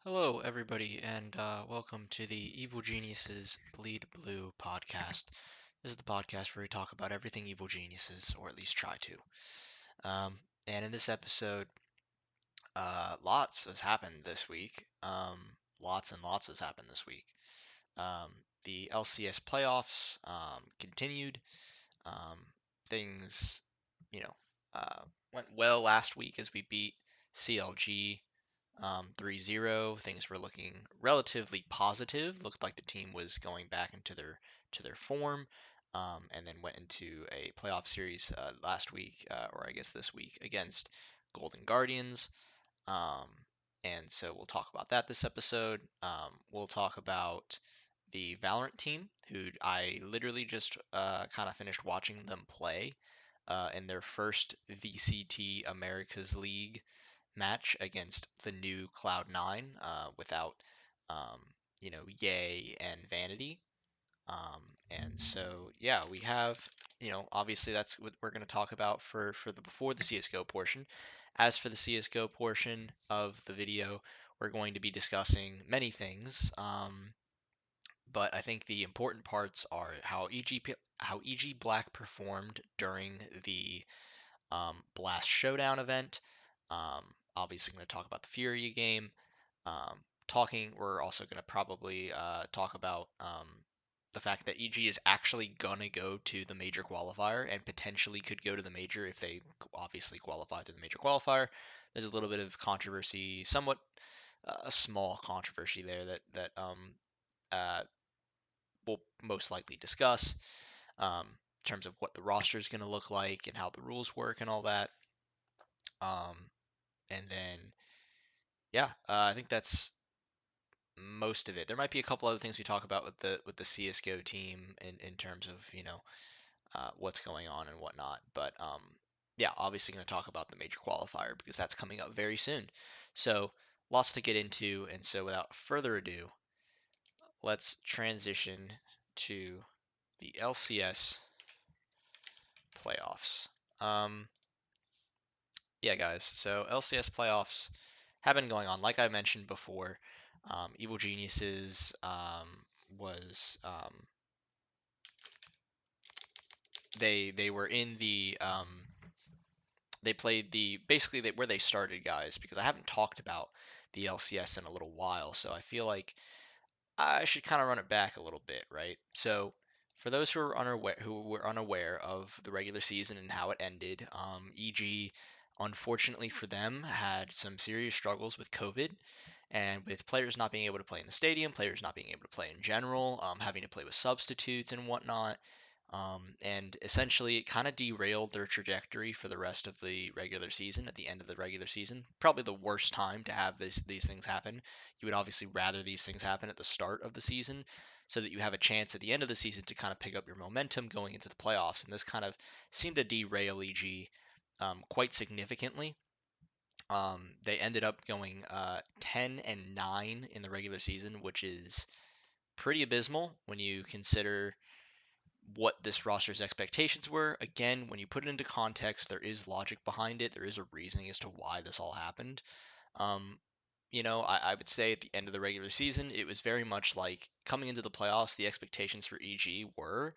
Hello, everybody, and welcome to the Evil Geniuses Bleed Blue podcast. This is the podcast where we talk about everything Evil Geniuses, or at least try to. And in this episode, lots has happened this week. Lots and lots has happened this week. Um, the LCS playoffs continued. Um, things, you know, uh, went well last week as we beat CLG 3-0. Things were looking relatively positive. Looked like the team was going back into their form, and then went into a playoff series last week, or I guess this week, against Golden Guardians. Um, and so we'll talk about that this episode. We'll talk about the Valorant team, who I literally just kind of finished watching them play in their first VCT Americas League match against the new Cloud9 without, um, Yay and Vanity. And so, yeah, we have, obviously that's what we're going to talk about for the before the CSGO portion. As for the CSGO portion of the video, we're going to be discussing many things. But I think the important parts are how EG Black performed during the BLAST Showdown event. Obviously, going to talk about the Furia game. We're also going to probably talk about the fact that EG is actually going to go to the major qualifier and potentially could go to the major if they obviously qualify through the major qualifier. There's a little bit of controversy, somewhat a small controversy there that uh, we'll most likely discuss in terms of what the roster is going to look like and how the rules work and all that. Um, and then, yeah, I think that's most of it. There might be a couple other things we talk about with the CS:GO team in terms of what's going on and whatnot. But yeah, obviously going to talk about the major qualifier because that's coming up very soon. So lots to get into, and so without further ado, let's transition to the LCS playoffs. Um, yeah, guys. So LCS playoffs have been going on. Like I mentioned before, Evil Geniuses was they were in the they played the basically where they started, guys, because I haven't talked about the LCS in a little while, so I feel like I should kind of run it back a little bit, right? So for those who were unaware of the regular season and how it ended, EG, unfortunately for them, had some serious struggles with COVID and with players not being able to play in the stadium, players not being able to play in general, having to play with substitutes and whatnot. And essentially, it kind of derailed their trajectory for the rest of the regular season. At the end of the regular season, probably the worst time to have these things happen. You would obviously rather these things happen at the start of the season, so that you have a chance at the end of the season to kind of pick up your momentum going into the playoffs. And this kind of seemed to derail EG quite significantly. They ended up going 10-9 in the regular season, which is pretty abysmal when you consider what this roster's expectations were. Again, when you put it into context, there is logic behind it. There is a reasoning as to why this all happened. Um, I would say at the end of the regular season, it was very much like coming into the playoffs, the expectations for EG were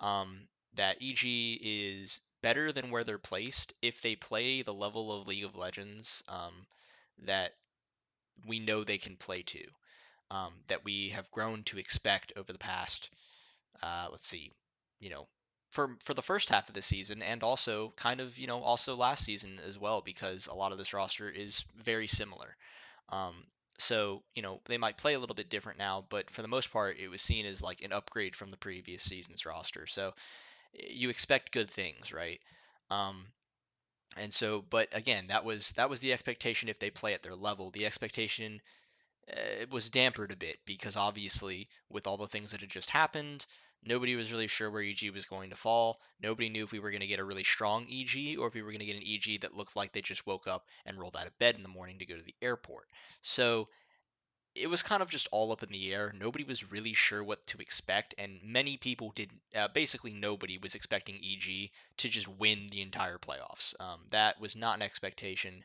um, that EG is better than where they're placed if they play the level of League of Legends that we know they can play to, that we have grown to expect over the past, let's see, you know, for the first half of the season and also kind of, also last season as well, because a lot of this roster is very similar. Um, so, they might play a little bit different now, but for the most part, it was seen as like an upgrade from the previous season's roster. So you expect good things, right? Um, and so, but again, that was the expectation if they play at their level. The expectation it was dampered a bit because obviously with all the things that had just happened, nobody was really sure where EG was going to fall. Nobody knew if we were going to get a really strong EG or if we were going to get an EG that looked like they just woke up and rolled out of bed in the morning to go to the airport. So it was kind of just all up in the air. Nobody was really sure what to expect, and many people did. Basically, nobody was expecting EG to just win the entire playoffs. That was not an expectation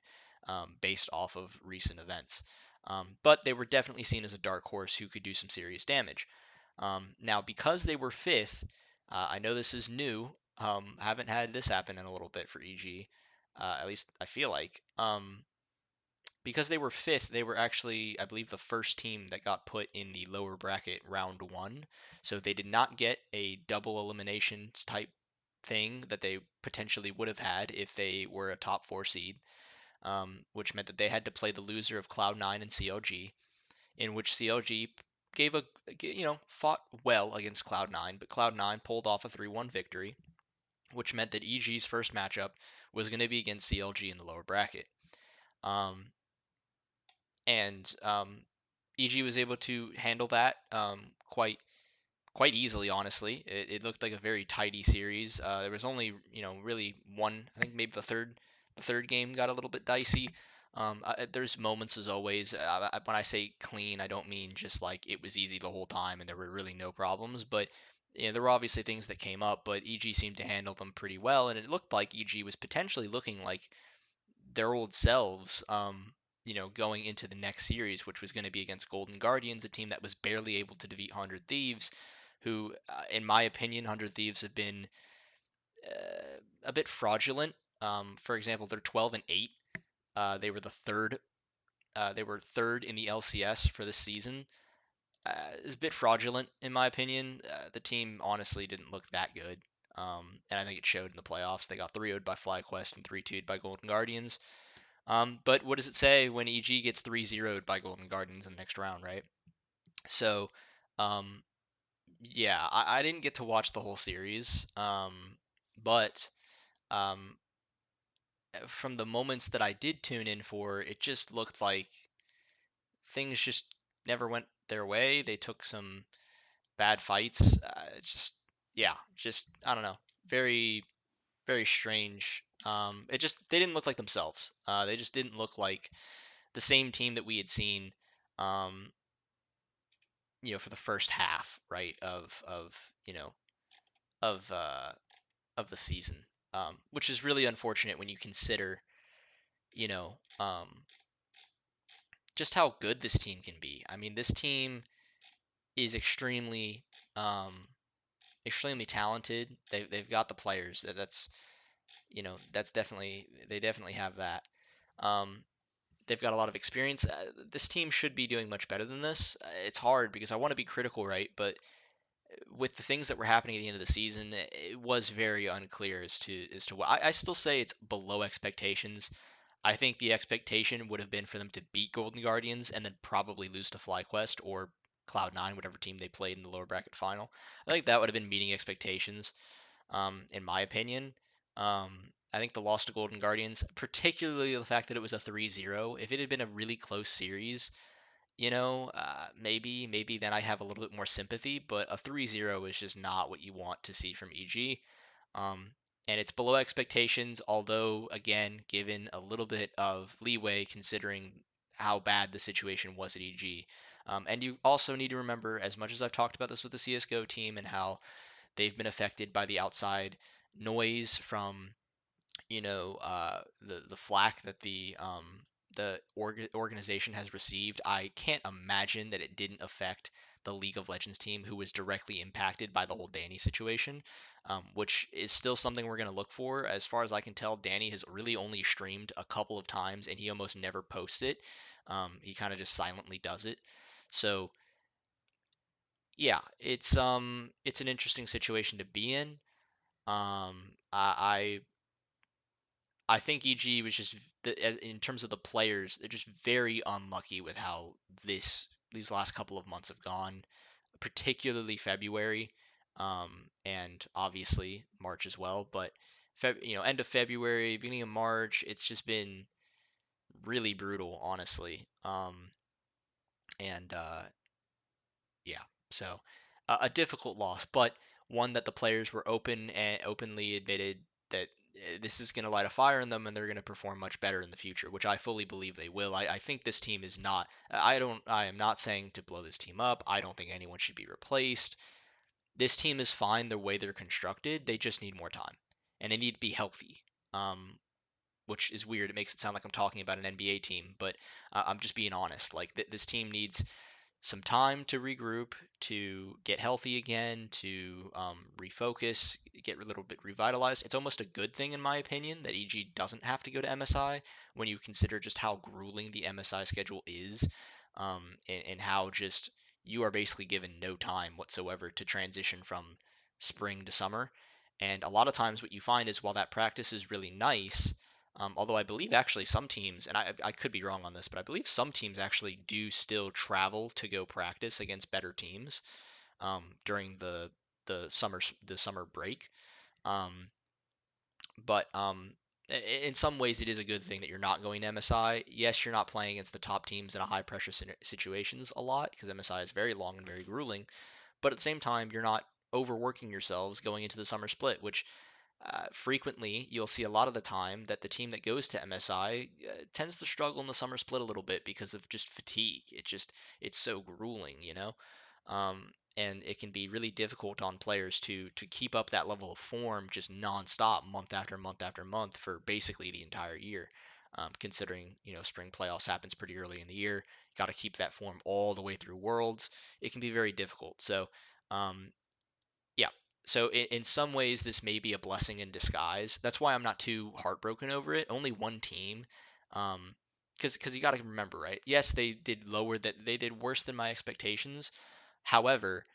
based off of recent events. But they were definitely seen as a dark horse who could do some serious damage. Now, because they were fifth, I know this is new. Haven't had this happen in a little bit for EG, at least I feel like. Because they were fifth, they were actually, I believe, the first team that got put in the lower bracket round one. So they did not get a double eliminations type thing that they potentially would have had if they were a top four seed, which meant that they had to play the loser of Cloud9 and CLG, in which CLG gave a, fought well against Cloud9, but Cloud9 pulled off a 3-1 victory, which meant that EG's first matchup was going to be against CLG in the lower bracket. Um, and EG was able to handle that quite easily. Honestly, it looked like a very tidy series. There was only really one. I think maybe the third game got a little bit dicey. There's moments as always. When I say clean, I don't mean just like it was easy the whole time and there were really no problems, but there were obviously things that came up, but EG seemed to handle them pretty well, and it looked like EG was potentially looking like their old selves, going into the next series, which was going to be against Golden Guardians, a team that was barely able to defeat 100 Thieves, who, in my opinion, 100 Thieves have been a bit fraudulent. For example, they're 12-8. They were the third. They were third in the LCS for this season. It's a bit fraudulent, in my opinion. The team honestly didn't look that good. And I think it showed in the playoffs. They got 3-0'd by FlyQuest and 3-2'd by Golden Guardians. But what does it say when EG gets 3-0'd by Golden Guardians in the next round, right? So, um, yeah, I didn't get to watch the whole series, but um, from the moments that I did tune in for, it just looked like things just never went their way. They took some bad fights. Yeah, just I don't know, very very strange. It just they didn't look like themselves. They just didn't look like the same team that we had seen, um, for the first half, right, of of the season, which is really unfortunate when you consider, you know, um, just how good this team can be. I mean, this team is um, extremely talented. They've got the players. That's definitely they definitely have that. Um, they've got a lot of experience. This team should be doing much better than this. It's hard because I want to be critical, right? But with the things that were happening at the end of the season, it was very unclear as to what. I still say it's below expectations. I think the expectation would have been for them to beat Golden Guardians and then probably lose to FlyQuest or Cloud9, whatever team they played in the lower bracket final. I think that would have been meeting expectations, in my opinion. I think the loss to Golden Guardians, particularly the fact that it was a 3-0, if it had been a really close series, maybe then I have a little bit more sympathy, but a 3-0 is just not what you want to see from EG. Um, and it's below expectations, although, again, given a little bit of leeway considering how bad the situation was at EG. And you also need to remember, as much as I've talked about this with the CSGO team and how they've been affected by the outside noise from the flack that the organization has received. I can't imagine that it didn't affect the League of Legends team, who was directly impacted by the whole Danny situation, which is still something we're going to look for. As far as I can tell, Danny has really only streamed a couple of times, and he almost never posts it. He kind of just silently does it. So yeah, it's an interesting situation to be in. I think EG was just in terms of the players, they're just very unlucky with how these last couple of months have gone, particularly February, and obviously March as well. But end of February, beginning of March, it's just been really brutal, honestly. And Yeah, so a difficult loss, but one that the players were open and openly admitted that this is going to light a fire in them and they're going to perform much better in the future, which I fully believe they will. I think this team is not. I am not saying to blow this team up. I don't think anyone should be replaced. This team is fine the way they're constructed. They just need more time and they need to be healthy. Um, which is weird. It makes it sound like I'm talking about an NBA team, but I'm just being honest. Like this team needs some time to regroup, to get healthy again, to refocus, get a little bit revitalized. It's almost a good thing, in my opinion, that EG doesn't have to go to MSI when you consider just how grueling the MSI schedule is, and how just you are basically given no time whatsoever to transition from spring to summer. And a lot of times, what you find is while that practice is really nice, although I believe actually some teams, and I could be wrong on this, but I believe some teams actually do still travel to go practice against better teams during the summer break. Um, but in some ways, it is a good thing that you're not going to MSI. Yes, you're not playing against the top teams in a high pressure situations a lot because MSI is very long and very grueling. But at the same time, you're not overworking yourselves going into the summer split, which frequently you'll see a lot of the time that the team that goes to MSI tends to struggle in the summer split a little bit because of just fatigue. It's so grueling, and it can be really difficult on players to keep up that level of form just nonstop, month after month after month for basically the entire year. Considering spring playoffs happens pretty early in the year, you got to keep that form all the way through Worlds. It can be very difficult. So um, yeah. So in some ways, this may be a blessing in disguise. That's why I'm not too heartbroken over it. Only one team, um, because you got to remember, right? Yes, they did worse than my expectations. However,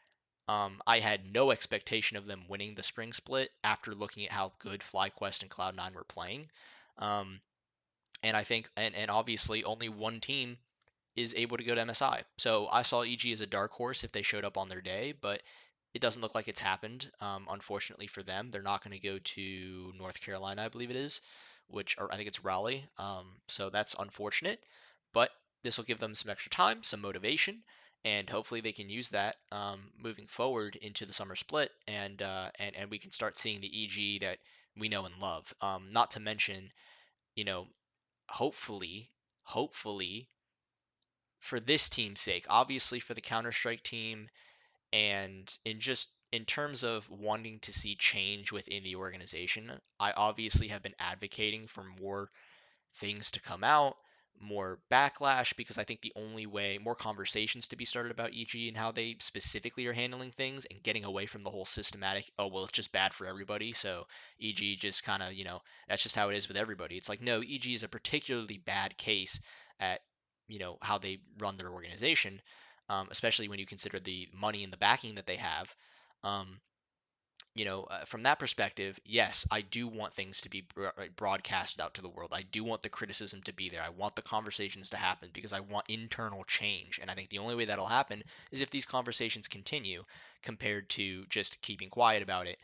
I had no expectation of them winning the spring split after looking at how good FlyQuest and Cloud9 were playing. Um, and I think, and obviously, only one team is able to go to MSI. So I saw EG as a dark horse if they showed up on their day, but it doesn't look like it's happened. Unfortunately for them, they're not going to go to North Carolina, I believe it is, or I think it's Raleigh. So that's unfortunate, but this will give them some extra time, some motivation, and hopefully they can use that moving forward into the summer split, and we can start seeing the EG that we know and love. Not to mention, you know, hopefully for this team's sake, obviously for the Counter Strike team, and in terms of wanting to see change within the organization, I obviously have been advocating for more things to come out, more backlash, because I think the only way, more conversations to be started about EG and how they specifically are handling things and getting away from the whole systematic, oh, well, it's just bad for everybody. So EG just kind of, that's just how it is with everybody. It's like, no, EG is a particularly bad case at, how they run their organization, especially when you consider the money and the backing that they have. Um, from that perspective, yes, I do want things to be broadcasted out to the world. I do want the criticism to be there. I want the conversations to happen because I want internal change. And I think the only way that'll happen is if these conversations continue compared to just keeping quiet about it.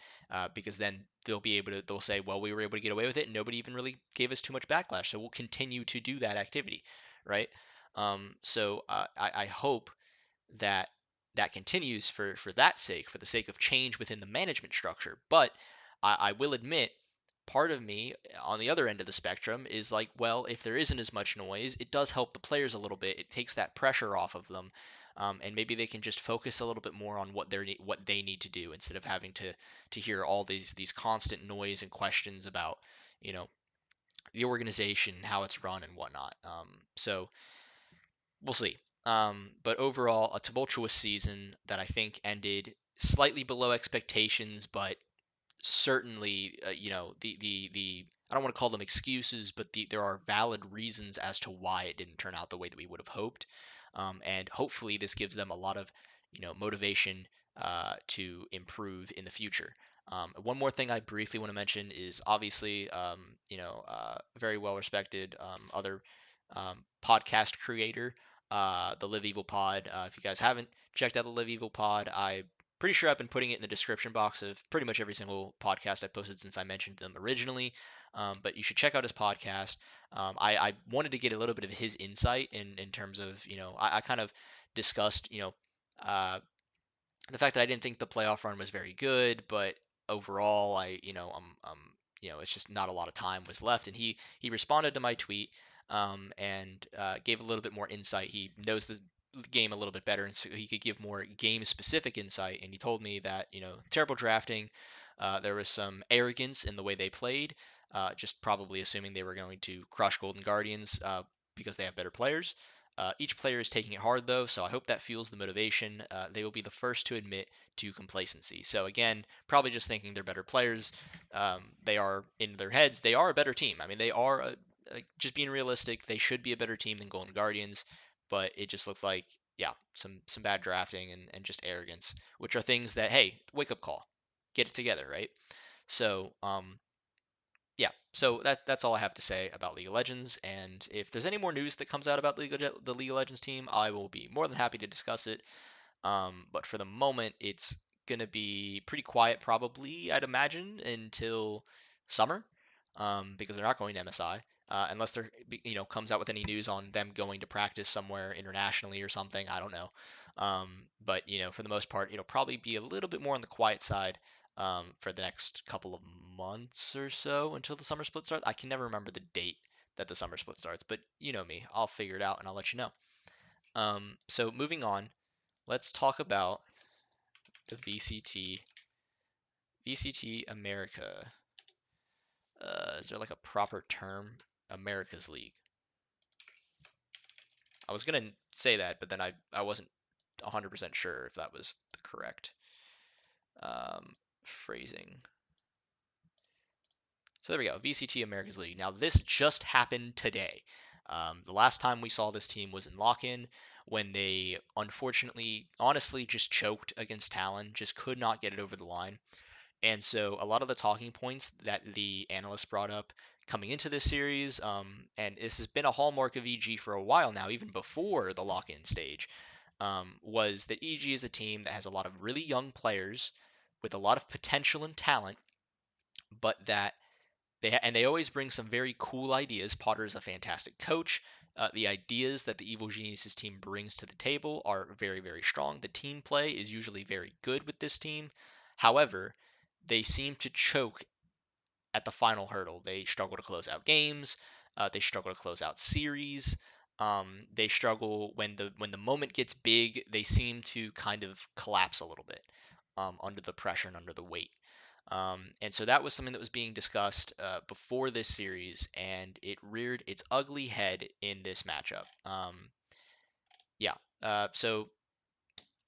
Because then they'll say, well, we were able to get away with it and nobody even really gave us too much backlash. So we'll continue to do that activity, right? So I hope that that continues for that sake, for the sake of change within the management structure. But I will admit, part of me on the other end of the spectrum is like, well, if there isn't as much noise, it does help the players a little bit. It takes that pressure off of them, and maybe they can just focus a little bit more on what they need to do instead of having to hear all these constant noise and questions about you know the organization, how it's run, and whatnot. So we'll see. But overall, a tumultuous season that I think ended slightly below expectations, but certainly, the I don't want to call them excuses, but there are valid reasons as to why it didn't turn out the way that we would have hoped. And hopefully, this gives them a lot of, motivation to improve in the future. One more thing I briefly want to mention is obviously, very well respected other podcast creator, the Live Evil Pod. If you guys haven't checked out the Live Evil Pod, I pretty sure I've been putting it in the description box of pretty much every single podcast I've posted since I mentioned them originally. But you should check out his podcast. I wanted to get a little bit of his insight in terms of, I kind of discussed, the fact that I didn't think the playoff run was very good, but overall, it's just not a lot of time was left. And he responded to my tweet, and gave a little bit more insight. He knows the game a little bit better, and so he could give more game specific insight. And he told me that terrible drafting, there was some arrogance in the way they played. just probably assuming they were going to crush Golden Guardians because they have better players. Each player is taking it hard though, so I hope that fuels the motivation. They will be the first to admit to complacency. So again, probably just thinking they're better players. They are in their heads. They are a better team. I mean, they are just being realistic. They should be a better team than Golden Guardians, but it just looks like yeah, some bad drafting and just arrogance, which are things that hey, wake up call, get it together, right? So yeah, so that's all I have to say about League of Legends. And if there's any more news that comes out about the League of Legends team, I will be more than happy to discuss it. But for the moment, it's gonna be pretty quiet, probably I'd imagine until summer, because they're not going to MSI. Unless there, comes out with any news on them going to practice somewhere internationally or something. I don't know. But for the most part, it'll probably be a little bit more on the quiet side for the next couple of months or so until the summer split starts. I can never remember the date that the summer split starts, but you know me, I'll figure it out and I'll let you know. So moving on, let's talk about the VCT America. Is there like a proper term? America's League. I was gonna say that, but then I wasn't 100% sure if that was the correct phrasing. So there we go, VCT America's League. Now this just happened today. The last time we saw this team was in lock-in when they unfortunately, honestly, just choked against Talon, just could not get it over the line. And so a lot of the talking points that the analysts brought up coming into this series, and this has been a hallmark of EG for a while now, even before the lock-in stage, was that EG is a team that has a lot of really young players with a lot of potential and talent, but that they always bring some very cool ideas. Potter is a fantastic coach. The ideas that the Evil Geniuses team brings to the table are very, very strong. The team play is usually very good with this team. However, they seem to choke at the final hurdle. They struggle to close out games. They struggle to close out series. They struggle when the moment gets big. They seem to kind of collapse a little bit under the pressure and under the weight. And so that was something that was being discussed before this series, and it reared its ugly head in this matchup. Yeah. So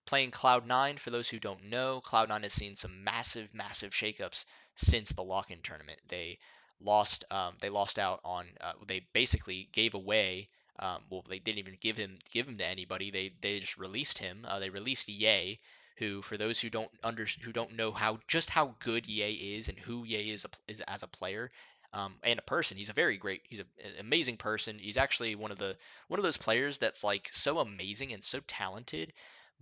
playing Cloud9, for those who don't know, Cloud9 has seen some massive, massive shakeups since the lock-in tournament. They lost out on. They basically gave away. Well, they didn't even give him to anybody. They just released him. They released Ye, who, for those who don't know how good Ye is and who Ye is as a player. And a person, he's an amazing person. He's actually one of those players that's like so amazing and so talented,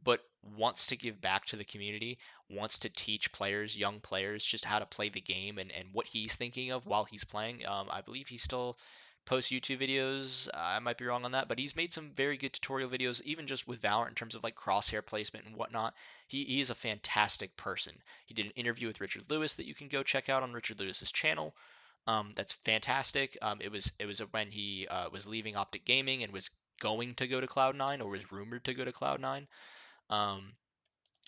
but wants to give back to the community, wants to teach players, young players, just how to play the game and what he's thinking of while he's playing. I believe he still posts YouTube videos. I might be wrong on that, but he's made some very good tutorial videos, even just with Valorant in terms of like crosshair placement and whatnot. He is a fantastic person. He did an interview with Richard Lewis that you can go check out on Richard Lewis's channel. That's fantastic. It was when he was leaving Optic Gaming and was going to go to Cloud9 or was rumored to go to Cloud9. Um,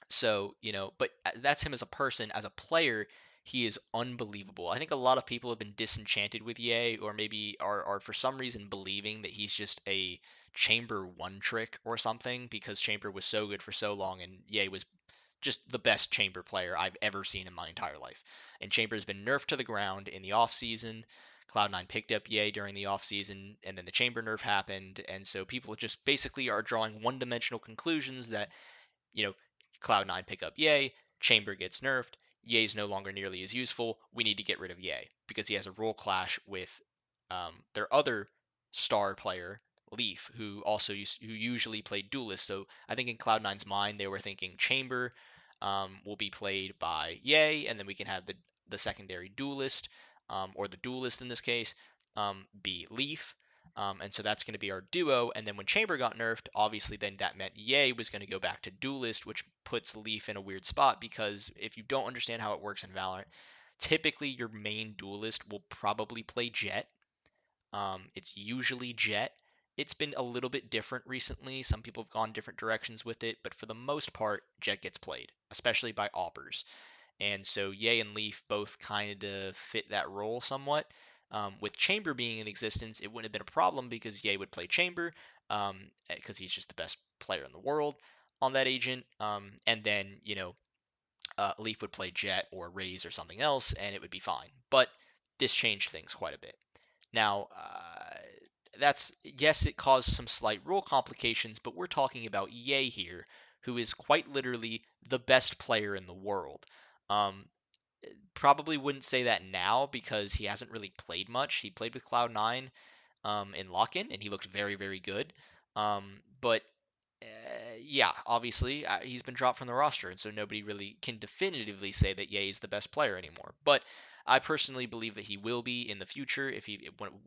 but that's him as a person. As a player, he is unbelievable. I think a lot of people have been disenchanted with Ye, or maybe are for some reason believing that he's just a Chamber one trick or something because Chamber was so good for so long and Ye was just the best Chamber player I've ever seen in my entire life. And Chamber has been nerfed to the ground in the offseason. Cloud9 picked up Ye during the offseason, and then the Chamber nerf happened, and so people just basically are drawing one-dimensional conclusions that you know, Cloud9 pick up Ye, Chamber gets nerfed, Ye's no longer nearly as useful. We need to get rid of Ye because he has a role clash with their other star player, Leaf, who usually played Duelist. So I think in Cloud9's mind, they were thinking Chamber will be played by Ye, and then we can have the secondary Duelist, or the Duelist in this case, be Leaf. And so that's going to be our duo. And then when Chamber got nerfed, obviously then that meant Ye was going to go back to Duelist, which puts Leaf in a weird spot because if you don't understand how it works in Valorant, typically your main Duelist will probably play Jett. It's usually Jett. It's been a little bit different recently. Some people have gone different directions with it, but for the most part, Jett gets played, especially by Aubers. and so Ye and Leaf both kind of fit that role somewhat. With Chamber being in existence, it wouldn't have been a problem because Ye would play Chamber, because he's just the best player in the world on that agent. And then, Leaf would play Jet or Raze or something else, and it would be fine. But this changed things quite a bit. Now, that's yes, it caused some slight rule complications, but we're talking about Ye here, who is quite literally the best player in the world. Um, Probably wouldn't say that now because he hasn't really played much. He played with Cloud9 in lock-in, and he looked very, very good. But yeah, obviously he's been dropped from the roster, and so nobody really can definitively say that Ye is the best player anymore. But I personally believe that he will be in the future if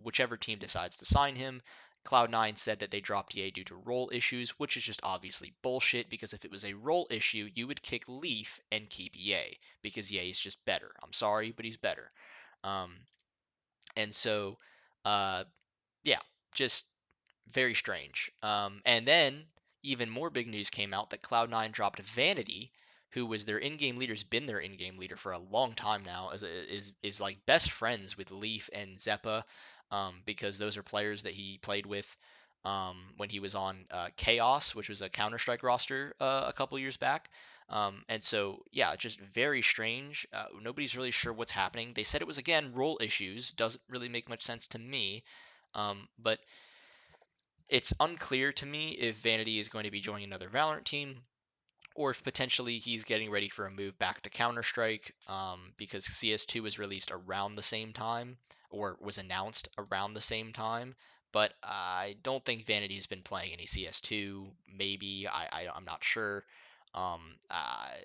whichever team decides to sign him. Cloud9 said that they dropped Ye due to role issues, which is just obviously bullshit because if it was a role issue, you would kick Leaf and keep Ye because Ye is just better. I'm sorry, but he's better. Um, and so, uh, yeah, just very strange. And then even more big news came out that Cloud9 dropped Vanity, who was their in-game leader, has been their in-game leader for a long time now, is like best friends with Leaf and Zeppa, because those are players that he played with when he was on Chaos, which was a Counter-Strike roster a couple years back. And so, yeah, just very strange. Nobody's really sure what's happening. They said it was, again, role issues. Doesn't really make much sense to me. But it's unclear to me if Vanity is going to be joining another Valorant team or if potentially he's getting ready for a move back to Counter Strike, because CS2 was released around the same time or was announced around the same time. But I don't think Vanity's been playing any CS2. Maybe I'm not sure.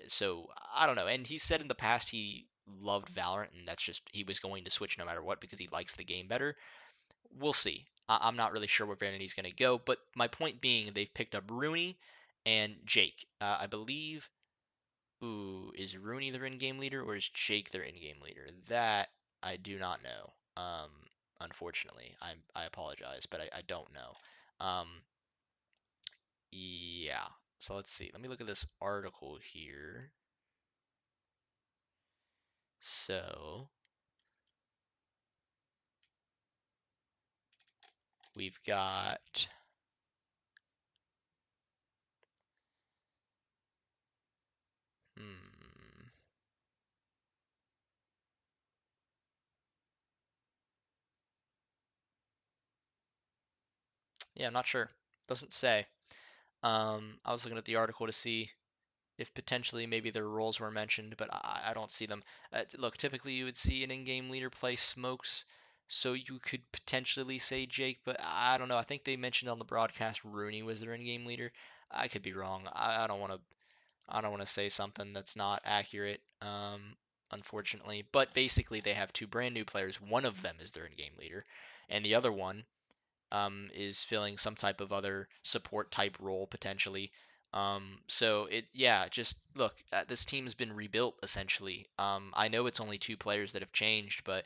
So I don't know. And he said in the past he loved Valorant, and that's just he was going to switch no matter what because he likes the game better. We'll see. I'm not really sure where Vanity's going to go, but my point being, they've picked up Rooney and Jake. I believe. Ooh, is Rooney their in-game leader or is Jake their in-game leader? That I do not know. Unfortunately, I apologize, but I don't know. Yeah. So let's see. Let me look at this article here. So we've got. Hmm. Yeah, I'm not sure. Doesn't say. I was looking at the article to see if potentially maybe their roles were mentioned, but I don't see them. Look, typically you would see an in-game leader play smokes, so you could potentially say Jake, but I don't know. I think they mentioned on the broadcast Rooney was their in-game leader. I could be wrong. I don't want to. I don't want to say something that's not accurate. Unfortunately, but basically they have two brand new players. One of them is their in-game leader, and the other one is filling some type of other support type role potentially. So yeah, just look, this team's been rebuilt essentially. I know it's only two players that have changed, but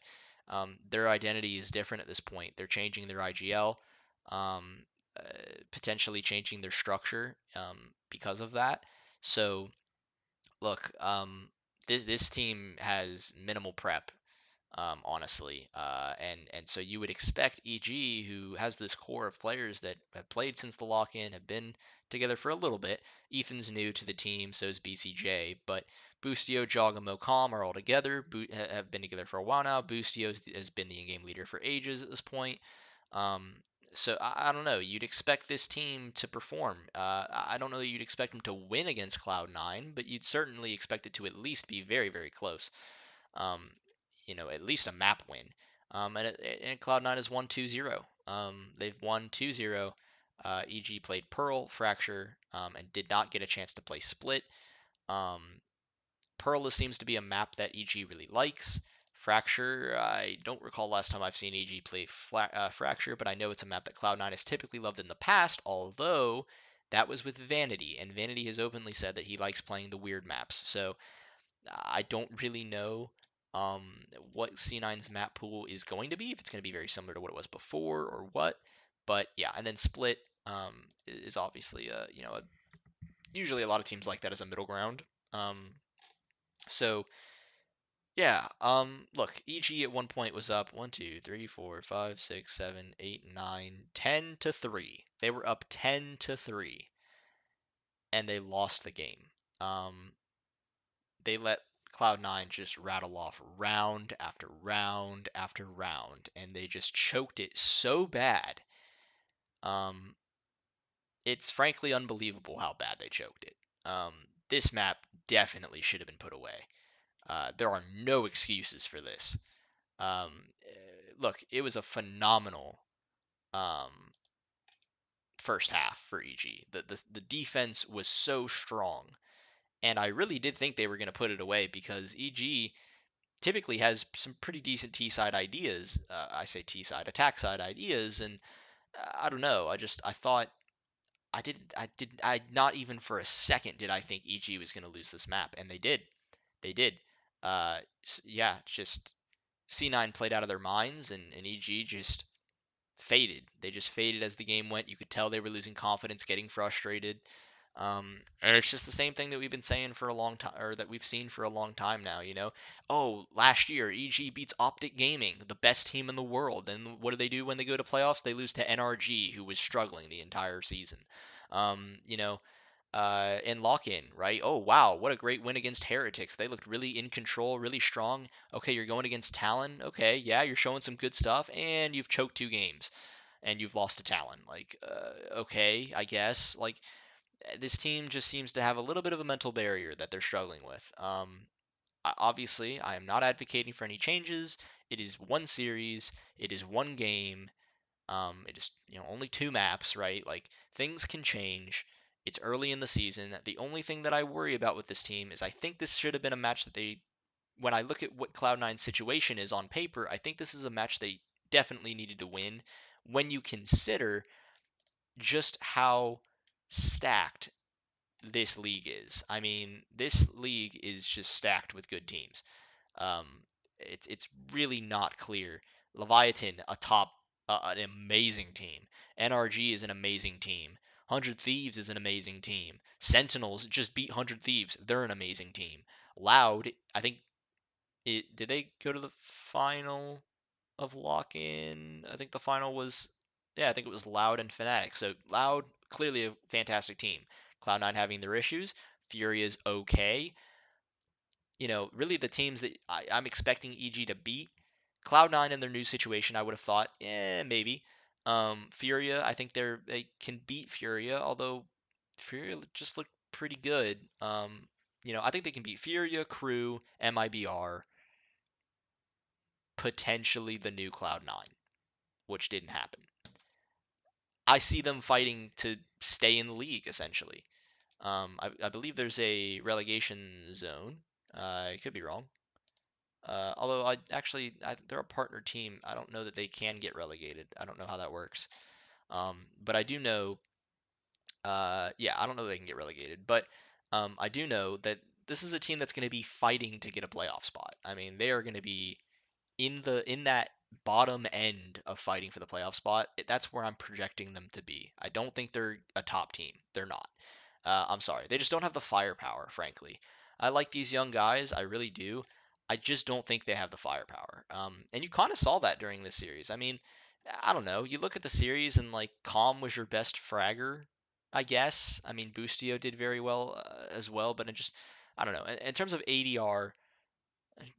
their identity is different at this point. They're changing their IGL, um, uh, potentially changing their structure because of that. So look, this team has minimal prep, honestly. And so you would expect EG, who has this core of players that have played since the lock-in, have been together for a little bit. Ethan's new to the team, so is BCJ, but Boostio, Jog, and Mocom are all together. Have been together for a while now. Boostio has been the in-game leader for ages at this point. Um, so I don't know. You'd expect this team to perform. I don't know that you'd expect them to win against Cloud9, but you'd certainly expect it to at least be very, very close. Um, at least a map win. And Cloud9 has won 2-0. They've won 2-0. EG played Pearl, Fracture, and did not get a chance to play Split. Um, Pearl seems to be a map that EG really likes. Fracture, I don't recall last time I've seen EG play Fracture, but I know it's a map that Cloud9 has typically loved in the past, although that was with Vanity, and Vanity has openly said that he likes playing the weird maps. So I don't really know um, what C9's map pool is going to be, if it's going to be very similar to what it was before or what. But yeah, and then Split is obviously usually a lot of teams like that as a middle ground. Um, so Yeah, look, EG at one point was up 1, 2, 3, 4, 5, 6, 7, 8, 9, 10-3. They were up 10-3, and they lost the game. They let Cloud9 just rattle off round after round after round, and they just choked it so bad. Um, it's frankly unbelievable how bad they choked it. This map definitely should have been put away. There are no excuses for this. Look, it was a phenomenal um, first half for EG. The defense was so strong, and I really did think they were going to put it away because EG typically has some pretty decent T side ideas. I say T side, attack side ideas, and I don't know. I thought I not even for a second did I think EG was going to lose this map, and they did. They did. Yeah, just C9 played out of their minds, and EG just faded. They just faded as the game went. You could tell they were losing confidence, getting frustrated. And it's just the same thing that we've been saying for a long time, or that we've seen for a long time now. Oh, last year EG beats Optic Gaming, the best team in the world, and what do they do when they go to playoffs? They lose to NRG, who was struggling the entire season. Um, you know, in lock-in, right? Oh wow, what a great win against Heretics. They looked really in control, really strong. Okay, you're going against Talon. Okay, yeah, you're showing some good stuff, and you've choked 2 games, and you've lost to Talon. Like, okay, I guess. Like, this team just seems to have a little bit of a mental barrier that they're struggling with. Obviously, I am not advocating for any changes. It is one series. It is one game. It is only 2 maps, right? Like things can change. It's early in the season. The only thing that I worry about with this team is I think this should have been a match that they. When I look at what Cloud9's situation is on paper, I think this is a match they definitely needed to win. When you consider just how stacked this league is, I mean, this league is just stacked with good teams. Um, it's really not clear. Leviathan, an amazing team. NRG is an amazing team. 100 Thieves is an amazing team. Sentinels just beat 100 Thieves. They're an amazing team. Loud, I think did they go to the final of lock-in? I think the final was, yeah, I think it was Loud and Fnatic. So Loud, clearly a fantastic team. Cloud9 having their issues. Furia's okay. Really the teams that I'm expecting EG to beat. Cloud9 in their new situation, I would have thought, maybe. Furia, I think they can beat Furia, although Furia just looked pretty good. I think they can beat Furia, Crew, MIBR, potentially the new Cloud9, which didn't happen. I see them fighting to stay in the league, essentially. I believe there's a relegation zone. I could be wrong. Although they're a partner team. I don't know that they can get relegated. I don't know how that works. But I do know, yeah, I don't know that they can get relegated. But I do know that this is a team that's going to be fighting to get a playoff spot. I mean, they are going to be in that bottom end of fighting for the playoff spot. That's where I'm projecting them to be. I don't think they're a top team. They're not. I'm sorry. They just don't have the firepower, frankly. I like these young guys. I really do. I just don't think they have the firepower. And you kind of saw that during this series. I mean, I don't know. You look at the series and like Calm was your best fragger, I guess. I mean, Boostio did very well as well, but I don't know. In terms of ADR,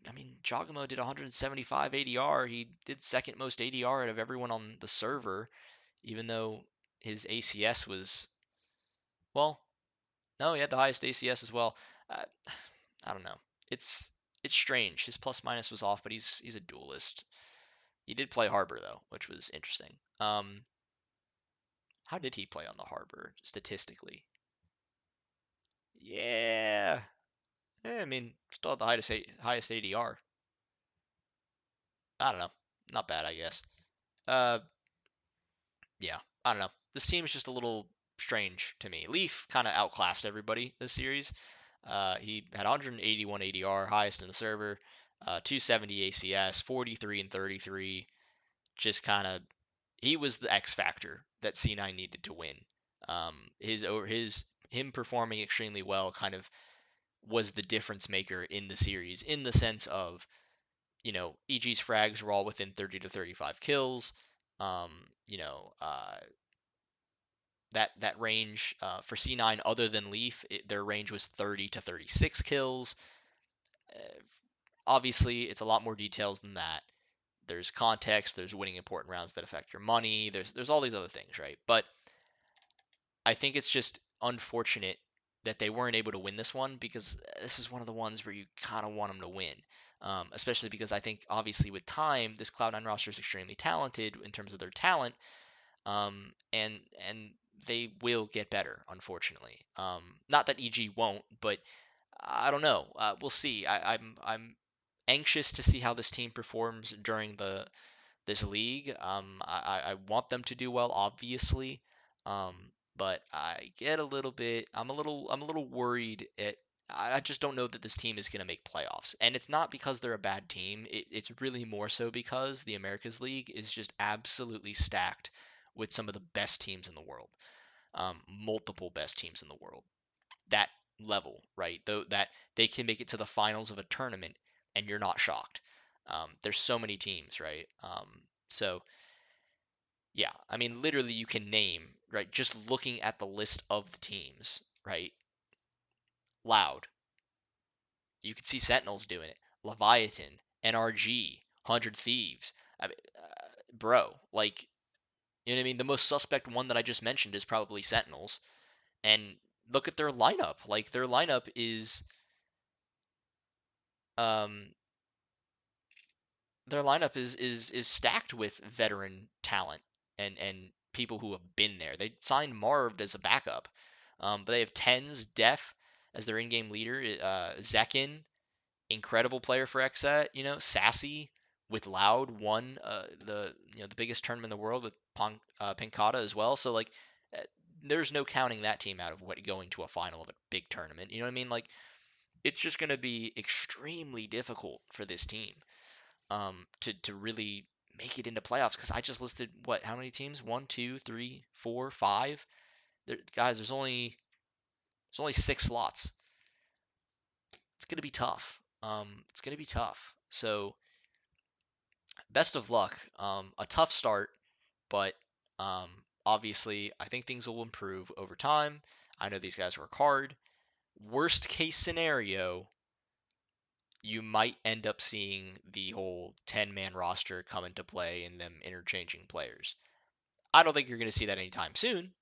I mean, Jogamo did 175 ADR. He did second most ADR out of everyone on the server, even though his ACS was, well, no, he had the highest ACS as well. Uh, I don't know. It's strange. His plus minus was off, but he's a duelist. He did play Harbor though, which was interesting. How did he play on the Harbor statistically? Yeah, I mean, still had the highest ADR. I don't know. Not bad, I guess. Uh, yeah, I don't know. This team is just a little strange to me. Leaf kind of outclassed everybody this series. He had 181 ADR, highest in the server, 270 ACS, 43 and 33. Just kind of, he was the X factor that C9 needed to win. Him performing extremely well kind of was the difference maker in the series, in the sense of, EG's frags were all within 30 to 35 kills. Um, you know, that range for C9, other than Leaf, their range was 30 to 36 kills. Uh, Obviously, it's a lot more details than that. There's context, there's winning important rounds that affect your money, there's all these other things, right? But I think it's just unfortunate that they weren't able to win this one, because this is one of the ones where you kind of want them to win. Especially because I think, obviously, with time, this Cloud9 roster is extremely talented in terms of their talent, and they will get better, unfortunately. Not that EG won't, but I don't know. We'll see. I'm anxious to see how this team performs during this league. I want them to do well, obviously, um, but I get a little bit. I'm a little worried. I just don't know that this team is going to make playoffs, and it's not because they're a bad team. It's really more so because the Americas League is just absolutely stacked with some of the best teams in the world, multiple best teams in the world. That level, right? Though that they can make it to the finals of a tournament and you're not shocked. There's so many teams, right? So yeah, I mean, literally, you can name, right? Just looking at the list of the teams, right? Loud. You can see Sentinels doing it. Leviathan, NRG, 100 Thieves. I mean, bro, like, you know what I mean? The most suspect one that I just mentioned is probably Sentinels. And look at their lineup. Like, their lineup um is stacked with veteran talent and people who have been there. They signed Marved as a backup, but they have Tens Def as their in-game leader. Zekin, incredible player for XSET. Sassy with Loud won the biggest tournament in the world with Pincata as well. So like, uh, there's no counting that team out of what going to a final of a big tournament. You know what I mean? Like, it's just going to be extremely difficult for this team to really make it into playoffs, because I just listed how many teams? One, two, three, four, five. Guys, there's only 6 slots. It's gonna be tough. It's gonna be tough. So best of luck. A tough start, but um, obviously I think things will improve over time. I know these guys work hard. Worst case scenario, you might end up seeing the whole 10-man roster come into play and them interchanging players. I don't think you're going to see that anytime soon.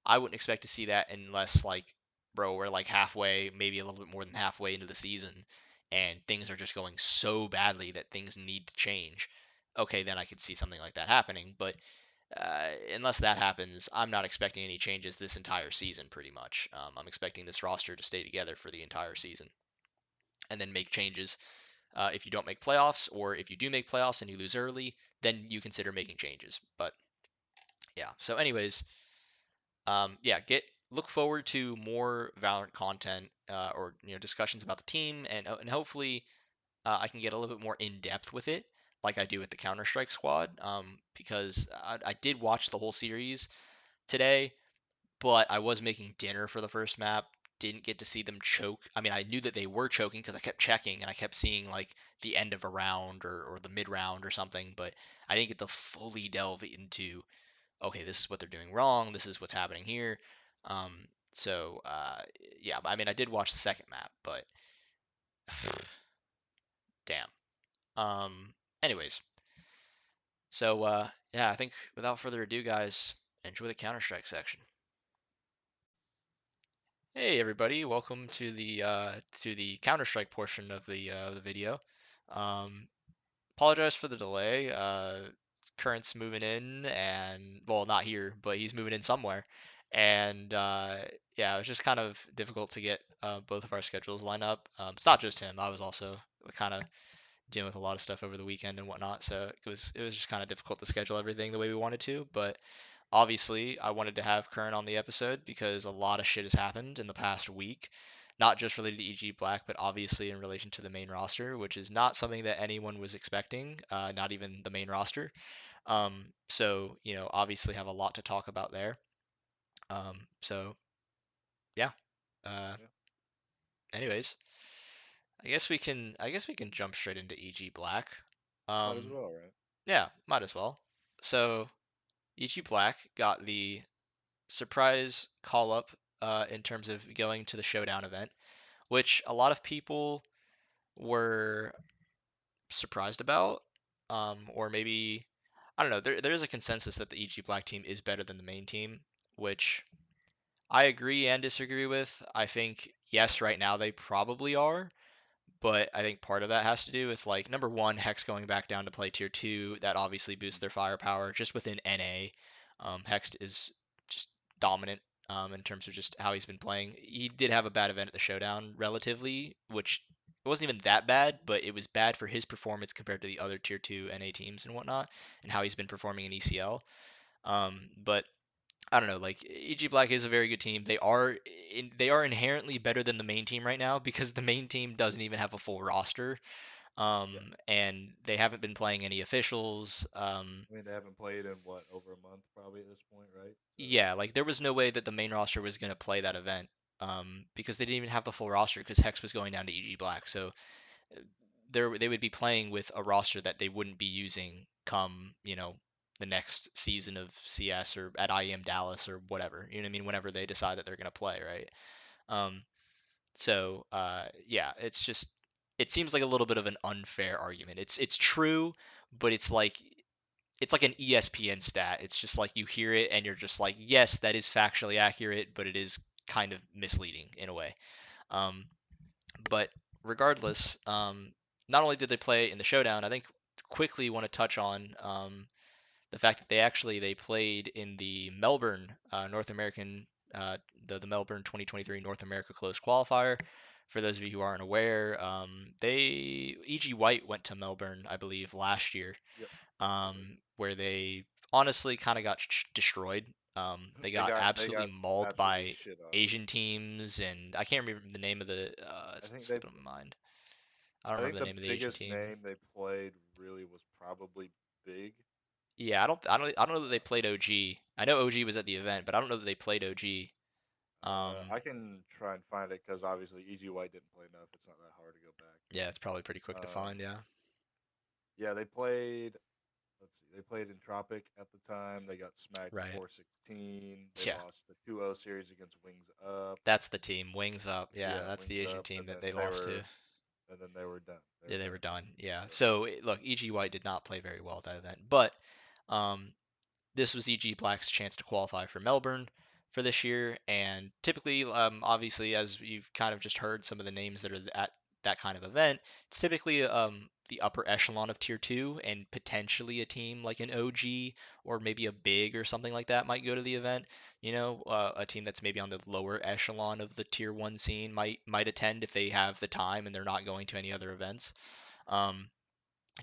I wouldn't expect to see that unless, like, bro, we're like halfway, maybe a little bit more than halfway into the season, and things are just going so badly that things need to change. Okay, then I could see something like that happening. But unless that happens, I'm not expecting any changes this entire season, pretty much. I'm expecting this roster to stay together for the entire season and then make changes if you don't make playoffs, or if you do make playoffs and you lose early, then you consider making changes. But yeah. So, anyways, yeah, look forward to more Valorant content, or discussions about the team, and hopefully I can get a little bit more in depth with it, like I do with the Counter Strike squad. Because I did watch the whole series today, but I was making dinner for the first map. Didn't get to see them choke. I mean, I knew that they were choking because I kept checking and I kept seeing like the end of a round, or the mid round or something, but I didn't get to fully delve into, okay, this is what they're doing wrong. This is what's happening here. Um, so yeah, I mean, I did watch the second map, but damn. Anyways, so yeah, I think without further ado, guys, enjoy the Counter Strike section. Hey everybody, welcome to the Counter Strike portion of the video. Um, Apologize for the delay. Current's moving in, and well, not here, but he's moving in somewhere. And yeah, it was just kind of difficult to get both of our schedules lined up. It's not just him. I was also kind of dealing with a lot of stuff over the weekend and whatnot, so it was just kind of difficult to schedule everything the way we wanted to. But obviously, I wanted to have Kurrent on the episode because a lot of shit has happened in the past week, not just related to EG Black, but obviously in relation to the main roster, which is not something that anyone was expecting, not even the main roster. So, obviously have a lot to talk about there. So, yeah. Uh, anyways, I guess we can jump straight into EG Black. Might as Um, well, right? yeah, might as well. So EG Black got the surprise call up in terms of going to the Showdown event, which a lot of people were surprised about, or maybe I don't know. There is a consensus that the EG Black team is better than the main team, which I agree and disagree with. I think yes, right now they probably are, but I think part of that has to do with like number one, Hex going back down to play tier two. That obviously boosts their firepower just within NA. Hex is just dominant in terms of just how he's been playing. He did have a bad event at the Showdown, relatively, which it wasn't even that bad, but it was bad for his performance compared to the other tier two NA teams and whatnot, and how he's been performing in ECL. But I don't know, like EG Black is a very good team. They are inherently better than the main team right now because the main team doesn't even have a full roster. Yeah. And they haven't been playing any officials. I mean, they haven't played in what, over a month probably at this point, right? So Yeah, like there was no way that the main roster was going to play that event because they didn't even have the full roster because Hex was going down to EG Black. So they would be playing with a roster that they wouldn't be using come, the next season of CS or at IEM Dallas or whatever. You know what I mean? Whenever they decide that they're going to play, right? Um, yeah, it seems like a little bit of an unfair argument. It's true, but it's like an ESPN stat. It's just like you hear it and you're just like, yes, that is factually accurate, but it is kind of misleading in a way. Um, but regardless, not only did they play in the showdown, I think quickly want to touch on the fact that they played in the Melbourne North American the Melbourne 2023 North America closed qualifier. For those of you who aren't aware, they EG White went to Melbourne, I believe, last year, yep, they did. where they honestly kind of got destroyed. They They got got they absolutely got mauled absolutely by shit on. Asian teams, and I can't remember the name of the. I It's think they slipping my mind. I don't I think remember the the name of the Asian biggest team. name they played really was probably Big. Yeah, I don't know that they Uh, played OG. I know OG was at the event, but I don't know that they played OG. I can try and find it because obviously EG White didn't play enough. It's not that hard to go back. Yeah, it's probably pretty quick to find. Yeah. Yeah, they played. Let's see. They played in Tropic at the time. They got smacked Right. 4-16. They Yeah, lost the 2-0 series against Wings Up. that's the team. Wings up. Yeah, Yeah, that's the Wings Asian Up, team and that then they they lost to. were and then they were done. They Yeah, were they done were at that done. point. Yeah. So So look, EG White did not play very well at that event, but um, this was EG Black's chance to qualify for Melbourne for this year. And typically, obviously, as you've kind of just heard some of the names that are at that kind of event, it's typically the upper echelon of tier two, and potentially a team like an OG or maybe a big or something like that might go to the event. A team that's maybe on the lower echelon of the tier one scene might attend if they have the time and they're not going to any other events. Um,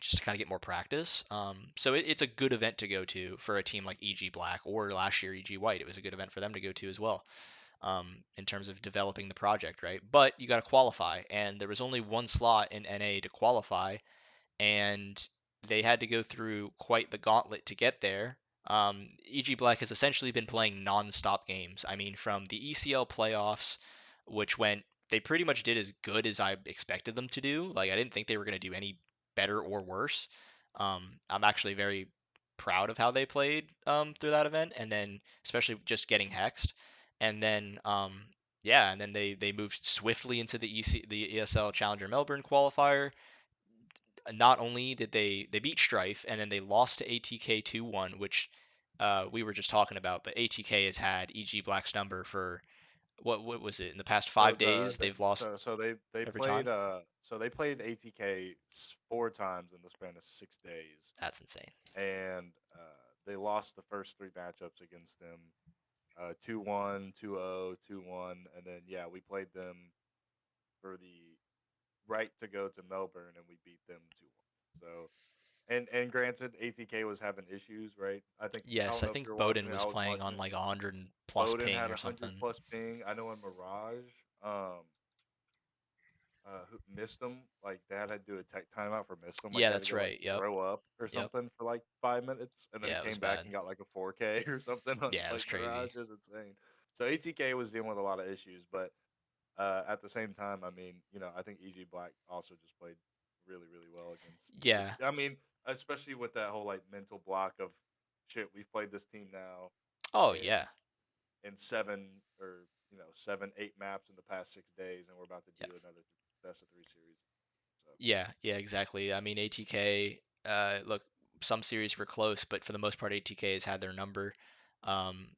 just to kind of get more practice. So it's a good event to go to for a team like EG Black or last year EG White. It was a good event for them to go to as well, in terms of developing the project, right? But you got to qualify, and there was only one slot in NA to qualify, and they had to go through quite the gauntlet to get there. EG Black has essentially been playing non-stop games. I mean, from the ECL playoffs, which went, they pretty much did as good as I expected them to do. Like, I didn't think they were going to do any better or worse. I'm actually very proud of how they played through that event, and then especially just getting hexed, and then yeah, and then they moved swiftly into the ESL Challenger Melbourne qualifier. Not only did they beat Strife, and then they lost to ATK 2-1, which we were just talking about, but ATK has had EG Black's number for what was it, in the past it five was days? They've lost they every played time. ATK 4 times in the span of 6 days, That's insane. and they lost the first three matchups against them 2-1, 2-0, 2-1, and then yeah, we played them for the right to go to Melbourne, and we beat them 2-1. So and granted, ATK was having issues, right? I Yes, don't I know if think you're Bowden watching it. was I was playing watching on it. like 100 plus Bowden had ping a or 100 something. plus ping. I know in Mirage, who missed him. Like they had to do a tech timeout for missed him. Like Yeah, he had to that's go like right. Yep. throw up or Yep. something for like 5 minutes, and then he Yeah, it was came back bad. and got like a 4K or something on Yeah, it was like crazy. Mirage. Is insane. So ATK was dealing with a lot of issues, but At the same time, I mean, I think EG Black also just played really, really well against. Yeah. I mean, especially with that whole like mental block of shit. We've played this team now Oh in yeah. seven or 7, 8 maps in the past 6 days, and we're about to Yeah. do another best of three series. So Yeah. Yeah. Exactly. I mean, ATK. Look, some series were close, but for the most part, ATK has had their number. Um,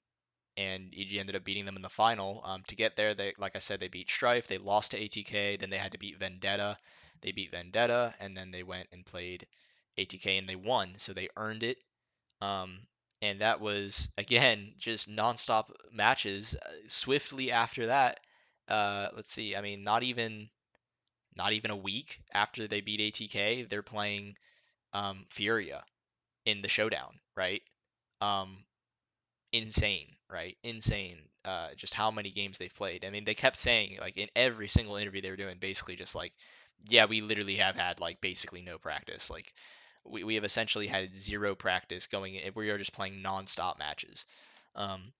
and EG ended up beating them in the final. To get there, they, like I said, they beat Strife. They lost to ATK. Then they had to beat Vendetta. They beat Vendetta, and then they went and played ATK and they won. So they earned it. Um, and that was again just nonstop matches. Swiftly after that, let's see. I mean, not even a week after they beat ATK, they're playing Furia in the showdown, right? Um, insane, right? Insane. Just how many games they've played. I mean, they kept saying like in every single interview they were doing, basically just like, yeah, we literally have had like basically no practice. Like we have essentially had zero practice going in. We are just playing nonstop matches. Um,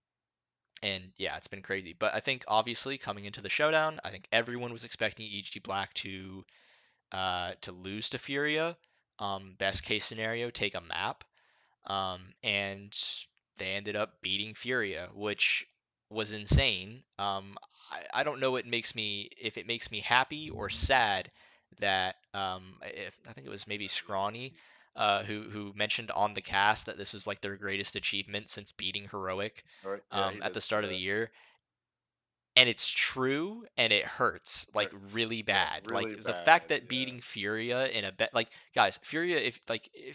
and yeah, it's been crazy. But I think obviously coming into the showdown, I think everyone was expecting EG Black to lose to Furia. Best case scenario, take a map. And they ended up beating Furia, which was insane. I don't know if it makes me happy or sad that if I think it was maybe Scrawny who mentioned on the cast that this was like their greatest achievement since beating Heroic all right, yeah, he at did the say start of the that. year, and it's true and it hurts like Hurts, really yeah, bad. really Like the bad, fact that yeah, beating Furia in a bet, like guys, Furia, if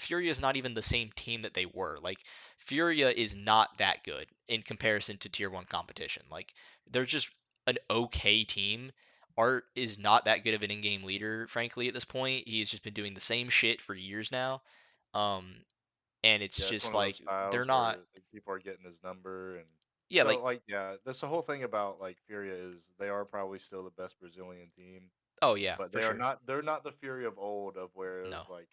Furia is not even the same team that they were. Like Furia is not that good in comparison to tier 1 competition. Like they're just an okay team. Art is not that good of an in-game leader, frankly, at this point. He's just been doing the same shit for years now. Um and it's yeah. It's just one of those like they're styles not. where like, people are getting his number, and Yeah, so like, like yeah, that's the whole thing about like Furia is they are probably still the best Brazilian team, oh yeah, but for they are sure. not. They're not the Fury of old, of where it No. was like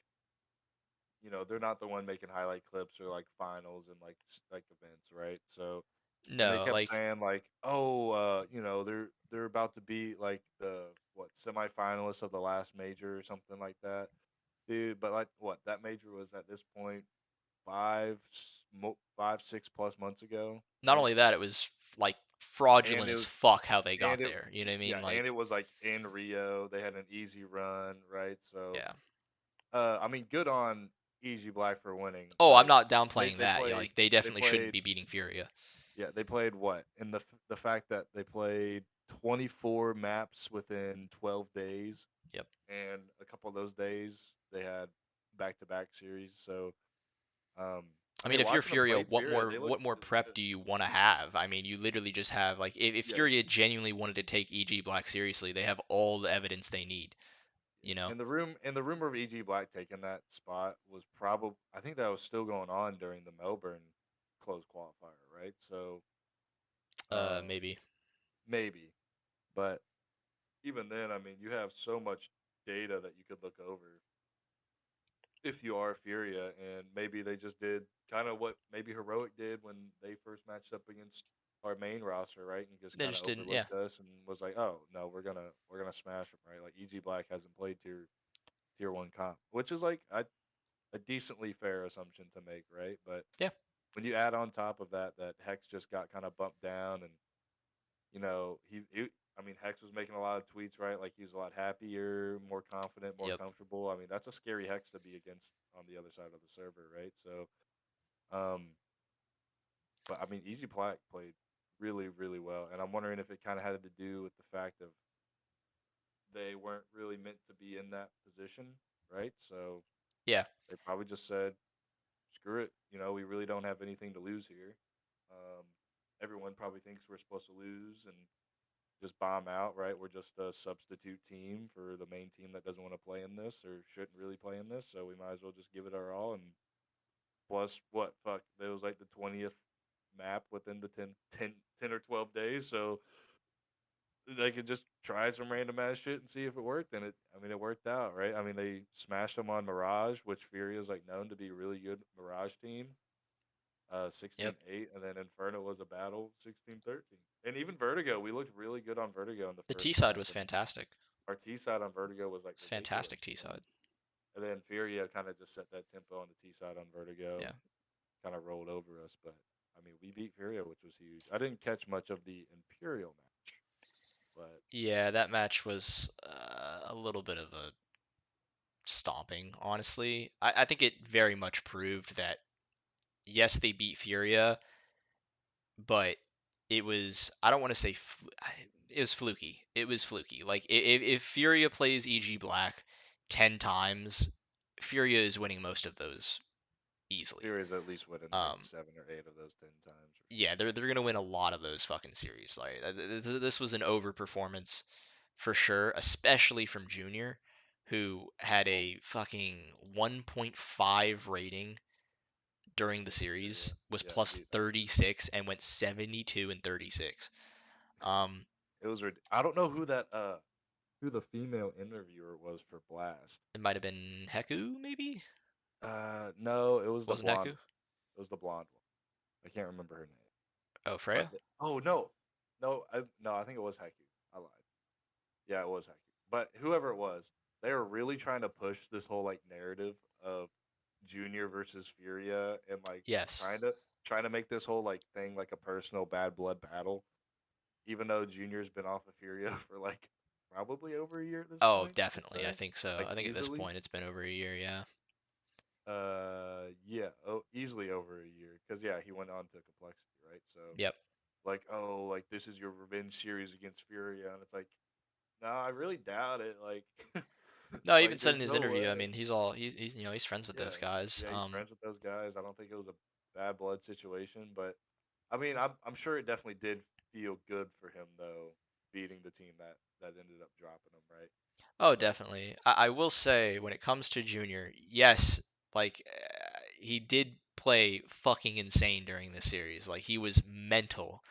they're not the one making highlight clips or like finals and like like events, right? So, and they No, kept like, saying like, oh, they're about to be like the what semifinalists of the last major or something like that, dude. But like, what that major was at this point 5, 6 plus months ago, not right? only that, it was like And fraudulent it as was, fuck how they got and it, there. You know what I yeah, mean? and Like, it was like in Rio. They had an easy run, right? So, yeah. I mean, good on Easy Black for winning, Oh, I'm but not they downplaying they that. Yeah, played like they they definitely shouldn't played be beating Furia. yeah, they played what? And the fact that they played 24 maps within 12 days, Yep. and a couple of those days they had back-to-back series. So, I I mean, mean, if you're watching them Furia, play what Furia, more they look what more really prep good. do you want to have? I mean, you literally just have like if Yeah, Furia genuinely wanted to take EG Black seriously, they have all the evidence they need. You yeah. know? And the rumor of EG Black taking that spot was probably, I think that was still going on during the Melbourne close qualifier, right? So, um, Maybe. maybe, but even then, I mean, you have so much data that you could look over if you are Furia, and maybe they just did kind of what maybe Heroic did when they first matched up against our main roster, right? And just They kind of just didn't. Yeah. overlooked us and was like, "Oh no, we're gonna smash them," right? Like EG Black hasn't played tier one comp, which is like a decently fair assumption to make, right? But Yeah. when you add on top of that that Hex just got kind of bumped down, and he I mean, Hex was making a lot of tweets, right? Like he was a lot happier, more confident, more Yep. comfortable. I mean, that's a scary Hex to be against on the other side of the server, right? So, um, but I mean, Easy Black played really, really well, and I'm wondering if it kind of had to do with the fact of they weren't really meant to be in that position, right? So Yeah. they probably just said, "Screw it," we really don't have anything to lose here. Um, Everyone probably thinks we're supposed to lose and just bomb out, right? We're just a substitute team for the main team that doesn't want to play in this or shouldn't really play in this. So we might as well just give it our all. And plus, what? Fuck, that was like the 20th map within the 10 or 12 days. So they could just try some random ass shit and see if it worked. And I mean, it worked out, right? I mean, they smashed them on Mirage, which Furia is like known to be a really good Mirage team. Yep. 16-8, and then Inferno was a battle 16-13. And even Vertigo, we looked really good on Vertigo in the The T first side map, was and fantastic. our T side on Vertigo was like It's fantastic ridiculous. T side. And then Furia kind of just set that tempo on the T side on Vertigo, Yeah. kind of rolled over us. But I mean, we beat Furia, which was huge. I didn't catch much of the Imperial match, but Yeah, that match was a little bit of a stomping, honestly. I think it very much proved that yes, they beat Furia, but it was I don't want to say it was fluky. It was fluky. Like if Furia plays EG Black 10 times, Furia is winning most of those easily. Furia's at least winning like Um 7 or 8 of those 10 times for yeah, sure. they're gonna win a lot of those fucking series. Like this was an overperformance for sure, especially from Junior, who had Oh, a fucking 1.5 rating during the against Furia, series, was yeah, plus 36 and went 72 and 36. Um, it was. I don't know who the female interviewer was for Blast. it might have been Heku, maybe? No, it was the Wasn't blonde. Heku? It was the blonde one. I can't remember her name. Oh, But Freya? oh no, no, I think it was Heku. I lied. Yeah, it was Heku. But whoever it was, they were really trying to push this whole like narrative of Junior versus Furia, and like Yes. trying to make this whole like thing like a personal bad blood battle. Even though Junior's been off of Furia for like probably over a year at this Oh, point, I'd definitely. I say, think so. like I think at this easily. point it's been over a year, yeah. Yeah, oh, easily over a year. Cause yeah, he went on to Complexity, right? So Yep. like, oh, like this is your revenge series against Furia, and it's like, no, I really doubt it. Like, No, he even like said there's in his no interview, I way. mean, he's he's friends with Yeah, those guys. yeah, he's friends with those guys. I don't think it was a bad blood situation, but I mean, I'm sure it definitely did feel good for him though, beating the team that ended up dropping him, right? Oh, But definitely. I will say when it comes to Junior, yes, like he did play fucking insane during this series. Like he was mental.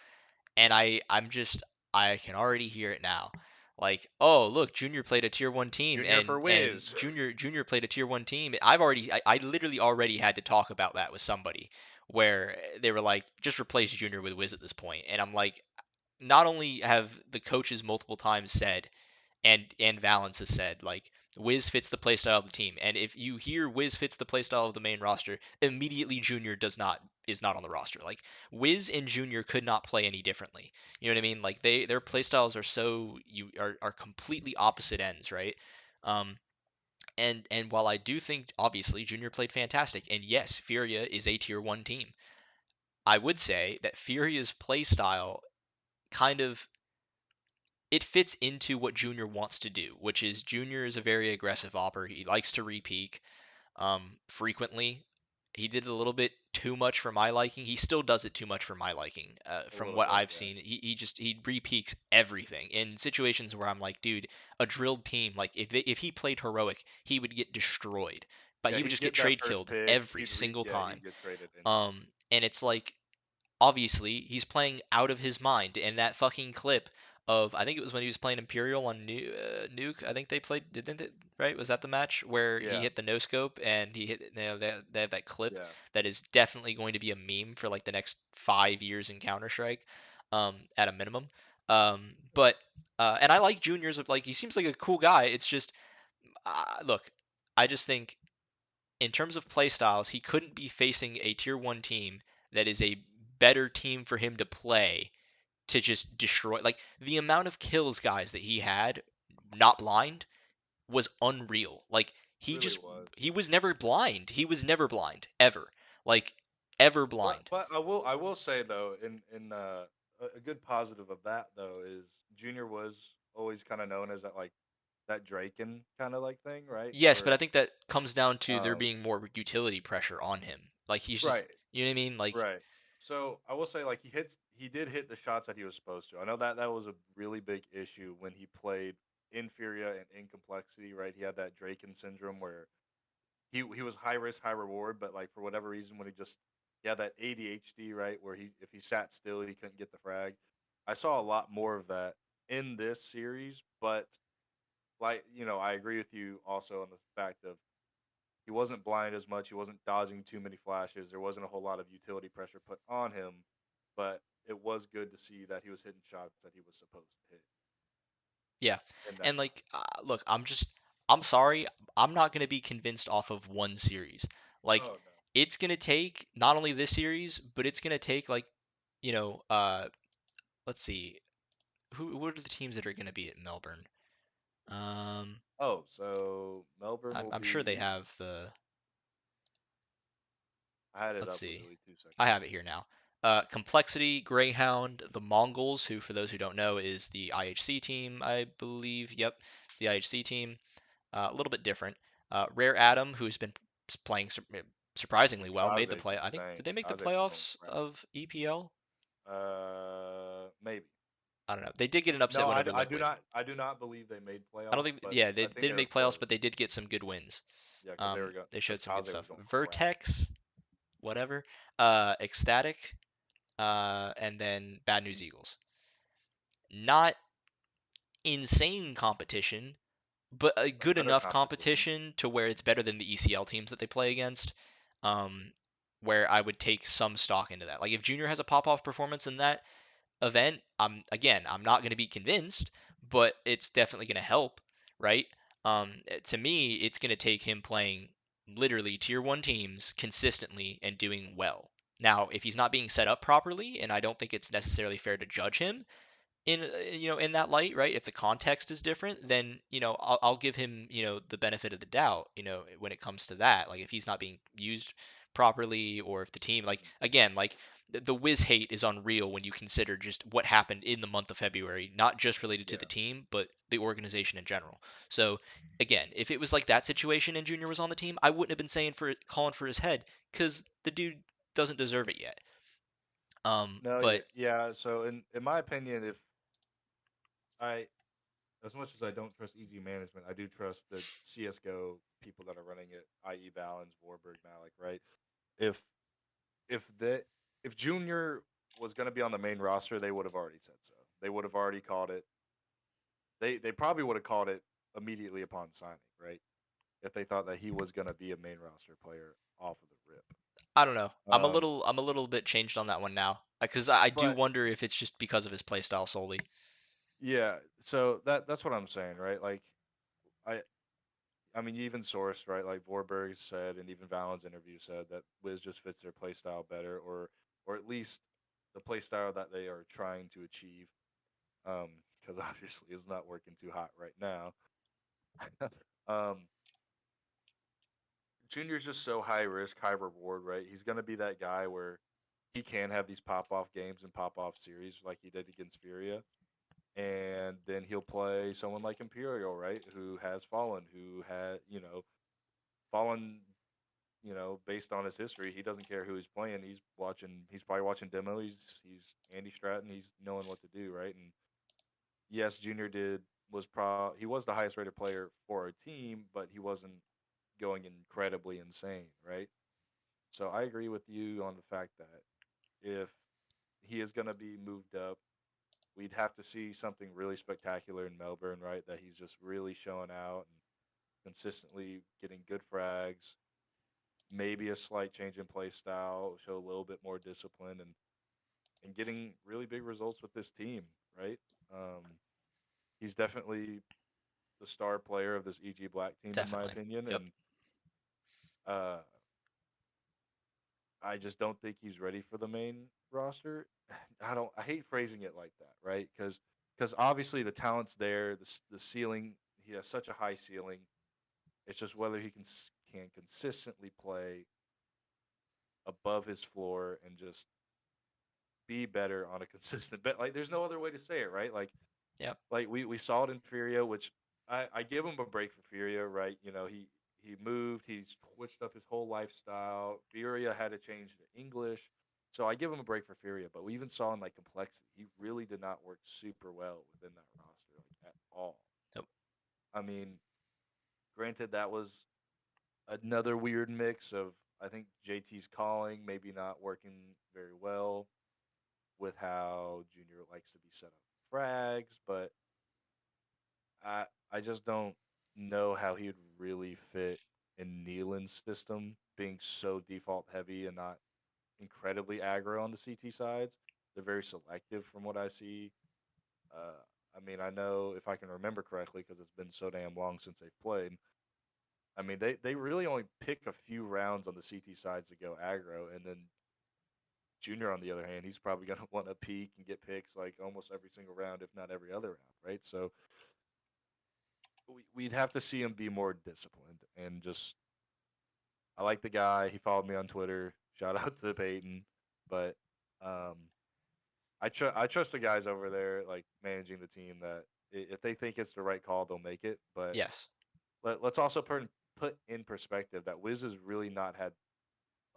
And I can already hear it now. Like, oh, look, Junior played a tier 1 team Junior for and Wiz. Junior played a tier 1 team. I literally already had to talk about that with somebody where they were like, just replace Junior with Wiz at this point. And I'm like, not only have the coaches multiple times said and Valance has said like Wiz fits the playstyle of the team, and if you hear Wiz fits the playstyle of the main roster, immediately Junior does not is not on the roster. Like Wiz and Junior could not play any differently. You know what I mean? Like their playstyles are so you are completely opposite ends, right? Um, and while I do think obviously Junior played fantastic, and yes, Furia is a tier 1 team, I would say that Furia's playstyle kind of it fits into what Junior wants to do, which is Junior is a very aggressive opper. He likes to repeak frequently. He did a little bit too much for my liking. He still does it too much for my liking. A From little what bit, I've yeah. seen, he repeaks everything in situations where I'm like, dude, a drilled team, like if he played heroic, he would get destroyed, but Yeah, he would he'd just get get that trade first killed pick. every single Yeah, time. he'd get traded instantly. And it's like obviously he's playing out of his mind. And that fucking clip of I think it was when he was playing Imperial on Nuke. I think they played, didn't it? Right? Was that the match where he Yeah, hit the no scope and he hit? You know, they have that clip yeah. that is definitely going to be a meme for like the next 5 years in Counter Strike, at a minimum. But and I like Juniors. Like he seems like a cool guy. It's just look, I just think in terms of play styles, he couldn't be facing a tier 1 team that is a better team for him to play to just destroy. Like the amount of kills, guys, that he had, not blind, was unreal. Like Really was. he was never blind. He was never blind ever. Like ever blind. But I will say though, in a good positive of that though is Junior was always kind of known as that like that Draken kind of like thing, right? Yes, but I Where think that comes down to there um being more utility pressure on him. Like he's just, right, you know what I mean? Like right. So I will say like he did hit the shots that he was supposed to. I know that was a really big issue when he played Inferior and in Complexity, right? He had that Draken syndrome where he was high risk, high reward, but like for whatever reason, when he had that ADHD, right, where he if he sat still, he couldn't get the frag. I saw a lot more of that in this series, but like I agree with you also on the fact of he wasn't blind as much, he wasn't dodging too many flashes, there wasn't a whole lot of utility pressure put on him, but it was good to see that he was hitting shots that he was supposed to hit Yeah. in that And time. like, look, I'm sorry, I'm not gonna be convinced off of one series. Like, Oh no. it's gonna take not only this series, but it's gonna take like, you know, let's see, what are the teams that are gonna be at Melbourne? Um, Oh, so Melbourne will I'm sure they be. have the. I had it Let's up see. literally 2 seconds I have ago. it here now. Complexity, Greyhound, the Mongols, who, for those who don't know, is the IHC team, I believe. Yep, it's the IHC team. A little bit different. Rare Atom, who's been playing surprisingly And well, made the Kaze's play. I think insane. did they make the Kaze's been going playoffs crazy. of EPL? Maybe. I don't know. They did get an upset No, win over I do Liquid. not. I do not believe they made I don't playoffs, think. but Yeah, they I think they didn't were make playoffs, close. but they did get some good wins. Yeah, because they were going. They Because showed some good Kaze was stuff. going crazy. Vertex, whatever. Ecstatic, and then Bad News Eagles. Not insane competition, but a But good better enough competition. competition to where it's better than the ECL teams that they play against. Um, where I would take some stock into that. Like if Junior has a pop off performance in that event, I'm not going to be convinced, but it's definitely going to help, right? To me, it's going to take him playing literally tier one teams consistently and doing well. Now, if he's not being set up properly, and I don't think it's necessarily fair to judge him, in that light, right? If the context is different, then I'll give him the benefit of the doubt, when it comes to that. Like if he's not being used properly, or if the team, like Mhm. again, like the whiz hate is unreal when you consider just what happened in the month of February, not just related to the Yeah. team, but the organization in general. So again, if it was like that situation and Junior was on the team, I wouldn't have been saying for calling for his head because the dude doesn't deserve it yet. No. Yeah. But Yeah. So in my opinion, if I as much as I don't trust EG management, I do trust the CS:GO people that are running it, i.e. Valens, Warburg, Malik. Right. If if the if Junior was going to be on the main roster, they would have already said so. They would have already called it. They probably would have called it immediately upon signing, right? If they thought that he was going to be a main roster player off of the rip. I don't know. Um, I'm a little bit changed on that one now because I do but wonder if it's just because of his playstyle solely. yeah, so that's what I'm saying, right? Like I I mean, you even sourced right, like Vorberg said, and even Valen's interview said that Wiz just fits their playstyle better, or at least the playstyle that they are trying to achieve. Because obviously it's not working too hot right now. um, Junior's just so high risk, high reward, right? He's gonna be that guy where he can have these pop off games and pop off series like he did against Furia, and then he'll play someone like Imperial, right? Who has fallen, who had fallen, based on his history. He doesn't care who he's playing. He's watching. He's probably watching demo. He's Andy Stratton. He's knowing what to do, right? And yes, Junior did he was the highest rated player for our team, but he wasn't going incredibly insane, right? So I agree with you on the fact that if he is going to be moved up, we'd have to see something really spectacular in Melbourne, right? That he's just really showing out and consistently getting good frags, maybe a slight change in play style, show a little bit more discipline, and getting really big results with this team, right? Um, he's definitely the star player of this EG Black team, in my Definitely. opinion, Yep. and uh, I just don't think he's ready for the main roster. I hate phrasing it like that, right? Because obviously the talent's there, the ceiling. He has such a high ceiling. It's just whether he can consistently play above his floor and just be better on a consistent bet. Like there's no other way to say it, right? Yep. Like we saw it in Furia, which I give him a break for Furia, right? He moved, he switched up his whole lifestyle. Furia had to change to English. So I give him a break for Furia, but we even saw in like complexity, he really did not work super well within that roster, like at all. Yep. I mean, granted that was another weird mix of I think JT's calling maybe not working very well with how Junior likes to be set up frags, but I just don't know how he would really fit in Nealon's system, being so default heavy and not incredibly aggro on the CT sides. They're very selective from what I see. Uh, I mean, I know if I can remember correctly because it's been so damn long since they've played. I mean, they really only pick a few rounds on the CT sides to go aggro, and then Junior on the other hand, he's probably going to want to peak and get picks like almost every single round, if not every other round, right? So we'd have to see him be more disciplined and just. I like the guy. He followed me on Twitter. Shout out to Peyton, but um, I trust the guys over there, like managing the team. That if they think it's the right call, they'll make it. But Yes. let's also put in perspective that Wiz has really not had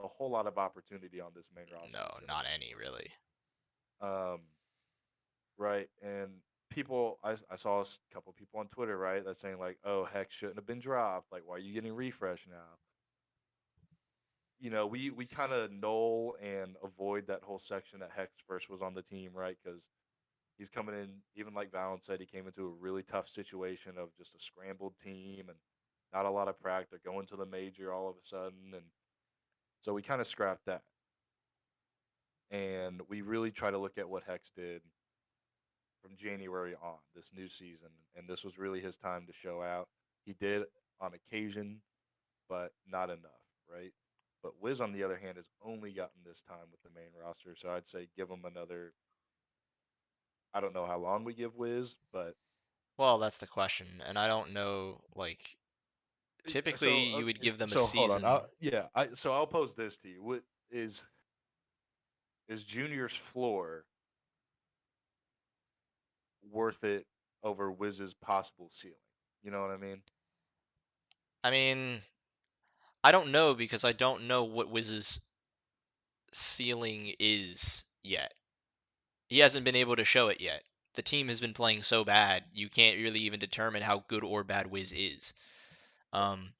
a whole lot of opportunity on this main roster No, he's ever not been any really. on. Right, and people, I saw a couple people on Twitter, right, that's saying like, "Oh, Hex shouldn't have been dropped. Like, why are you getting refresh now?" We kind of null and avoid that whole section that Hex first was on the team, right? Because he's coming in, even like Valen said, he came into a really tough situation of just a scrambled team and not a lot of practice. They're going to the major all of a sudden, and so we kind of scrapped that, and we really try to look at what Hex did from January on this new season, and this was really his time to show out. He did on occasion, but not enough, right? But Wiz, on the other hand, has only gotten this time with the main roster, so I'd say give him another. I don't know how long we give Wiz, but Well, that's the question, and I don't know. Like, typically, so you would okay, give them a so hold on. season. So I'll pose this to you: What is Junior's floor worth it over Wiz's possible ceiling? You know what I mean? I mean, I don't know because I don't know what Wiz's ceiling is yet. He hasn't been able to show it yet. The team has been playing so bad, you can't really even determine how good or bad Wiz is. Right. Um,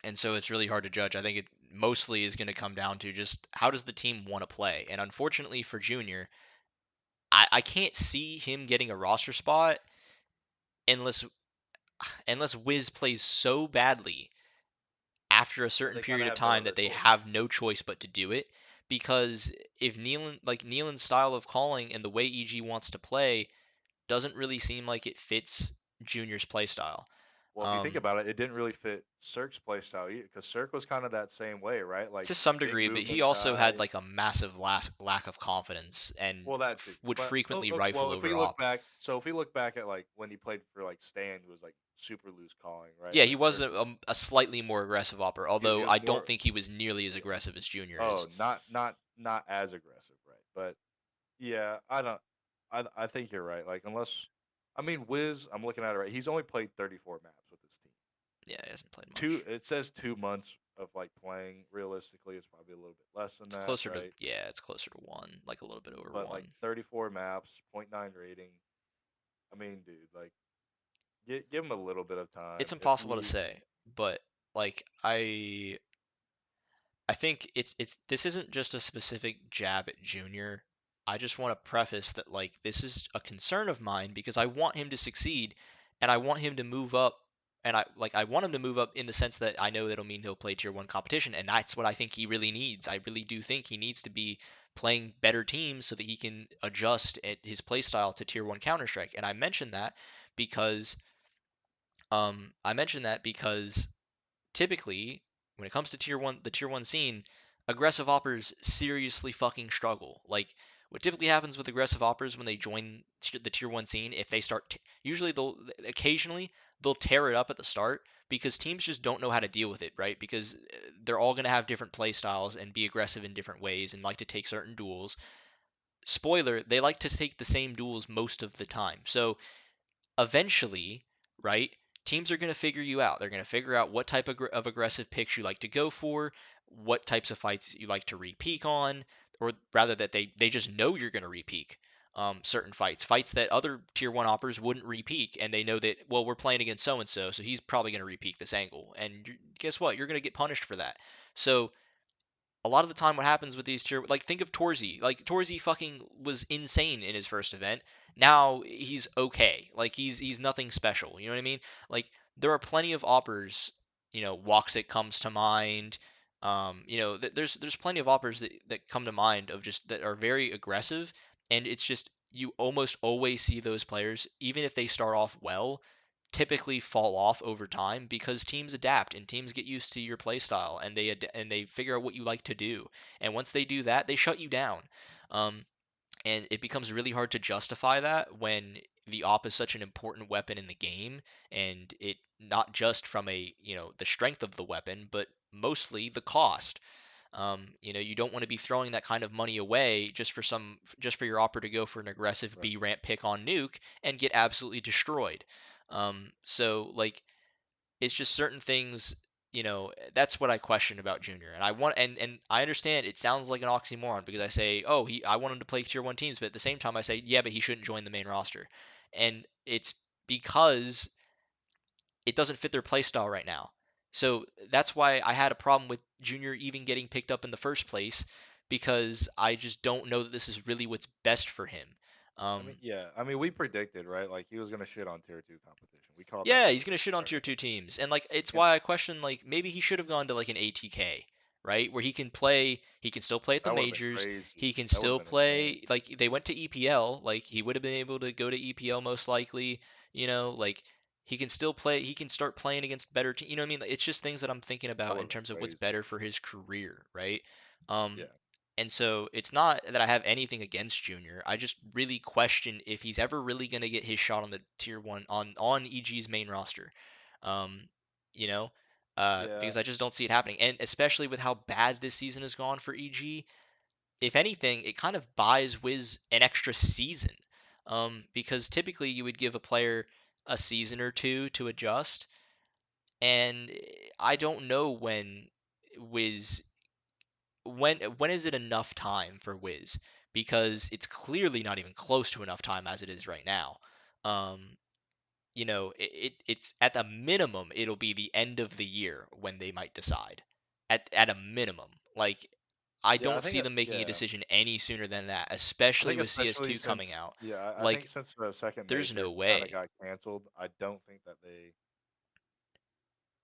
and so it's really hard to judge. I think it mostly is going to come down to just how does the team want to play. And unfortunately for Junior, I can't see him getting a roster spot unless Wiz plays so badly after a That certain they kind period of of have no time other that they choice. have no choice but to do it. Because if Nealon's style of calling and the way EG wants to play doesn't really seem like it fits Junior's play style. Well, if you think Um, about it, it didn't really fit Cirque's play style because Cirque was kind of that same way, right? Like to some big degree, but he movement also had guy. like a massive lack of confidence and Well, that too. would But frequently rifle well, if we over look op. back, if we look back at like when he played for like Stan, who was like super loose calling, right? Yeah, he When was Cirque was a slightly more aggressive opper, he although was I don't more, think he was nearly as yeah. aggressive as Junior is. Oh, not as aggressive, right? But yeah, I don't. I think you're right. Like unless, I mean, Wiz, I'm looking at it right. He's only played 34 maps with this team. Yeah, he hasn't played Two. much. It says 2 months of like playing. Realistically, it's probably a little bit less than It's that, closer to right? yeah, it's closer to one, like a little bit over But like one. 34 maps, point 0.9 rating. I mean, dude, like give him a little bit of It's time. If impossible to he, say, but like I think it's this isn't just a specific jab at Junior. I just want to preface that like this is a concern of mine because I want him to succeed and I want him to move up and I want him to move up in the sense that I know that'll mean he'll play tier 1 competition and that's what I think he really needs. I really do think he needs to be playing better teams so that he can adjust at his play style to tier 1 Counter-Strike. And because I mentioned that because typically, when it comes to the tier one scene, aggressive oppers seriously fucking struggle. Like what typically happens with aggressive oppers when they join the tier one scene, if they start, usually occasionally they'll tear it up at the start because teams just don't know how to deal with it, right? Because they're all gonna have different play styles and be aggressive in different ways and like to take certain duels. Spoiler, they like to take the same duels most of the time. So eventually, right, teams are going to figure you out. They're going to figure out what type of aggressive picks you like to go for, what types of fights you like to repeak on, or rather that they just know you're going to repeak certain fights that other tier one oppers wouldn't repeak, and they know that well we're playing against so and so he's probably going to repeak this angle, and guess what? You're going to get punished for that. So a lot of the time what happens with these tier like think of Torzy. Like Torzy fucking was insane in his first event. Now he's okay. Like he's nothing special. You know what I mean? Like there are plenty of oppers, Woxit comes to mind. There's plenty of oppers that come to mind of just that are very aggressive And it's just you almost always see those players, even if they start off well, typically fall off over time because teams adapt and teams get used to your play style and they figure out what you like to do. And once they do that, they shut you down. Um, and it becomes really hard to justify that when the op is such an important weapon in the game, and it not just from a the strength of the weapon, but mostly the cost. You don't want to be throwing that kind of money away just for your opera to go for an aggressive Right. B ramp pick on nuke and get absolutely destroyed. So like it's just certain things, that's what I question about Junior. And I want and I understand it sounds like an oxymoron because I say, "Oh, I want him to play tier 1 teams," but at the same time I say, "Yeah, but he shouldn't join the main roster." And it's because it doesn't fit their play style right now. So that's why I had a problem with Junior even getting picked up in the first place because I just don't know that this is really what's best for him. I mean, Um, yeah. I mean, we predicted, right? Like he was gonna shit on tier 2 competition. We called that Yeah, from he's the gonna shit on start. tier 2 teams, and like it's And why I question like maybe he should have gone to like an ATK, right? Where he can still play at the that would have been majors, he crazy. can That would have still been insane. play like they went to EPL, like he would have been able to go to EPL most likely, like he can still play, he can start playing against better teams. You know what I mean? Like, it's just things that I'm thinking That about would in have been terms of what's crazy. better for his career, right? Um, Yeah. and so it's not that I have anything against Junior. I just really question if he's ever really going to get his shot on the tier 1 on EG's main roster. Um, you know, Yeah. because I just don't see it happening. And especially with how bad this season has gone for EG, if anything, it kind of buys Wiz an extra season. Because typically you would give a player a season or two to adjust, and I don't know Wiz when is it enough time for Wiz? Because it's clearly not even close to enough time as it is right now. Um, it's at the minimum it'll be the end of the year when they might decide. At a minimum. Like I Yeah. I don't think see that. them making a Yeah. decision any sooner than that, I especially think with especially CS2 coming since out. yeah, I think Like since the second there's major no kind of way. got canceled, I don't think that they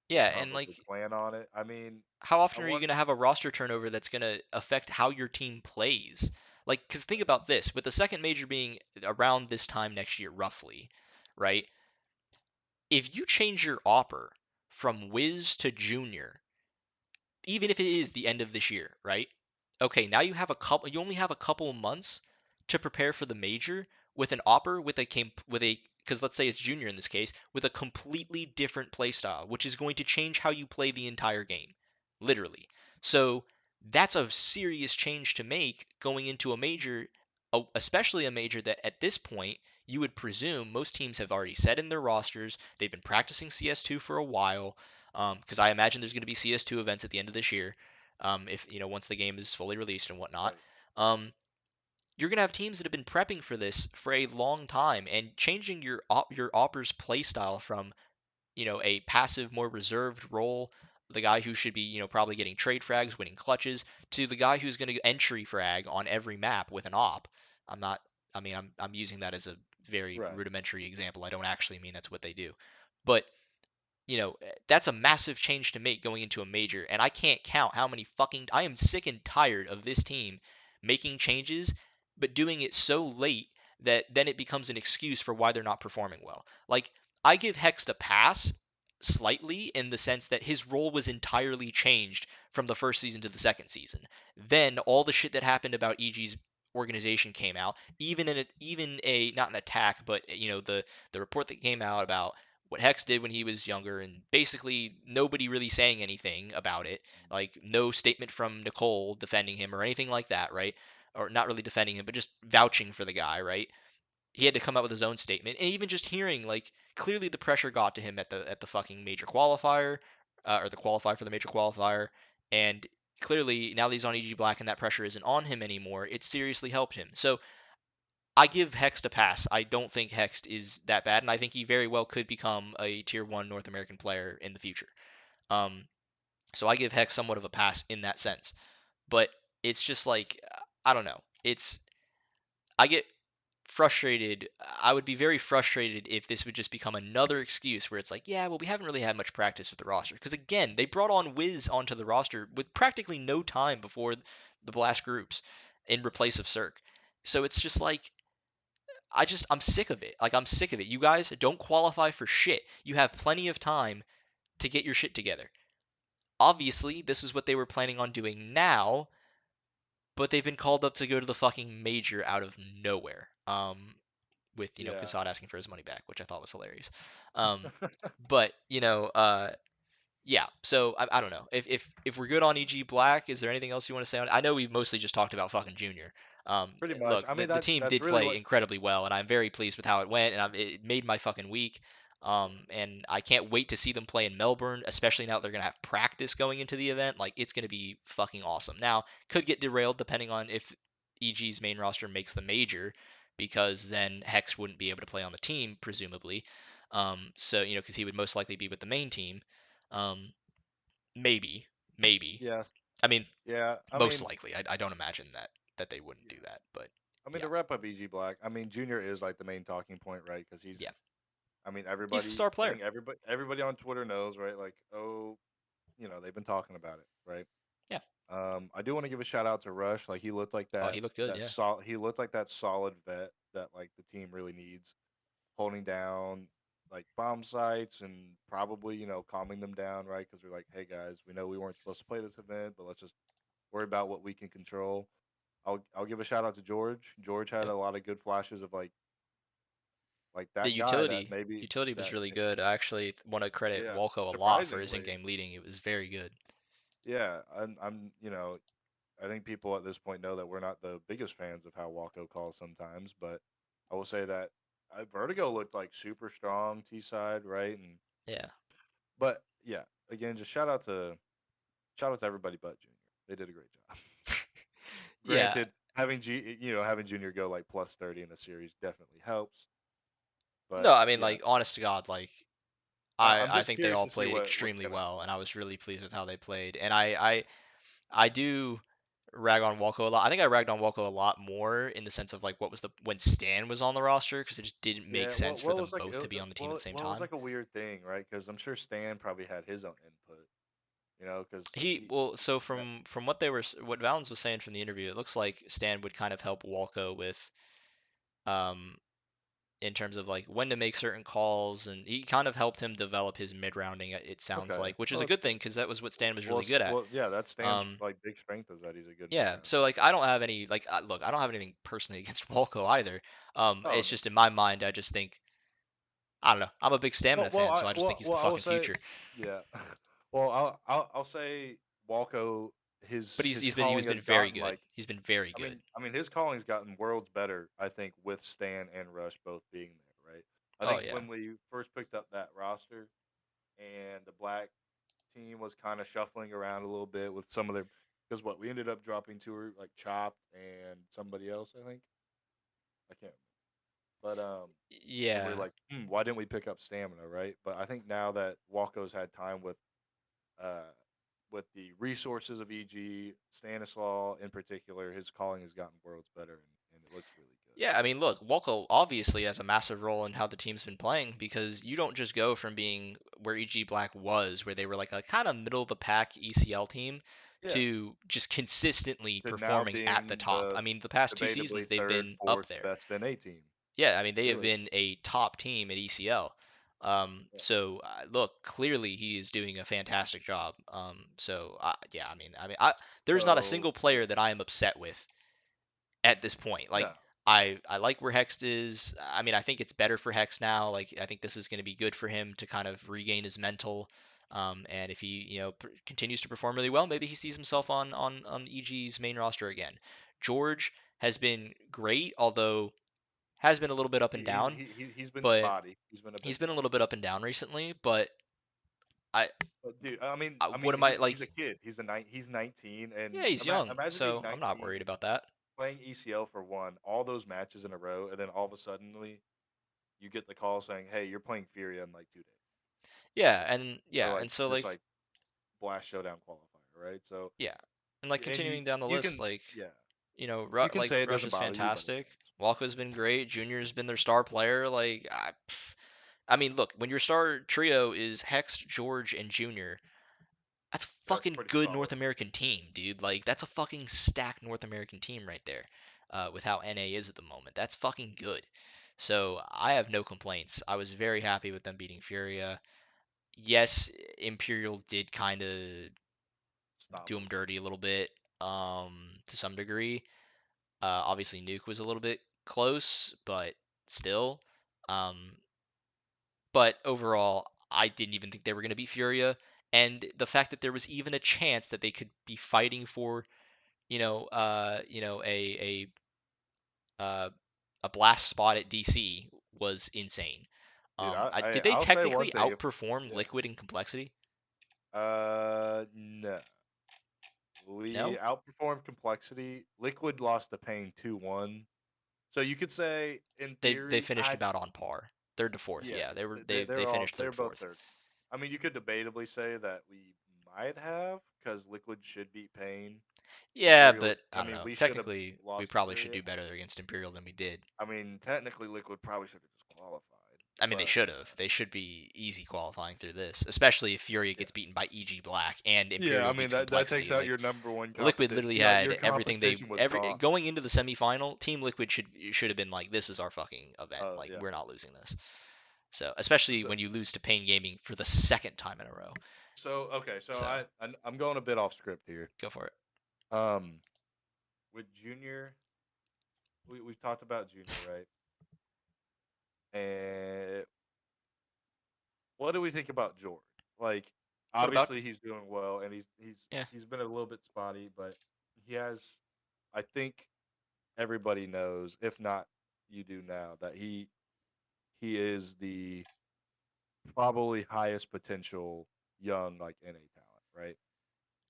Yeah, and probably like plan on it. I mean, how I often are you want going to have a roster turnover that's going to affect how your team plays? Like, because think right. about this with the second major being around this time next year, roughly, right? If you change your Opper from Wiz to Junior, even if it is the end of this year, right? Okay, now you only have a couple of months to prepare for the major with an Opper because let's say it's Junior in this case, with a completely different play style, which is going to change how you play the entire game. Literally. So that's a serious change to make going into a major, especially a major that at this point you would presume most teams have already set in their rosters. They've been practicing CS2 for a while because I imagine there's going to be CS2 events at the end of this year, if once the game is fully released and whatnot. Right. Um, you're going to have teams that have been prepping for this for a long time, and changing your opper's play style from a passive, more reserved role, the guy who should be probably getting trade frags, winning clutches, to the guy who's going to entry frag on every map with an op. I'm not. I mean, I'm using that as a very Right. rudimentary example. I don't actually mean that's what they do, but that's a massive change to make going into a major. And I can't count how many I am sick and tired of this team making changes, but doing it so late that then it becomes an excuse for why they're not performing well. Like, I give Hext a pass slightly in the sense that his role was entirely changed from the first season to the second season. Then all the shit that happened about EG's organization came out, even a not an attack, but the report that came out about what Hex did when he was younger, and basically nobody really saying anything about it. Mm. Like no statement from Nicole defending him or anything like that, right? Or not really defending him, but just vouching for the guy, right? He had to come out with his own statement, and even just hearing like clearly the pressure got to him at the fucking major qualifier, or the qualifier for the major qualifier, and clearly now that he's on EG Black and that pressure isn't on him anymore, it seriously helped him. So I give Hext a pass. I don't think Hext is that bad, and I think he very well could become a tier 1 North American player in the future. Um, so I give Hext somewhat of a pass in that sense. But it's just like I don't know. I get frustrated. I would be very frustrated if this would just become another excuse where it's like, yeah, well, we haven't really had much practice with the roster. Because again, they brought on Wiz onto the roster with practically no time before the Blast groups in replace of Cirque. So it's just like I'm sick of it. Like I'm sick of it. You guys don't qualify for shit. You have plenty of time to get your shit together. Obviously, this is what they were planning on doing now, but they've been called up to go to the fucking major out of nowhere. With Yeah. Kasad asking for his money back, which I thought was hilarious. Um, but yeah. So I don't know if we're good on EG Black. Is there anything else you want to say on it? I know we mostly just talked about fucking Junior. Pretty much. Look, I the, mean the team that's did really play what. incredibly well, and I'm very pleased with how it went, and it made my fucking week. Yeah. And I can't wait to see them play in Melbourne, especially now that they're gonna have practice going into the event. Like it's gonna be fucking awesome. Now, could get derailed depending on if EG's main roster makes the major, because then Hex wouldn't be able to play on the team presumably. So because he would most likely be with the main team. Um, maybe, maybe. Yeah. I mean, Yeah. I most mean, likely. I don't imagine that they wouldn't do yeah. that, but I mean yeah, to wrap up EG Black. I mean Junior is like the main talking point, right? Because yeah. he's. I mean He's the everybody. star I player. think everybody on Twitter knows, right? Like, oh, they've been talking about it, right? Yeah. I do want to give a shout out to Rush. Like he looked like Oh, he looked good. Yeah. he looked like that solid vet that like the team really needs, holding down like bomb sites and probably calming them down, right? Because we're like, hey guys, we know we weren't supposed to play this event, but let's just worry about what we can control. I'll give a shout out to George. George had Yep. a lot of good flashes of like The that guy that maybe utility was that really good. I actually want to credit yeah, Walco a lot for his surprisingly. in-game leading. It was very good. Yeah, I'm I think people at this point know that we're not the biggest fans of how Walko calls sometimes, but I will say that Vertigo looked like super strong T side, right? And Yeah. but yeah, again, just shout out to everybody but Junior. They did a great job. Yeah. Granted, having Junior go like plus 30 in a series definitely helps, No, but I mean yeah, like honest to God, like I'm I just think they curious all to see played what's extremely gonna well, and I was really pleased with how they played. And I do rag on Walco a lot. I think I ragged on Walco a lot more in the sense of like what was the when Stan was on the roster because it just didn't make yeah. sense for Well, it them was like both to be on the team at the same it was time. like a weird thing, right? Because I'm sure Stan probably had his own input, because He well, so yeah. from what what Valens was saying from the interview, it looks like Stan would kind of help Walco with um in terms of like when to make certain calls, and he kind of helped him develop his mid rounding. It sounds Okay. like, which is Well, a that's good good. thing because that was what Stan was Well, really good at. yeah, that stands Um, like big strength is that he's a good mid yeah, so rounder. like I don't have any like look, I don't have anything personally against Walco either. Oh It's no. just in my mind, I just think I don't know. I'm a big Stamina fan, so I just think he's the I will fucking say, future. yeah. Well, I'll say Walco But his he was calling been has very gotten good. like He's been very good. his calling's gotten worlds better. I think with Stan and Rush both being there, right? I Oh think yeah. when we first picked up that roster and the black team was kind of shuffling around a little bit with some of their because what we ended up dropping to like Chopped and somebody else, I think. I can't remember. But and we are Yeah. like, why didn't we pick up Stamina, right? But I think now that Walco's had time uh with the resources of EG, Stanislaw in particular, his calling has gotten worlds better and it looks really good. Yeah, I mean, look, Walco obviously has a massive role in how the team's been playing because you don't just go from being where EG Black was, where they were like a kind of middle of the pack ECL team, Yeah. to just consistently To now performing at the being top. the I mean, the past two debatably seasons they've third, been up fourth there. best NA team. Yeah, I mean, they have Really. been a top team at ECL. Yeah. So look, clearly he is doing a fantastic job. Yeah, there's not a So single player that I am upset with at this point. Like no. I like where Hex is. I mean, I think it's better for Hex now. Like I think this is going to be good for him to kind of regain his mental. And if he continues to perform really well, maybe he sees himself on EG's main roster again. George has been great, although has been a little bit up and down. He's been But spotty. He's been a he's bit been a spotty. little bit up and down recently. But I, But dude, what am I he's a like? kid. He's 19, Yeah, and he's young, imagine being so I'm not 19, worried about that. playing ECL for one, all those matches in a row, and then all of a suddenly you get the call saying, "Hey, you're playing Furia in like 2 days," or Yeah, like and so this like like BLAST Showdown qualifier, right? So, yeah, and like and continuing down the you list, can like yeah, Ru you can like say it Rush doesn't is bother you, but it fantastic. does. Walco's been great. Junior's been their star player. I mean, look, when your star trio is Hex, George, and Junior, that's a That's fucking pretty good North solid. American team, dude. Like that's a fucking stacked North American team right there. with how NA is at the moment. That's fucking good. So I have no complaints. I was very happy with them beating Furia. Yes, Imperial did kind of Stop do them us. dirty a little bit, to some degree. Obviously, Nuke was a little bit close, but still. Um, but overall, I didn't even think they were going to beat Furia, and the fact that there was even a chance that they could be fighting for, uh, a blast spot at DC was insane. Dude, Did they I'll say one technically thing. If outperform yeah, Liquid in complexity? no, we No, outperformed complexity. Liquid lost to Pain 2-1. So you could say, in they theory, finished about on par, third to fourth. yeah, Yeah, they they're all finished they're third both fourth. third. I mean, you could debatably say that we might have, because Liquid should beat Pain. Yeah, Imperial. but I I don't mean, know. we should have Technically, we lost to probably should Furia. do better against Imperial than we did. I mean, technically, Liquid probably should have just qualified, I mean, they but should have. They should be easy qualifying through this, especially if Furia yeah, gets beaten by EG Black and yeah. I Imperial mean, beats that takes Complexity. out Like your number one Liquid competition. literally Your had everything they competition was every gone. going into the semifinal. Team Liquid should have been like, this is our fucking event. Like Yeah. we're not losing this. So especially So when you lose to Pain Gaming for the second time in a row. okay. So So I'm going a bit off script here. go for it. Um, with Junior, we've talked about Junior, right? And what do we think about Jordan? Like, What about? obviously he's doing well, and Yeah. he's been a little bit spotty, but he has. I think everybody knows, if not you do now, that he is the probably highest potential young like NA talent, right?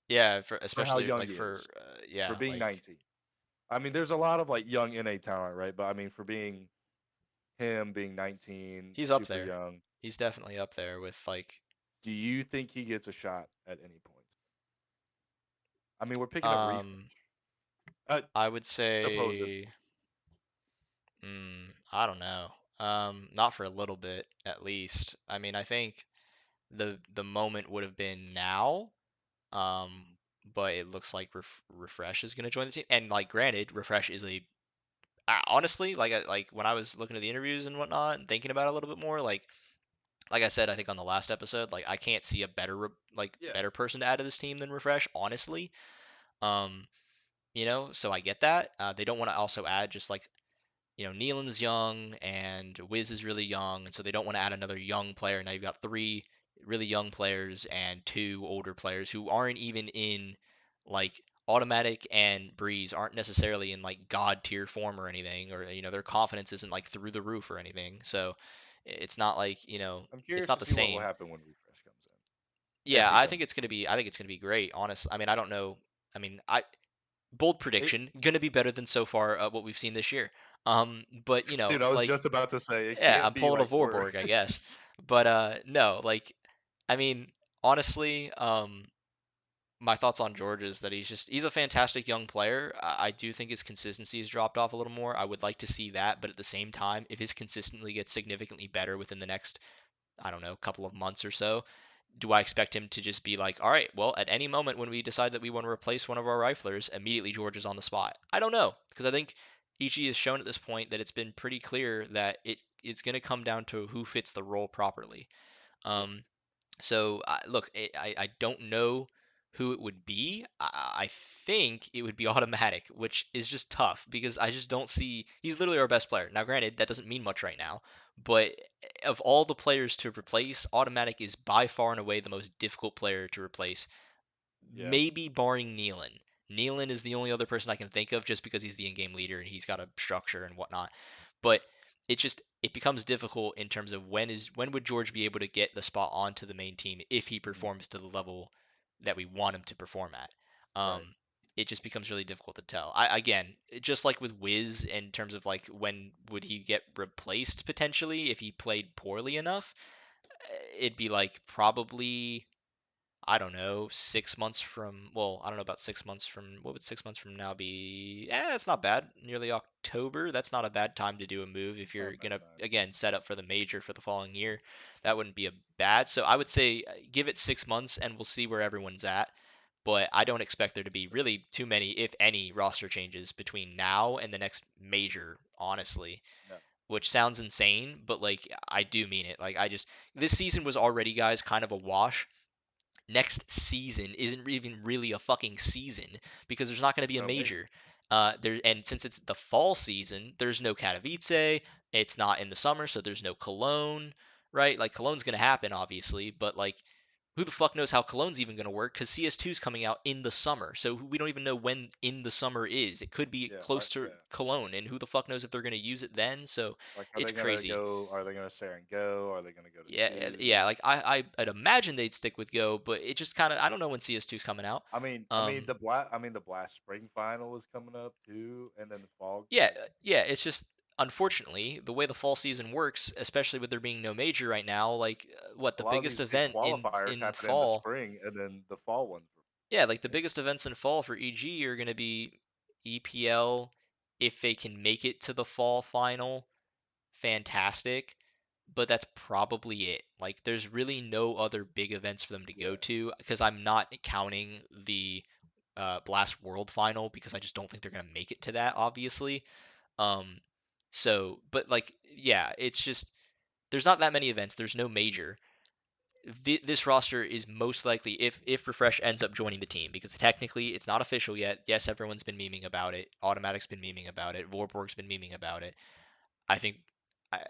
Yeah, For how especially young like he for is, for yeah, being like 19. I mean, there's a lot of like young NA talent, right? But I mean, for being him being 19, he's up super there. young, He's definitely up there with like do you think he gets a shot at any point? I mean, we're picking up refresh. um Uh, I would supposedly. say I don't know. Not for a little bit at least. I mean, I think the moment would have been now. Um, but it looks like Refresh is gonna join the team. And like, granted, Refresh is honestly like when I was looking at the interviews and whatnot and thinking about it a little bit more, like I said, I think on the last episode, like I can't see a better Yeah. better person to add to this team than Refresh, honestly. Um, so I get that. They don't want to also add just like Nealon's young and Wiz is really young, and so they don't want to add another young player. Now you've got three really young players and two older players who aren't even in like Automatic and Breeze aren't necessarily in like god tier form or anything, or their confidence isn't like through the roof or anything. So it's not like, I'm it's curious not to the see what will same. happen when refresh comes in, if Yeah, he comes I think it's gonna be great, honestly. I mean, I don't know. I mean, I bold in. prediction, gonna be better than so far what we've seen this year. But Dude, I was like just about to say it yeah, can't I'm be pulling a like worse. Vorborg, I guess. But no, like I mean, honestly, my thoughts on George is that he's a fantastic young player. I do think his consistency has dropped off a little more. I would like to see that, but at the same time, if his consistently gets significantly better within the next, I don't know, couple of months or so, do I expect him to just be like, all right, well, at any moment when we decide that we want to replace one of our riflers, immediately George is on the spot? I don't know, because I think EG has shown at this point that it's been pretty clear that it is going to come down to who fits the role properly. Yeah. Um, so look, I don't know who it would be. I think it would be automatic, which is just tough because I just don't see. He's literally our best player. Now, granted, that doesn't mean much right now, but of all the players to replace, automatic is by far and away the most difficult player to replace, Yeah. maybe barring Nealon. Nealon is the only other person I can think of just because he's the in-game leader and he's got a structure and whatnot. But it becomes difficult in terms of when would George be able to get the spot onto the main team if he Mhm. performs to the level that we want him to perform at. Right. It just becomes really difficult to tell. I again, just like with Wiz in terms of like when would he get replaced potentially if he played poorly enough, it'd be like probably I don't know, 6 months from, well, I don't know about 6 months from, what would 6 months from now be? It's not bad. Nearly October. That's not a bad time to do a move if Not you're a bad gonna, time. again, set up for the major for the following year. That wouldn't be a bad. So I would say give it 6 months and we'll see where everyone's at. but I don't expect there to be really too many, if any, roster changes between now and the next major, honestly. No. Which sounds insane, but like I do mean it. Like I just this season was already, guys, kind of a wash. Next season isn't even really a fucking season because there's not going to There's be a no major. major. And since it's the fall season, there's no Katowice. It's not in the summer, so there's no Cologne, right? Like Cologne's going to happen, obviously, but like who the fuck knows how Cologne's even going to work? Because CS2 is coming out in the summer, so we don't even know when in the summer is. It could be Yeah, close to Cologne, and who the fuck knows if they're going to use it then? So like, are it's they gonna crazy. go? Are they gonna say and go? Are they gonna go to Yeah, yeah. two? Like I'd imagine they'd stick with Go, but it just kind of I don't know when CS2 is coming out. I mean the Blast Spring Final is coming up too, and then the fall. Yeah, Like, yeah. It's just unfortunately the way the fall season works, especially with there being no major right now. Like what a the lot of biggest these big event qualifiers in happen in the fall. spring, and then the fall ones. Yeah, like the In, biggest events in fall for EG are going to be EPL if they can make it to the fall final. Fantastic, but that's probably it. Like there's really no other big events for them to go yeah, to because I'm not counting the Blast World Final because I just don't think they're gonna make it to that, obviously. Um, but like, yeah, it's just there's not that many events. There's no major. This roster is most likely if Refresh ends up joining the team because technically it's not official yet. Yes, everyone's been memeing about it. Automatic's been memeing about it. Vorborg's been memeing about it. I think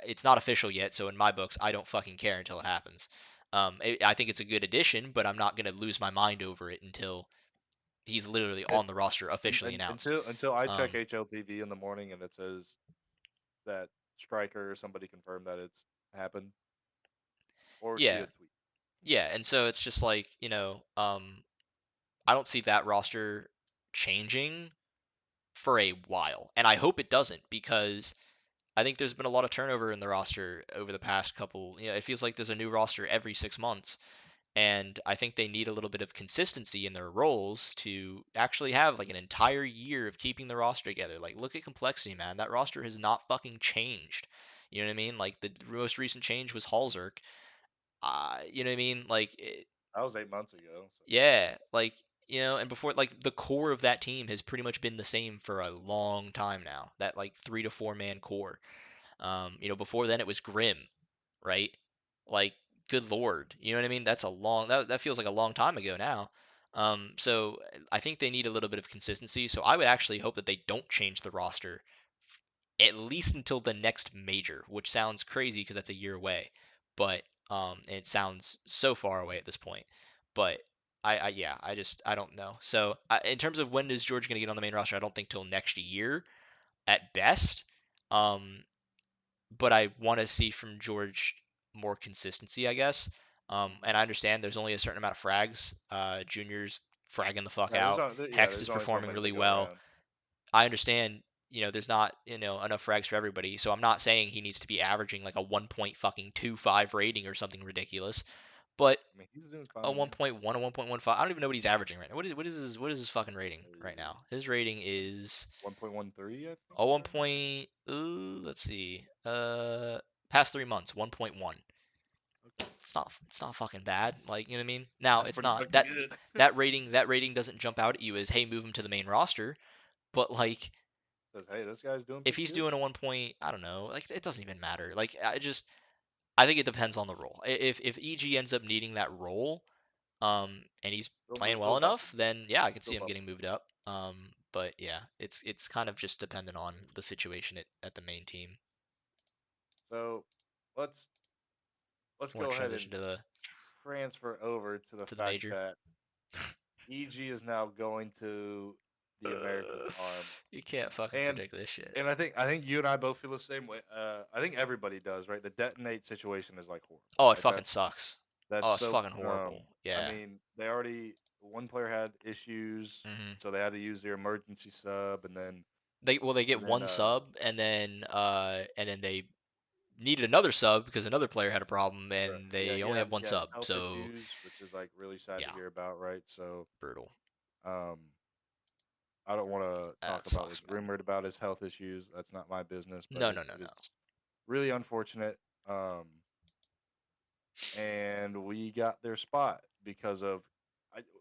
it's not official yet, so in my books, I don't fucking care until it happens. I think it's a good addition, but I'm not gonna lose my mind over it until he's literally it, on the roster officially announced. until I check Um, HLTV in the morning and it says that Striker or somebody confirmed that it's happened, or see yeah, a tweet. yeah, and so it's just like I don't see that roster changing for a while, and I hope it doesn't because I think there's been a lot of turnover in the roster over the past couple. It feels like there's a new roster every 6 months. And I think they need a little bit of consistency in their roles to actually have like an entire year of keeping the roster together. Like, look at complexity, man. That roster has not fucking changed. You know what I mean? Like the most recent change was Halzerk. You know what I mean? That was 8 months ago. So Yeah, like and before like the core of that team has pretty much been the same for a long time now. That like 3 to 4 man core. Before then it was Grim, right? Like, good lord, you know what I mean? That feels like a long time ago now. So I think they need a little bit of consistency. So I would actually hope that they don't change the roster at least until the next major, which sounds crazy because that's a year away, but and it sounds so far away at this point. But yeah, I don't know. So in terms of when is George going to get on the main roster, I don't think till next year at best. Um, but I want to see from George more consistency, I guess. And I understand there's only a certain amount of frags. Junior's fragging the fuck yeah, out. Hex is there's only so performing many to really go well. around. I understand, there's not, enough frags for everybody. So I'm not saying he needs to be averaging like a 1.25 rating or something ridiculous, but I mean, he's doing a fine. 1.1, a 1.15. I don't even know what he's averaging right now. What is his fucking rating right now? His rating Like is 1.13, I think, a 1 right now. point. Let's see. Past 3 months, 1.1. Okay, It's not fucking bad. Like, you know what I mean? Now, that's it's pretty not fucking that good. that rating doesn't jump out at you as, hey, move him to the main roster. But like, Says, hey, this guy's doing if pretty he's good. doing a 1 point, I don't know. Like, it doesn't even matter. Like, I think it depends on the role. If EG ends up needing that role, and he's playing well They'll bump him. enough, then yeah, I could They'll see him bump him. getting moved up. But yeah, it's kind of just dependent on the situation at the main team. So let's let's Want go to ahead and transition to the transfer over to the fact major? that EG is now going to the Americas arm, You can't fucking and predict this shit. I think you and I both feel the same way. I think everybody does, right? The detonate situation is like horrible, Oh, it right? fucking sucks. That's Oh, it's so. fucking horrible. I Yeah. mean, they already one player had issues, hmm so they had to use their emergency sub, They and get then one sub and then they needed another sub because another player had a problem correct. and Yeah, they only have one he had sub. health So issues, which is like really sad to yeah, hear about, right? So, brutal. um, I don't want to talk That about sucks, what's man. rumored about his health issues. That's not my business, but No, no, no, it no. is really unfortunate. And we got their spot because of,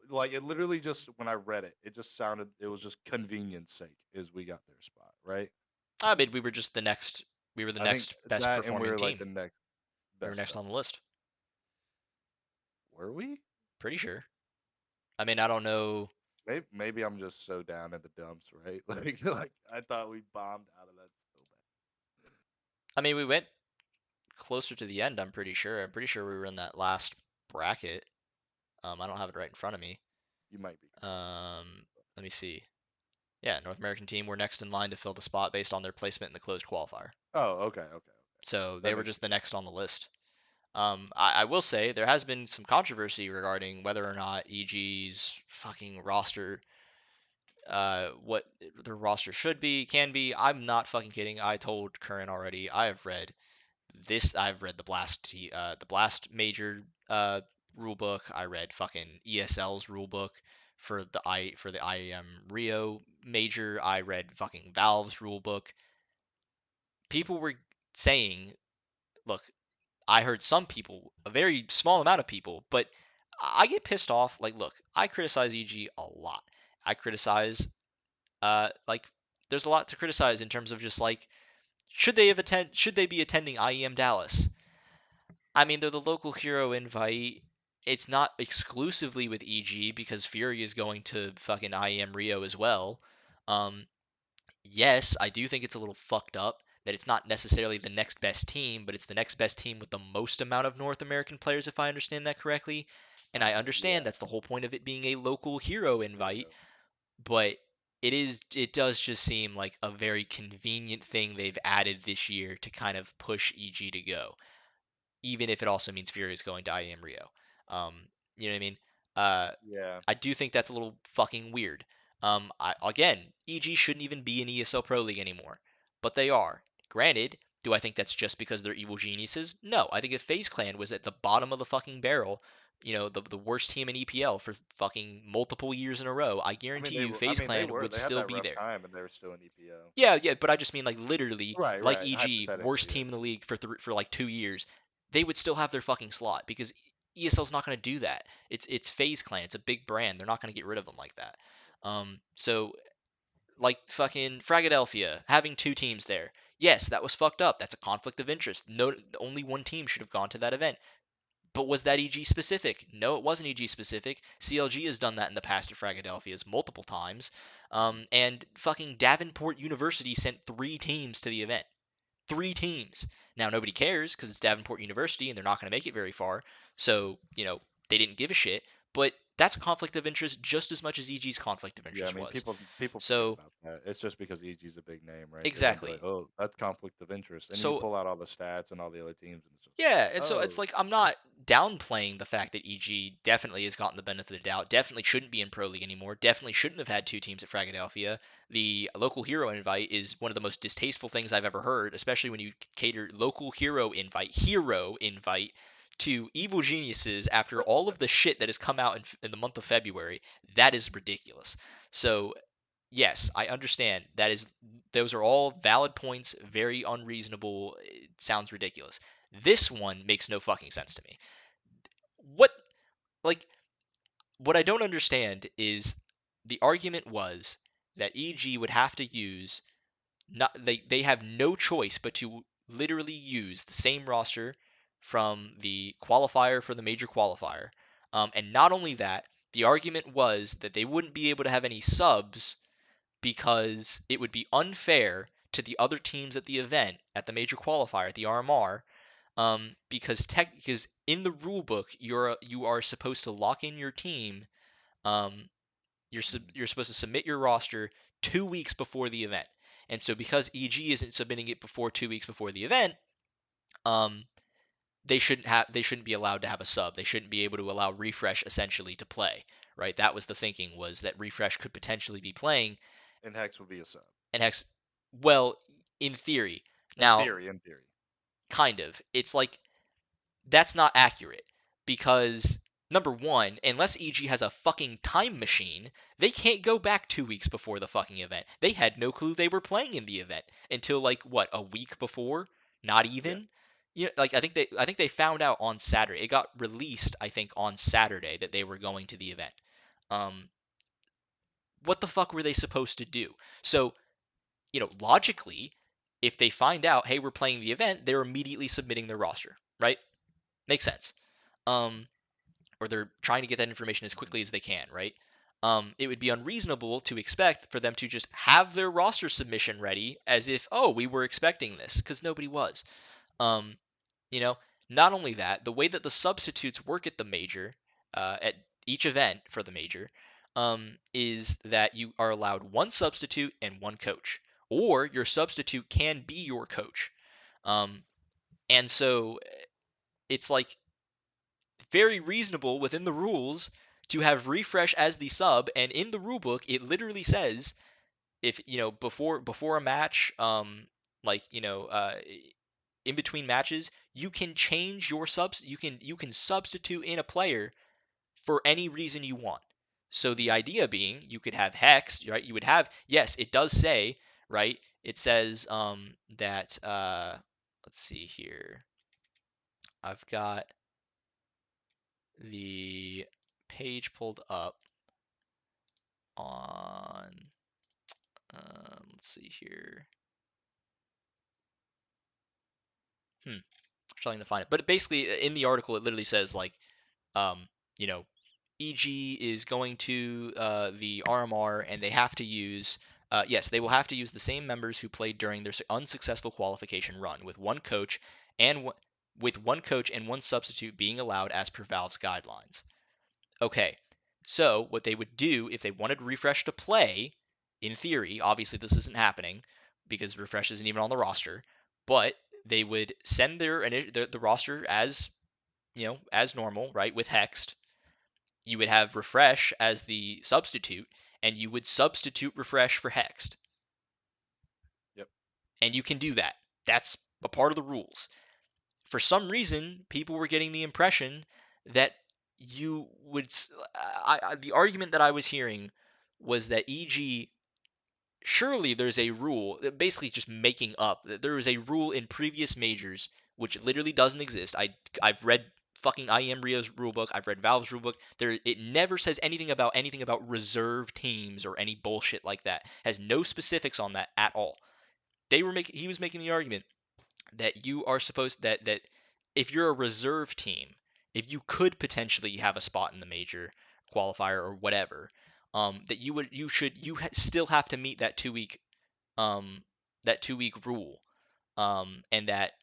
like it literally just when I read it, it just sounded it was just convenience sake is we got their spot, right? I mean, we were just the next. We were the I think next best that and we performing were like team. the next We were best next up. on the list. Were we? Pretty sure. I mean, I don't know. Maybe I'm just so down in the dumps, right? Like I thought we bombed out of that so bad. I mean, we went closer to the end. I'm pretty sure. I'm pretty sure we were in that last bracket. I don't have it right in front of me. You might be correct. Let me see. Yeah, North American team were next in line to fill the spot based on their placement in the closed qualifier. Oh, okay. So they That were makes just more the sense. next on the list. I will say there has been some controversy regarding whether or not EG's fucking roster, what their roster should be, can be. I'm not fucking kidding. I told Kurrent already. I've read the the Blast major rule book. I read fucking ESL's rule book for the IEM Rio major. I read fucking Valve's rule book. People were saying, look, I heard some people, a very small amount of people, but I get pissed off. Like, look, I criticize EG a lot. I criticize, like, there's a lot to criticize in terms of just like, should they be attending IEM Dallas? I mean, they're the local hero invite. It's not exclusively with EG because Furia is going to fucking IEM Rio as well. Um, yes, I do think it's a little fucked up that it's not necessarily the next best team, but it's the next best team with the most amount of North American players, if I understand that correctly. And I Yeah, understand that's the whole point of it being a local hero invite, Rio. but it does just seem like a very convenient thing they've added this year to kind of push EG to go, even if it also means Fury is going to IEM Rio. Um, you know what I mean? Uh, Yeah. I do think that's a little fucking weird. Again, EG shouldn't even be in ESL Pro League anymore, but they are. Granted, do I think that's just because they're evil geniuses? No, I think if FaZe Clan was at the bottom of the fucking barrel, the worst team in EPL for fucking multiple years in a row, I guarantee you I FaZe mean they Clan were would they had still that be rough there. time and they were still in EPO. Yeah, yeah, but I just mean like literally, like Right. EG, Hypothetically, worst yeah. team in the league for like 2 years, they would still have their fucking slot because ESL's not going to do that. It's FaZe Clan, it's a big brand. They're not going to get rid of them like that. So like fucking Fragadelphia having two teams there. Yes, that was fucked up. That's a conflict of interest. No, only one team should have gone to that event. But was that EG specific? No, it wasn't EG specific. CLG has done that in the past at Fragadelphia's multiple times. Mhm. And fucking Davenport University sent 3 teams to the event. 3 teams. Now nobody cares because it's Davenport University and they're not going to make it very far. So they didn't give a shit. But that's a conflict of interest just as much as EG's conflict of Yeah, I interest mean, was. people forget So about that. It's just because EG's a big name, right? They're gonna be like, exactly. "Oh, that's conflict of interest," and you So pull out all the stats and all the other teams, and it's just like, yeah, and so it's "Oh, like I'm not downplaying the fact that EG definitely has gotten the benefit of the doubt. Definitely shouldn't be in Pro League anymore. Definitely shouldn't have had 2 teams at Fragadelphia. The local hero invite is one of the most distasteful things I've ever heard, especially when you cater hero invite to evil geniuses after all of the shit that has come out in the month of February. That is ridiculous. So yes, I understand. Those are all valid points, very unreasonable. It sounds ridiculous. This one makes no fucking sense to me. What like what I don't understand is the argument was that EG would have to use not they have no choice but to literally use the same roster from the qualifier for the major qualifier. And not only that, the argument was that they wouldn't be able to have any subs because it would be unfair to the other teams at the event at the major qualifier at the RMR, because in the rule book you are supposed to lock in your team. Um, mhm. you're supposed to submit your roster 2 weeks before the event, and so because EG isn't submitting it before 2 weeks before the event, um, they shouldn't be allowed to have a sub. They shouldn't be able to allow Refresh essentially to play. Right? That was the thinking, was that Refresh could potentially be playing. and Hex would be a sub And Hex, well, in theory. in Now, theory." In theory, kind of. It's like that's not accurate because number one, unless EG has a fucking time machine, they can't go back 2 weeks before the fucking event. They had no clue they were playing in the event until like what, a week before? Not yeah, even. like I think they found out on Saturday. It got released, I think, on Saturday that they were going to the event. Um, what the fuck were they supposed to do? So, logically, if they find out, hey, we're playing the event, they're immediately submitting their roster, right? Makes sense. Um, or they're trying to get that information as Mhm. quickly as they can, right? It would be unreasonable to expect for them to just have their roster submission ready as if, oh, we were expecting this, because nobody was. Um, you know, not only that, the way that the substitutes work at the major, at each event for the major, is that you are allowed one substitute and one coach, or your substitute can be your coach. Um, and so it's like very reasonable within the rules to have refresh as the sub, and in the rulebook it literally says if before a match, like in between matches, you can change your subs. You can substitute in a player for any reason you want. So the idea being, you could have Hex, right? You would have, yes, it does say, right? It says that let's see here. I've got the page pulled up on. Let's see here. I'm trying to find it, but basically in the article it literally says like, um, you know, EG is going to the RMR and they have to use. Yes, they will have to use the same members who played during their unsuccessful qualification run, with one coach and one substitute being allowed as per Valve's guidelines. Okay, so what they would do if they wanted Refresh to play, in theory, obviously this isn't happening because Refresh isn't even on the roster, but they would send the roster as as normal, right, with Hexed. You would have Refresh as the substitute, and you would substitute Refresh for Hexed, Yep. and you can do that. That's a part of the rules. For some reason, people were getting the impression that you would. The argument that I was hearing was that EG, surely there's a rule, basically just making up. There is a rule in previous majors which literally doesn't exist. I've read fucking IEM Rio's rulebook. I've read Valve's rulebook. It never says anything about reserve teams or any bullshit like that. Has no specifics on that at all. He was making the argument that you are supposed that if you're a reserve team, if you could potentially have a spot in the major qualifier or whatever, that you still have to meet um that 2 week rule, and that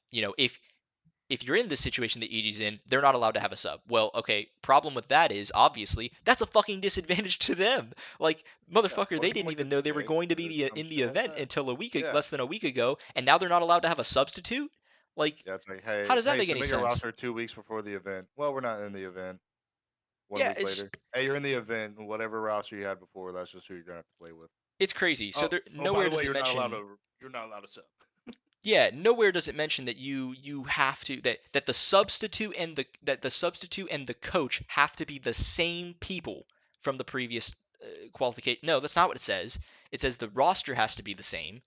if you're in this situation that EG's in, they're not allowed to have a sub. Well, okay, problem with that is obviously that's a fucking disadvantage to them. Like, Yeah. motherfucker, Well, they he didn't only even gets know they were 6 going to be or some in the shit like event that. until Yeah. less than a week ago, and now they're not allowed to have a substitute. Like, Yeah. It's like, how hey, does that make any submit your sense? roster 2 weeks before the event. Well, we're not in the event. One Yeah, week later, hey, you're in the event. Whatever roster you had before, that's just who you're gonna have to play with. it's crazy. So Oh, there oh, by nowhere the does way, it you're not allowed mention. to. You're not allowed to sub. Yeah, nowhere does it mention that you have to that the substitute and the coach have to be the same people from the previous qualification. No, that's not what it says. It says the roster has to be the same,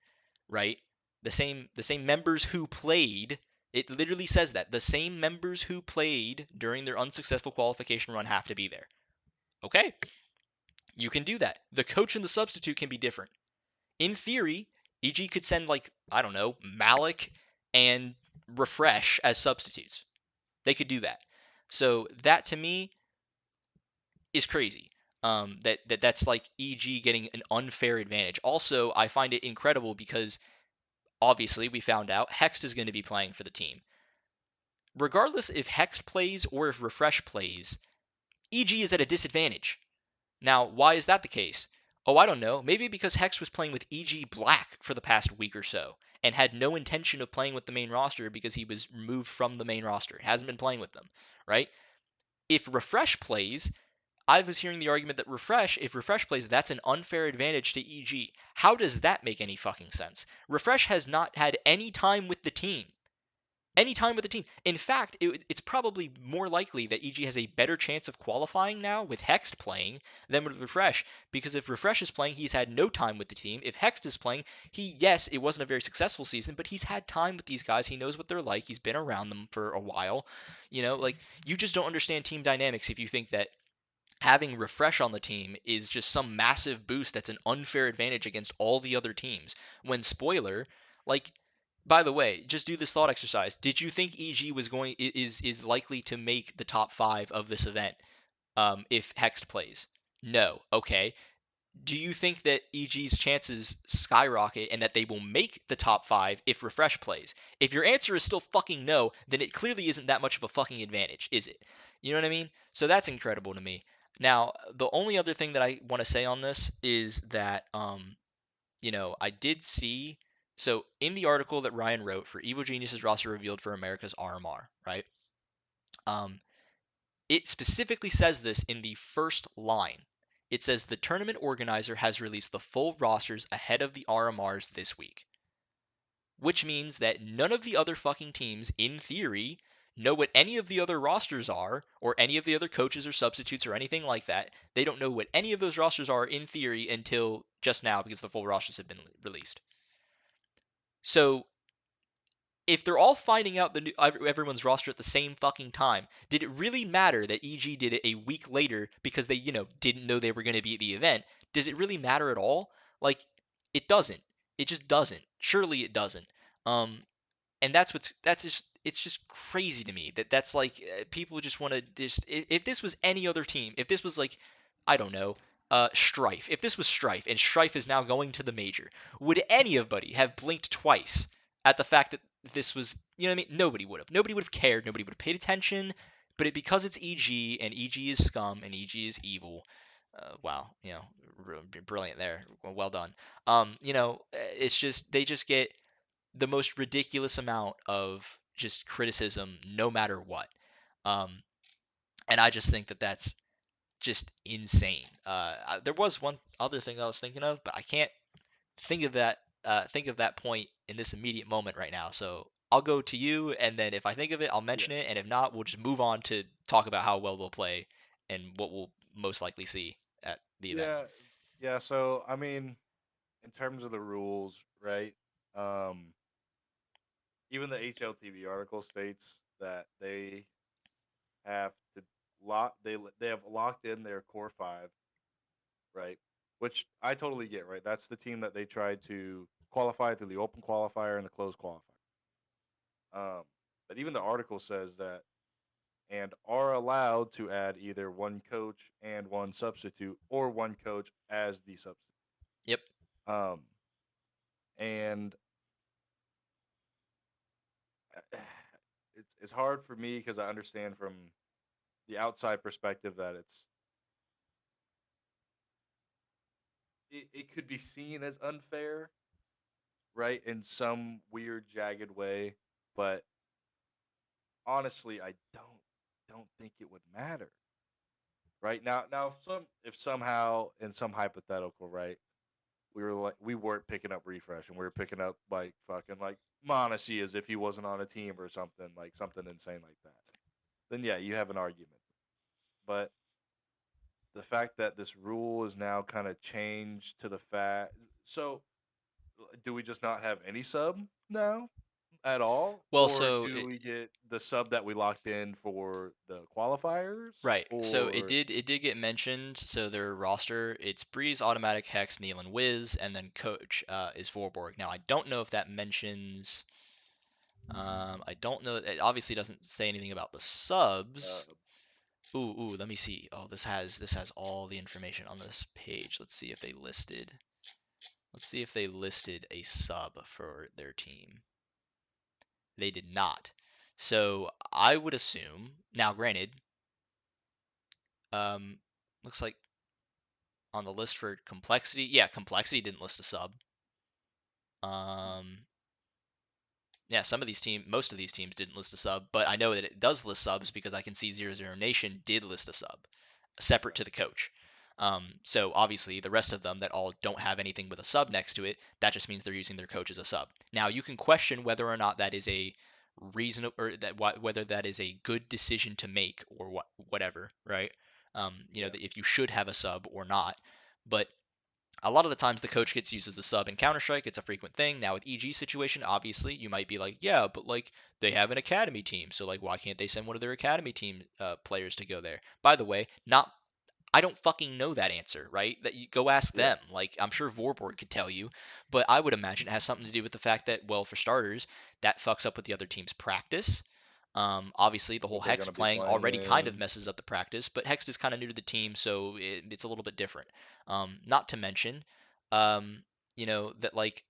right? The same members who played. It literally says that the same members who played during their unsuccessful qualification run have to be there. Okay, you can do that. The coach and the substitute can be different. In theory, EG could send like, I don't know, Malik and Refresh as substitutes. They could do that. So that to me is crazy. That's like EG getting an unfair advantage. Also, I find it incredible because obviously we found out Hex is going to be playing for the team. Regardless if Hex plays or if Refresh plays, EG is at a disadvantage. Now, why is that the case? Oh, I don't know. Maybe because Hex was playing with EG Black for the past week or so and had no intention of playing with the main roster because he was removed from the main roster. Hasn't been playing with them, right? If Refresh plays, I was hearing the argument that if Refresh plays, that's an unfair advantage to EG. How does that make any fucking sense? Refresh has not had any time with the team. any time with the team. In fact, it's probably more likely that EG has a better chance of qualifying now with Hext playing than with Refresh, because if Refresh is playing, he's had no time with the team. If Hext is playing, yes, it wasn't a very successful season, but he's had time with these guys. He knows what they're like. He's been around them for a while. Like, you just don't understand team dynamics if you think that having Refresh on the team is just some massive boost that's an unfair advantage against all the other teams. When spoiler, like, by the way, just do this thought exercise. Did you think EG is likely to make the top 5 of this event if Hext plays? No. Okay. Do you think that EG's chances skyrocket and that they will make the top 5 if Refresh plays? If your answer is still fucking no, then it clearly isn't that much of a fucking advantage, is it? You know what I mean? So that's incredible to me. Now, the only other thing that I want to say on this is that I did see, so in the article that Ryan wrote for Evil Genius's roster revealed for America's RMR, right? Um, it specifically says this in the first line. It says the tournament organizer has released the full rosters ahead of the RMRs this week, which means that none of the other fucking teams, in theory, know what any of the other rosters are, or any of the other coaches or substitutes or anything like that. They don't know what any of those rosters are in theory until just now because the full rosters have been released. So if they're all finding out everyone's roster at the same fucking time, did it really matter that EG did it a week later because they, didn't know they were going to be at the event? Does it really matter at all? Like, it doesn't. It just doesn't. Surely it doesn't. Um, and that's just it's just crazy to me that's like people just want to just if this was any other team, if this was like I don't know, Strife, if this was Strife and Strife is now going to the major, would anybody have blinked twice at the fact that this was, you know what I mean? Nobody would have cared, nobody would have paid attention, but because it's EG and EG is scum and EG is evil. Wow, brilliant there. Well done. It's just they just get the most ridiculous amount of just criticism no matter what. Um, and I just think that that's just insane. There was one other thing I was thinking of, but I can't think of that point in this immediate moment right now. So I'll go to you, and then if I think of it, I'll Yeah. mention it, and if not, we'll just move on to talk about how well they'll play and what we'll most likely see at the event. Yeah. Yeah. So I mean, in terms of the rules, right? Um, even the HLTV article states that they have to they have locked in their core five, right? Which I totally get, right? That's the team that they tried to qualify through the open qualifier and the closed qualifier. Um, but even the article says that and are allowed to add either one coach and one substitute or one coach as the substitute. Yep. Um, and it's hard for me because I understand from the outside perspective that it could be seen as unfair, right, in some weird jagged way, but honestly, I don't think it would matter. Right now, if somehow in some hypothetical, right, we weren't picking up refresh and we were picking up like fucking like Monacy as if he wasn't on a team or something like something insane like that. Then yeah, you have an argument. But the fact that this rule is now kind of changed to the fact, so do we just not have any sub now at all, Well, or so do we get the sub that we locked in for the qualifiers, right. So it or did get mentioned. So their roster, it's Breeze, Automatic, Hex, Neil, and Wiz, and then Coach is Vorborg. Now I don't know if that mentions. I don't know. It obviously doesn't say anything about the subs. uh, Ooh. Let me see. Oh, this has all the information on this page. Let's see if they listed. Let's see if they listed a sub for their team. They did not. So I would assume. Now, granted, um, looks like on the list for complexity. Yeah, complexity didn't list a sub. Um, yeah, most of these teams didn't list a sub, but I know that it does list subs because I can see Zero Zero Nation did list a sub, separate okay. to the coach. So obviously the rest of them that all don't have anything with a sub next to it, that just means they're using their coach as a sub. Now you can question whether or not that is a reasonable, or that whether that is a good decision to make or whatever, right? Yeah. That if you should have a sub or not. But a lot of the times the coach gets used as a sub in Counter-Strike. It's a frequent thing. Now with EG situation, obviously you might be like, yeah, but like they have an academy team, so like why can't they send one of their academy team players to go there? By the way, not I don't fucking know that answer, right? That you go ask Yeah. them. Like I'm sure Vorborg could tell you, but I would imagine it has something to do with the fact that, well, for starters, that fucks up with the other team's practice. Obviously, the whole What they're Hex gonna be playing playing already kind of in. messes up the practice, but Hex is kind of new to the team, so it's a little bit different. Not to mention, um, that like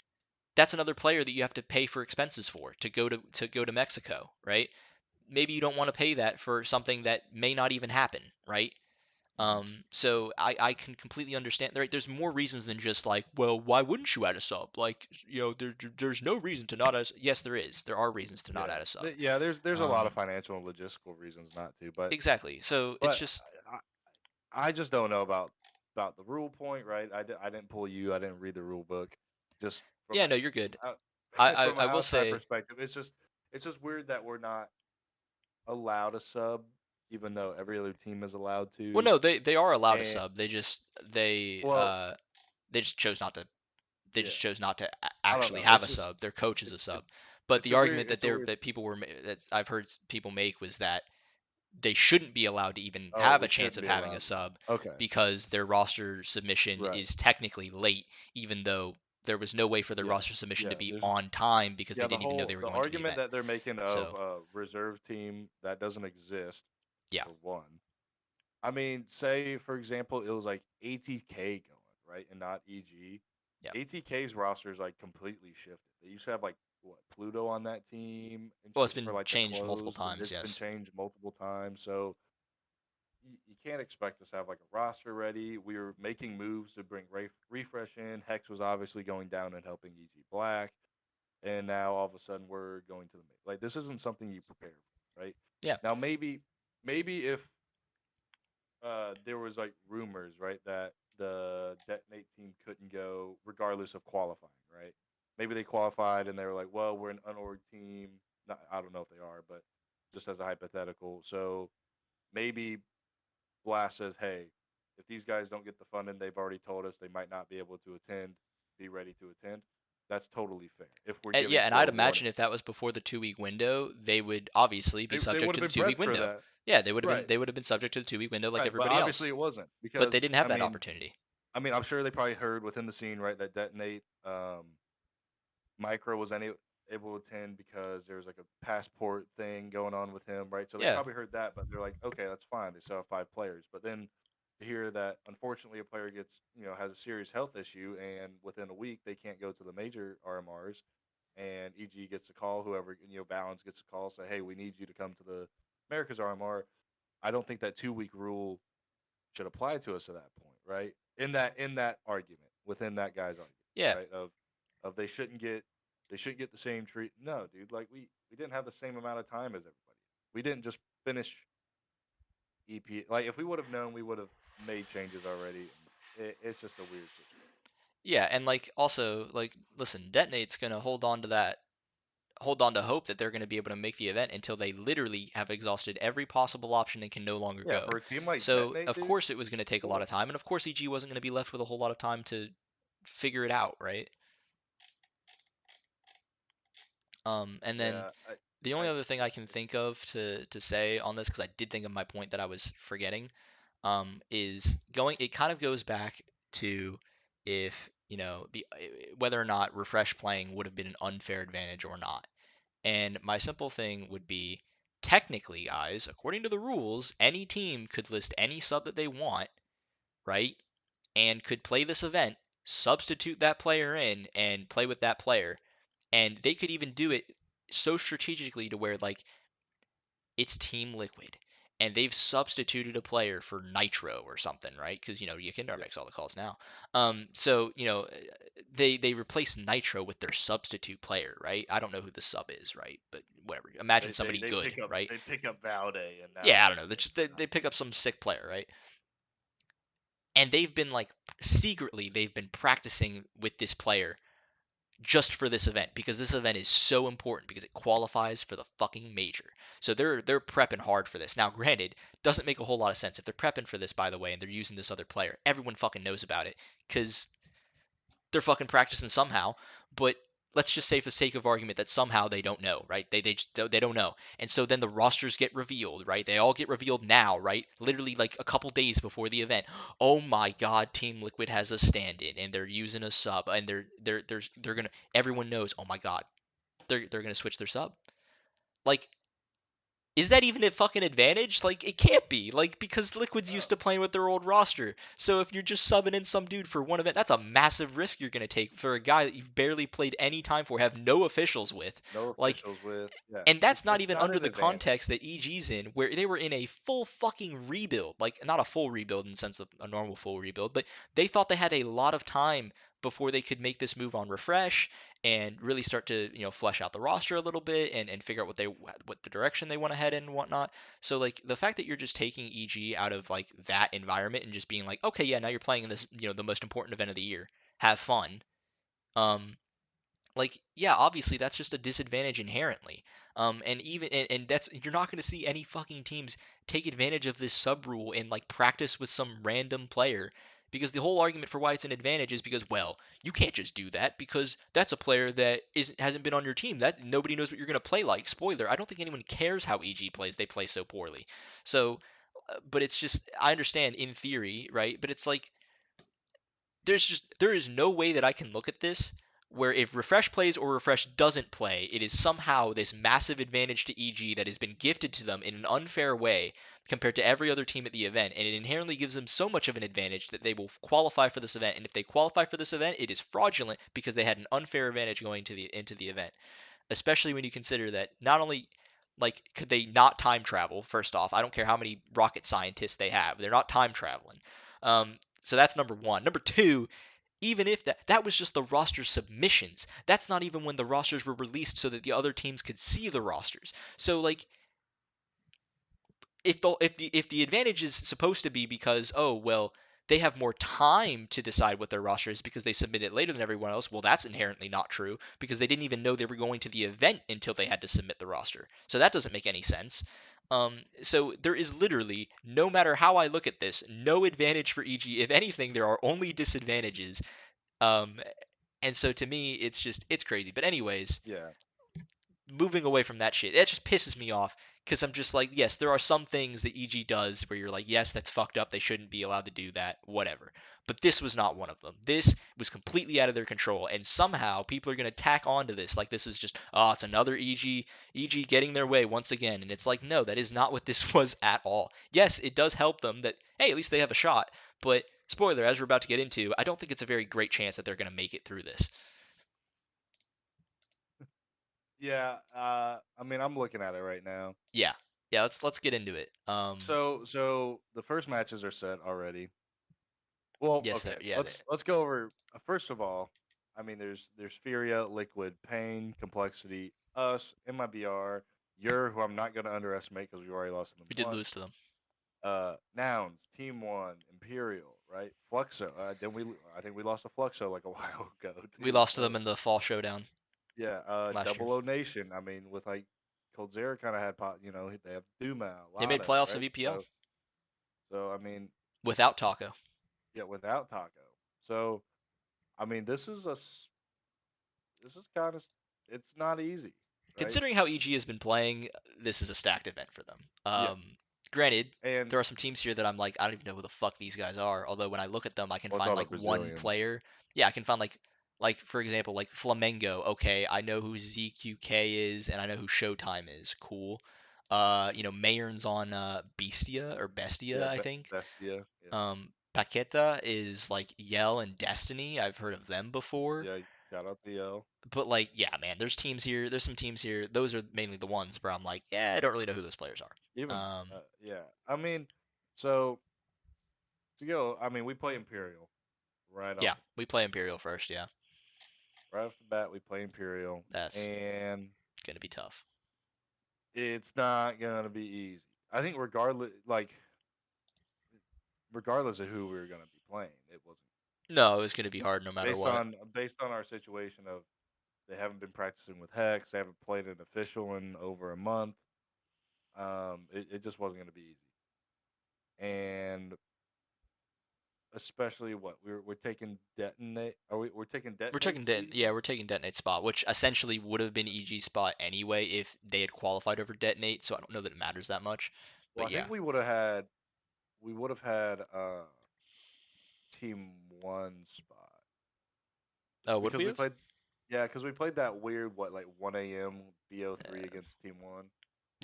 that's another player that you have to pay for expenses for to go to Mexico, right? Maybe you don't want to pay that for something that may not even happen, right? Mhm. So I can completely understand. Right? There's more reasons than just like, well, why wouldn't you add a sub? Like, there's no reason to not add. Yes, there is. There are reasons to not Yeah. add a sub. Yeah. There's a lot of Um, financial and logistical reasons not to, but exactly. So it's but just, I just don't know about the rule point, right? I didn't pull you. I didn't read the rule book. Just from yeah, a no, you're good. out, I from I, an I will outside say, perspective, it's just weird that we're not allowed a sub, even though every other team is allowed well, to. no, they are allowed a And sub. They well, they just chose not to. They yeah, just chose not to I don't actually know. have a sub. Their coach is a It's sub. But it's the a weird argument it's a weird. that people were that I've heard people make was that they shouldn't be allowed to even Oh, have we a chance shouldn't of be having a allowed. sub Okay, because their roster submission right. is technically late, even though there was no way for their Yeah, roster submission to yeah. be There's on time because they yeah. didn't even know they were The going to the argument event. that they're making of So, a reserve team that doesn't exist yeah, for one. I mean, say for example, it was like ATK going right and not EG. yeah. ATK's roster is like completely shifted. They used to have like what Pluto on that team and Well, it's shit for been like the changed multiple closed, and times, it's been yes. changed multiple times. So you can't expect us to have like a roster ready. We were making moves to bring refresh in. Hex was obviously going down and helping EG Black, and now all of a sudden we're going to the mid. Like this isn't something you prepare for, right? Yeah, Now maybe if there was like rumors, right, that the detonate team couldn't go regardless of qualifying, right? Maybe they qualified and they were like, well, we're an unorg team. Not, I don't know if they are, but just as a hypothetical. So maybe Blast says, hey, if these guys don't get the funding, they've already told us they might not be able to attend, be ready to attend. That's totally fair. If we're giving Yeah, and I'd fair warning, imagine if that was before the 2 week window, they would obviously be they subject would to have the been 2 week prepped for window. that. Yeah, Right. they would have been subject to the 2 week window like Right. But everybody obviously else. it wasn't But they because, didn't have that opportunity. I mean, I'm sure they probably heard within the scene, right, that Detonate Micro was able to attend because there was like a passport thing going on with him, right? So they Yeah, probably heard that, but they're like, okay, that's fine. They still have 5 players. But then to hear that unfortunately a player gets, has a serious health issue and within a week they can't go to the major RMRs and EG gets a call, whoever, Balance gets a call, say, hey, we need you to come to the Americas RMR. I don't think that 2 week rule should apply to us at that point, right? In that argument, within that guy's argument, yeah. right? Of they shouldn't get the same treat. No, dude, like we didn't have the same amount of time as everybody. We didn't just finish EP. Like if we would have known, we would have made changes already. And it's just a weird situation. Yeah, and like also like listen, Detonate's gonna hold on to hope that they're gonna be able to make the event until they literally have exhausted every possible option and can no longer Yeah, go. for a team like So Detonate, of dude, course it was gonna take a lot of what? time, and of course EG wasn't gonna be left with a whole lot of time to figure it out, right? And then Yeah, the only I other thing yeah, I can think of to say on this, because I did think of my point that I was forgetting, is going. It kind of goes back to if the whether or not refresh playing would have been an unfair advantage or not. And my simple thing would be, technically, guys, according to the rules, any team could list any sub that they want, right? And could play this event, substitute that player in, and play with that player. And they could even do it so strategically to where like it's Team Liquid and they've substituted a player for Nitro or something, right? Because you can yeah. makes all the calls now. So they replace Nitro with their substitute player, right? I don't know who the sub is, right? But whatever. Imagine somebody good, right? They pick up Valde, and now Yeah, I don't know. he's They pick up some sick player, right? And they've been like secretly they've been practicing with this player just for this event because this event is so important because it qualifies for the fucking major. So they're prepping hard for this. Now, granted, doesn't make a whole lot of sense if they're prepping for this, by the way, and they're using this other player. Everyone fucking knows about it because they're fucking practicing somehow. But let's just say for the sake of argument that somehow they don't know, right? They don't know. And so then the rosters get revealed, right? They all get revealed now, right? Literally like a couple days before the event. Oh my god, Team Liquid has a stand-in and they're using a sub and they're going to everyone knows, "Oh my god, they're going to switch their sub." Like is that even a fucking advantage? Like, it can't be. Like, because Liquid's used No, to playing with their old roster. So if you're just subbing in some dude for one event, that's a massive risk you're going to take for a guy that you've barely played any time for, have no officials with. no Like, officials with. Yeah, and that's not it's even not under an the advantage. context that EG's in, where they were in a full fucking rebuild. Like, not a full rebuild in the sense of a normal full rebuild, but they thought they had a lot of time before they could make this move on refresh and really start to, flesh out the roster a little bit and figure out what the direction they want to head in and whatnot. So like the fact that you're just taking EG out of like that environment and just being like, okay, yeah, now you're playing in this, the most important event of the year. Have fun. Um, like yeah, obviously that's just a disadvantage inherently. And that's you're not going to see any fucking teams take advantage of this sub rule and like practice with some random player because the whole argument for why it's an advantage is because, well, you can't just do that because that's a player that hasn't been on your team, that nobody knows what you're going to play like. Spoiler, I don't think anyone cares how EG plays. They play so poorly. So but it's just, I understand in theory, right? But it's like there is no way that I can look at this where if refresh plays or refresh doesn't play, it is somehow this massive advantage to EG that has been gifted to them in an unfair way compared to every other team at the event, and it inherently gives them so much of an advantage that they will qualify for this event. And if they qualify for this event, it is fraudulent because they had an unfair advantage going to the into the event, especially when you consider that not only like could they not time travel. First off, I don't care how many rocket scientists they have, they're not time traveling. So that's number one. Number two, even if that was just the roster submissions, that's not even when the rosters were released so that the other teams could see the rosters. So like if the advantage is supposed to be because, oh well, they have more time to decide what their roster is because they submit it later than everyone else, well, that's inherently not true because they didn't even know they were going to the event until they had to submit the roster. So that doesn't make any sense. So there is literally, no matter how I look at this, no advantage for EG. If anything, there are only disadvantages. um, and so to me, it's crazy. But anyways, Yeah, moving away from that shit, it just pisses me off because I'm just like, yes, there are some things that EG does where you're like, yes, that's fucked up. They shouldn't be allowed to do that, whatever. But this was not one of them. This was completely out of their control, and somehow people are gonna tack onto this like this is just, oh, it's another EG getting their way once again. And it's like, no, that is not what this was at all. Yes, it does help them that, hey, at least they have a shot. But spoiler, as we're about to get into, I don't think it's a very great chance that they're gonna make it through this. yeah. I mean, I'm looking at it right now. Yeah, yeah. Let's get into it. So the first matches are set already. Well, Yes, okay. yeah, Let's go over. First of all, I mean, there's Furia, Liquid, Pain, Complexity, us, MIBR, Ur, who I'm not going to underestimate because we already lost to them we did lose once. to them. Nouns, Team One, Imperial, right? Fluxo. I think we lost to Fluxo like a while ago We too. lost to them So in the fall showdown yeah, last year. Double O Nation. I mean, with like Coldzera kind of had they have Duma, They made Lotto, playoffs of right? EPL So I mean, without Taco. yeah, without Taco. So I mean, this is kind of it's not easy, right? Considering how EG has been playing, this is a stacked event for them. Yeah, Granted, and there are some teams here that I'm like, I don't even know who the fuck these guys are. Although when I look at them, I can well, it's find all the like one Brazilians. player. Yeah, I can find like for example, like Flamengo. Okay, I know who ZQK is, and I know who Showtime is. Cool. Mayern's on Bestia or Bestia, Yeah, I think. Bestia. Yeah, Paqueta is like Yell and Destiny. I've heard of them before. yeah. Shout out to L. But like, yeah, man, there's teams here. There's some teams here. Those are mainly the ones where I'm like, yeah, I don't really know who those players are. Even yeah. I mean, so to go. I mean, we play Imperial right Yeah, off we play Imperial first. Yeah, right off the bat. We play Imperial, that's and gonna be tough. it's not gonna be easy. I think regardless of who we were gonna be playing, it wasn't No, it's gonna be hard no matter based what. on our situation of. They haven't been practicing with Hex. They haven't played an official in over a month. It just wasn't going to be easy. And especially what we're taking detonate. We're taking We're detonate taking seed? yeah, we're taking detonate spot, which essentially would have been EG's spot anyway if they had qualified over detonate. So I don't know that it matters that much. Well, But I think yeah. we would have had team one spot Oh, would because we we have? played. Yeah, because we played that weird like 1 a.m. BO3 Uh, against team one,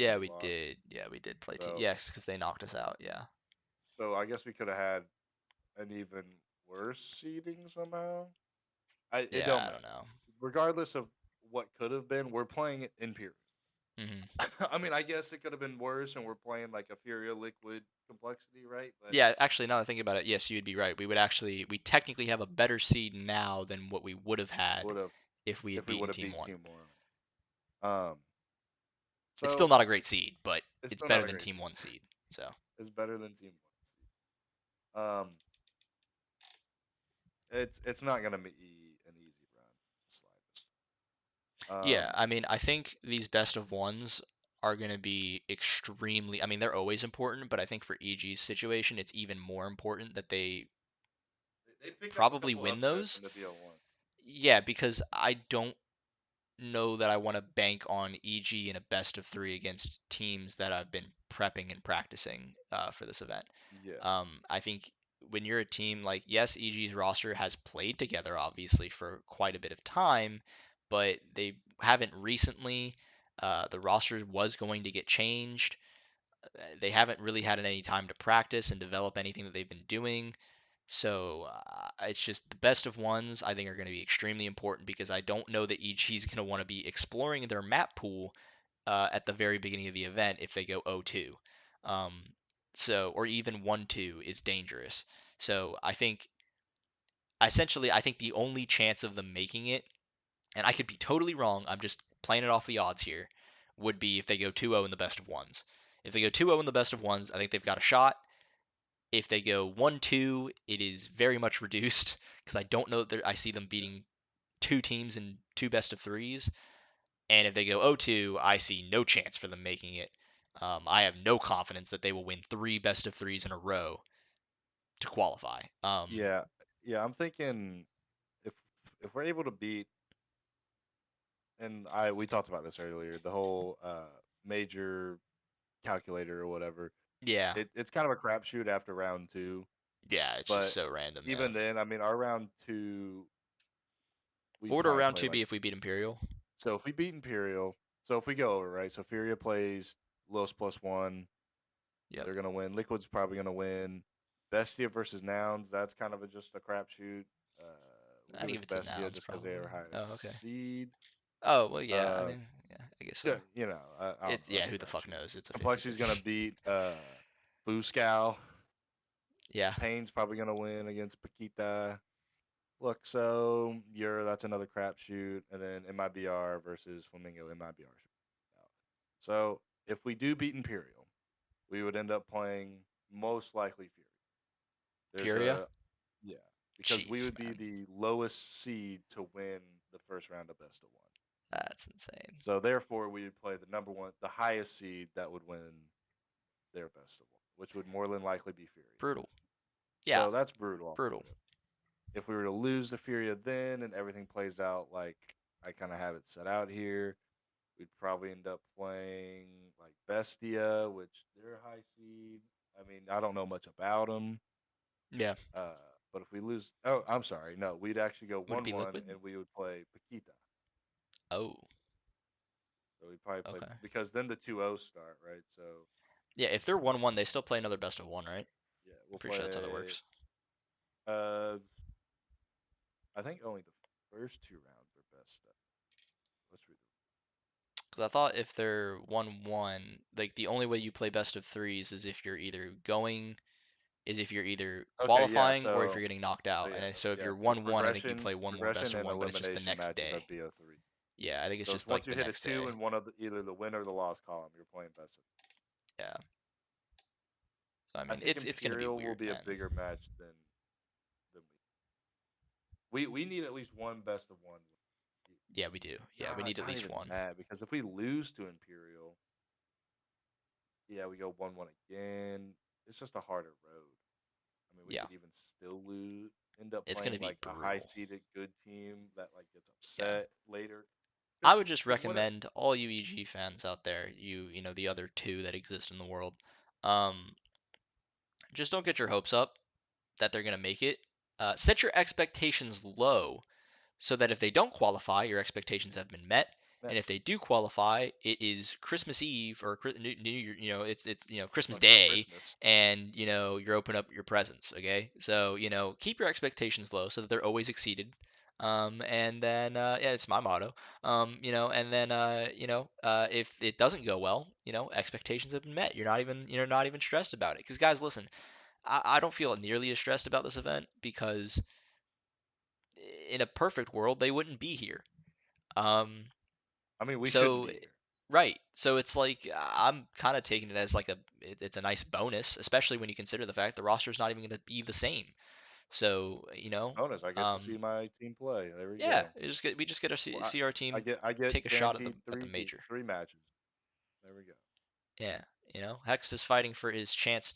and yeah, we we lost. did. Yeah, we did play team. So Yes, because they knocked us out. Yeah. so I guess we could have had an even worse seeding somehow. It Yeah, don't I matter. don't know. Regardless of what could have been, we're playing it in Imperial. Hmm. I mean, I guess it could have been worse, and we're playing like a Furia liquid complexity, right? But Yeah, actually, now that I think about it, yes, you'd be right. We technically have a better seed now than what we would have had would have if we had if we would beaten have Team beat One. Team One. Um, It's still so not a great seed, but it's it's still better not a than great Team seed. One seed. So It's better than Team One seed. It's not gonna be an easy run, the slightest. yeah, Um, I mean, I think these best of ones are going to be extremely. I mean, they're always important, but I think for EG's situation, it's even more important that they they picked up a probably couple win upsets those. in the BO1. Yeah, because I don't know that I want to bank on EG in a best of three against teams that I've been prepping and practicing for this event. Yeah, I think when you're a team like, yes, EG's roster has played together obviously for quite a bit of time, but they haven't recently. The roster was going to get changed. They haven't really had any time to practice and develop anything that they've been doing. So it's just the best of ones I think are going to be extremely important because I don't know that EG is going to want to be exploring their map pool at the very beginning of the event if they go 0-2. Um, or even 1-2 is dangerous. So I think essentially I think the only chance of them making it, and I could be totally wrong, I'm just playing it off the odds here, would be if they go 2-0 in the best of ones. If they go 2-0 in the best of ones, I think they've got a shot. If they go 1-2, it is very much reduced because I don't know that I see them yeah, beating two teams in two best of threes. And if they go 0-2, I see no chance for them making it. I have no confidence that they will win three best of threes in a row to qualify. yeah, yeah. I'm thinking if if we're able to beat, and I we talked about this earlier, the whole major calculator or whatever. Yeah, It's kind of a crapshoot after round two, yeah, it's just but so random. Yeah. even then, I mean, our round two, What we'd would our probably round play two be like if we beat Imperial? so. If we beat Imperial, so if we go over right, so Furia plays Los +1, Yep. they're gonna win. Liquid's probably gonna win. Bestia versus Nouns, that's kind of just a crapshoot. Uh, we'll I'd give it give to it to Bestia Nouns just because they probably. are higher Oh, okay. seed. Oh, well, yeah. I Uh, mean, yeah, I guess yeah, so. I don't It's know. yeah. That's a Who the fuck crapshoot. knows? It's a Complexity's gonna 50-50. beat Fuscow. Yeah. Payne's probably gonna win against Paquita. Look, so you're that's another crapshoot, and then MIBR versus Flamingo. MIBR. So if we do beat Imperial, we would end up playing most likely Fury. There's Furia. a yeah, because we Jeez, would be man. the lowest seed to win the first round of best of one. That's insane. So therefore, we would play the number one, the highest seed that would win their best of one, which would more than likely be Furia. Brutal. Yeah, So that's brutal off the brutal. rip. If we were to lose the Furia then and everything plays out like I kind of have it set out here, we'd probably end up playing like Bestia, which they're a high seed. I mean, I don't know much about them. Yeah. Uh, but if we lose, oh, I'm sorry, no, we'd actually go Would it one be one, liquid? and we would play Paquita. Oh, So we'd probably play okay. because then the 2-0 start, right? So Yeah, if they're 1-1, they still play another best of one, right? yeah, I'm we'll pretty sure that's how that play. works. Uh, I think only the first two rounds are best stuff. Let's read Because I thought if they're 1-1, like the only way you play best of threes is if you're either Okay, yeah. qualifying or if you're getting knocked So out. yeah, And so if yeah. you're So 1-1, I think you progression, play one more best progression, of and one, but it's just the elimination next matches are day. BO3. Yeah, I think it's So it's just like once the you hit a next two day. in one of either the win or the loss column, you're playing best of. Yeah. So, I I mean, think it's gonna be Imperial will weird, be a man. bigger match than we. We need at least one best of one. Yeah, we do. Yeah, we Not need at not least even one. that, because if we lose to Imperial, yeah, we go 1-1 again. It's just a harder road. I mean, we Yeah, could even still lose, end up it's gonna playing be like a high brutal. seeded good team that like gets Yeah. upset later. I Because would just because what it, recommend all you EG fans out there, you know the other two that exist in the world, um, just don't get your hopes up that they're gonna make it. Set your expectations low so that if they don't qualify, your expectations have been met. man, And if they do qualify, it is Christmas Eve or New Year, it's Christmas fucking Day, Christmas. and you open up your presents. Okay, so keep your expectations low so that they're always exceeded. And then yeah, it's my motto. And then if it doesn't go well, expectations have been met. You're not even stressed about it. Because guys, listen, I don't feel nearly as stressed about this event because in a perfect world they wouldn't be here. Um, I mean, we shouldn't so be here. right, so it's like I'm kind of taking it as like it's a nice bonus, especially when you consider the fact the roster's not even going to be the same. So Bonus, I get to see my team play. There we yeah, go. we just get to Well, see our I team get I take get a shot at the guaranteed three major. three matches. There we go. Yeah, Hex is fighting for his chance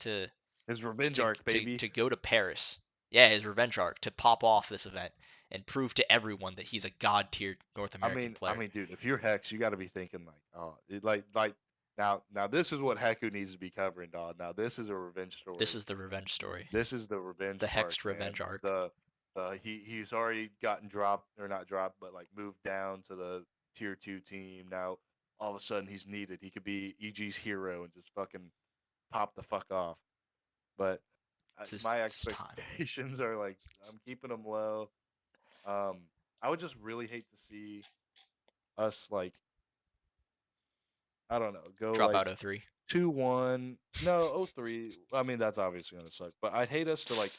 His revenge to arc, to baby. to go to Paris. Yeah, his revenge arc to pop off this event and prove to everyone that he's a god tier North American I player. mean, dude, if you're Hex, you got to be thinking like, oh, like now this is what Heku needs to be covering, dog. Now this is a revenge This story. is the revenge story, This is the revenge the arc, Hexed man. revenge arc. He's already gotten dropped, or not dropped, but like moved down to the tier 2 team. Now all of a sudden he's needed. He could be EG's hero and just fucking pop the fuck off. But my It's his time. expectations are like, I'm keeping them low. Um, I would just really hate to see us like, I don't know, go Drop like out 03. 2-1. No, 0-3. I mean, that's obviously gonna suck. But I'd hate us to like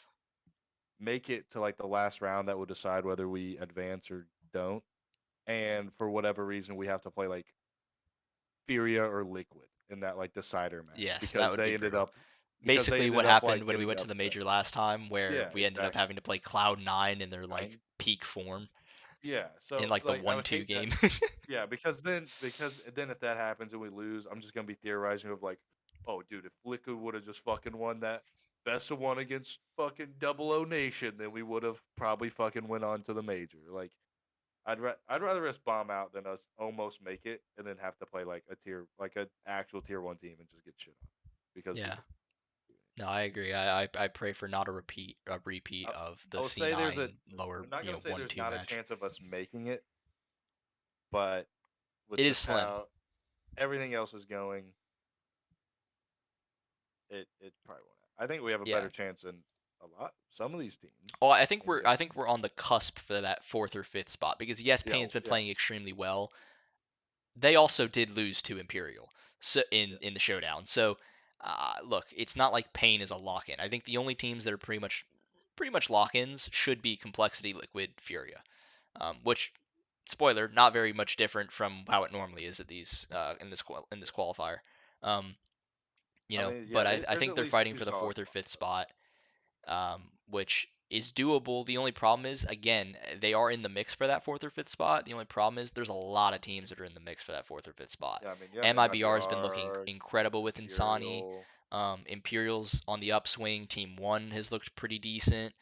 make it to like the last round that would decide whether we advance or don't. And for whatever reason, we have to play like Furia or Liquid in that like decider match Yes, that would be brutal. because they Basically, what ended up happened like when we getting went to the upset. major last time, where Yeah, we ended up exactly. having to play Cloud9 in their like And peak form yeah, in so like the like I would 1-2 hate that. game. Yeah, because then if that happens and we lose, I'm just gonna be theorizing of like, oh, dude, if Liquid would have just fucking won that best of one against fucking Double O Nation, then we would have probably fucking went on to the major. Like, I'd rather us bomb out than us almost make it and then have to play like a actual tier 1 team and just get shit on because we Yeah, did. no, I agree. I pray for not a repeat I, of I the will say there's a. C9 lower I'm not gonna say there's 1-2 not a match. chance of us making it, but with It is just slim. how everything else is going, it probably won't. I think we have a Yeah. better chance than some of these teams. Oh, I think When we we're get I think we're on the cusp for that fourth or fifth spot because yes, yeah, Payne's been yeah, playing extremely well. They also did lose to Imperial so yeah. in the showdown. So look, it's not like Payne is a lock-in. I think the only teams that are pretty much lock-ins should be Complexity, Liquid, Furia, which spoiler, not very much different from how it normally is at these in this qualifier. Um, I mean, yeah. but I There's think at they're least fighting two for the solid fourth or spots fifth though. spot, which is doable. The only problem is, again, they are in the mix for that fourth or fifth spot. The only problem is there's a lot of teams that are in the mix for that fourth or fifth spot. Yeah, I mean, yeah. MIBR has been looking MIBR, incredible with Insani. Imperial. Imperials on the upswing. Team One has looked pretty decent.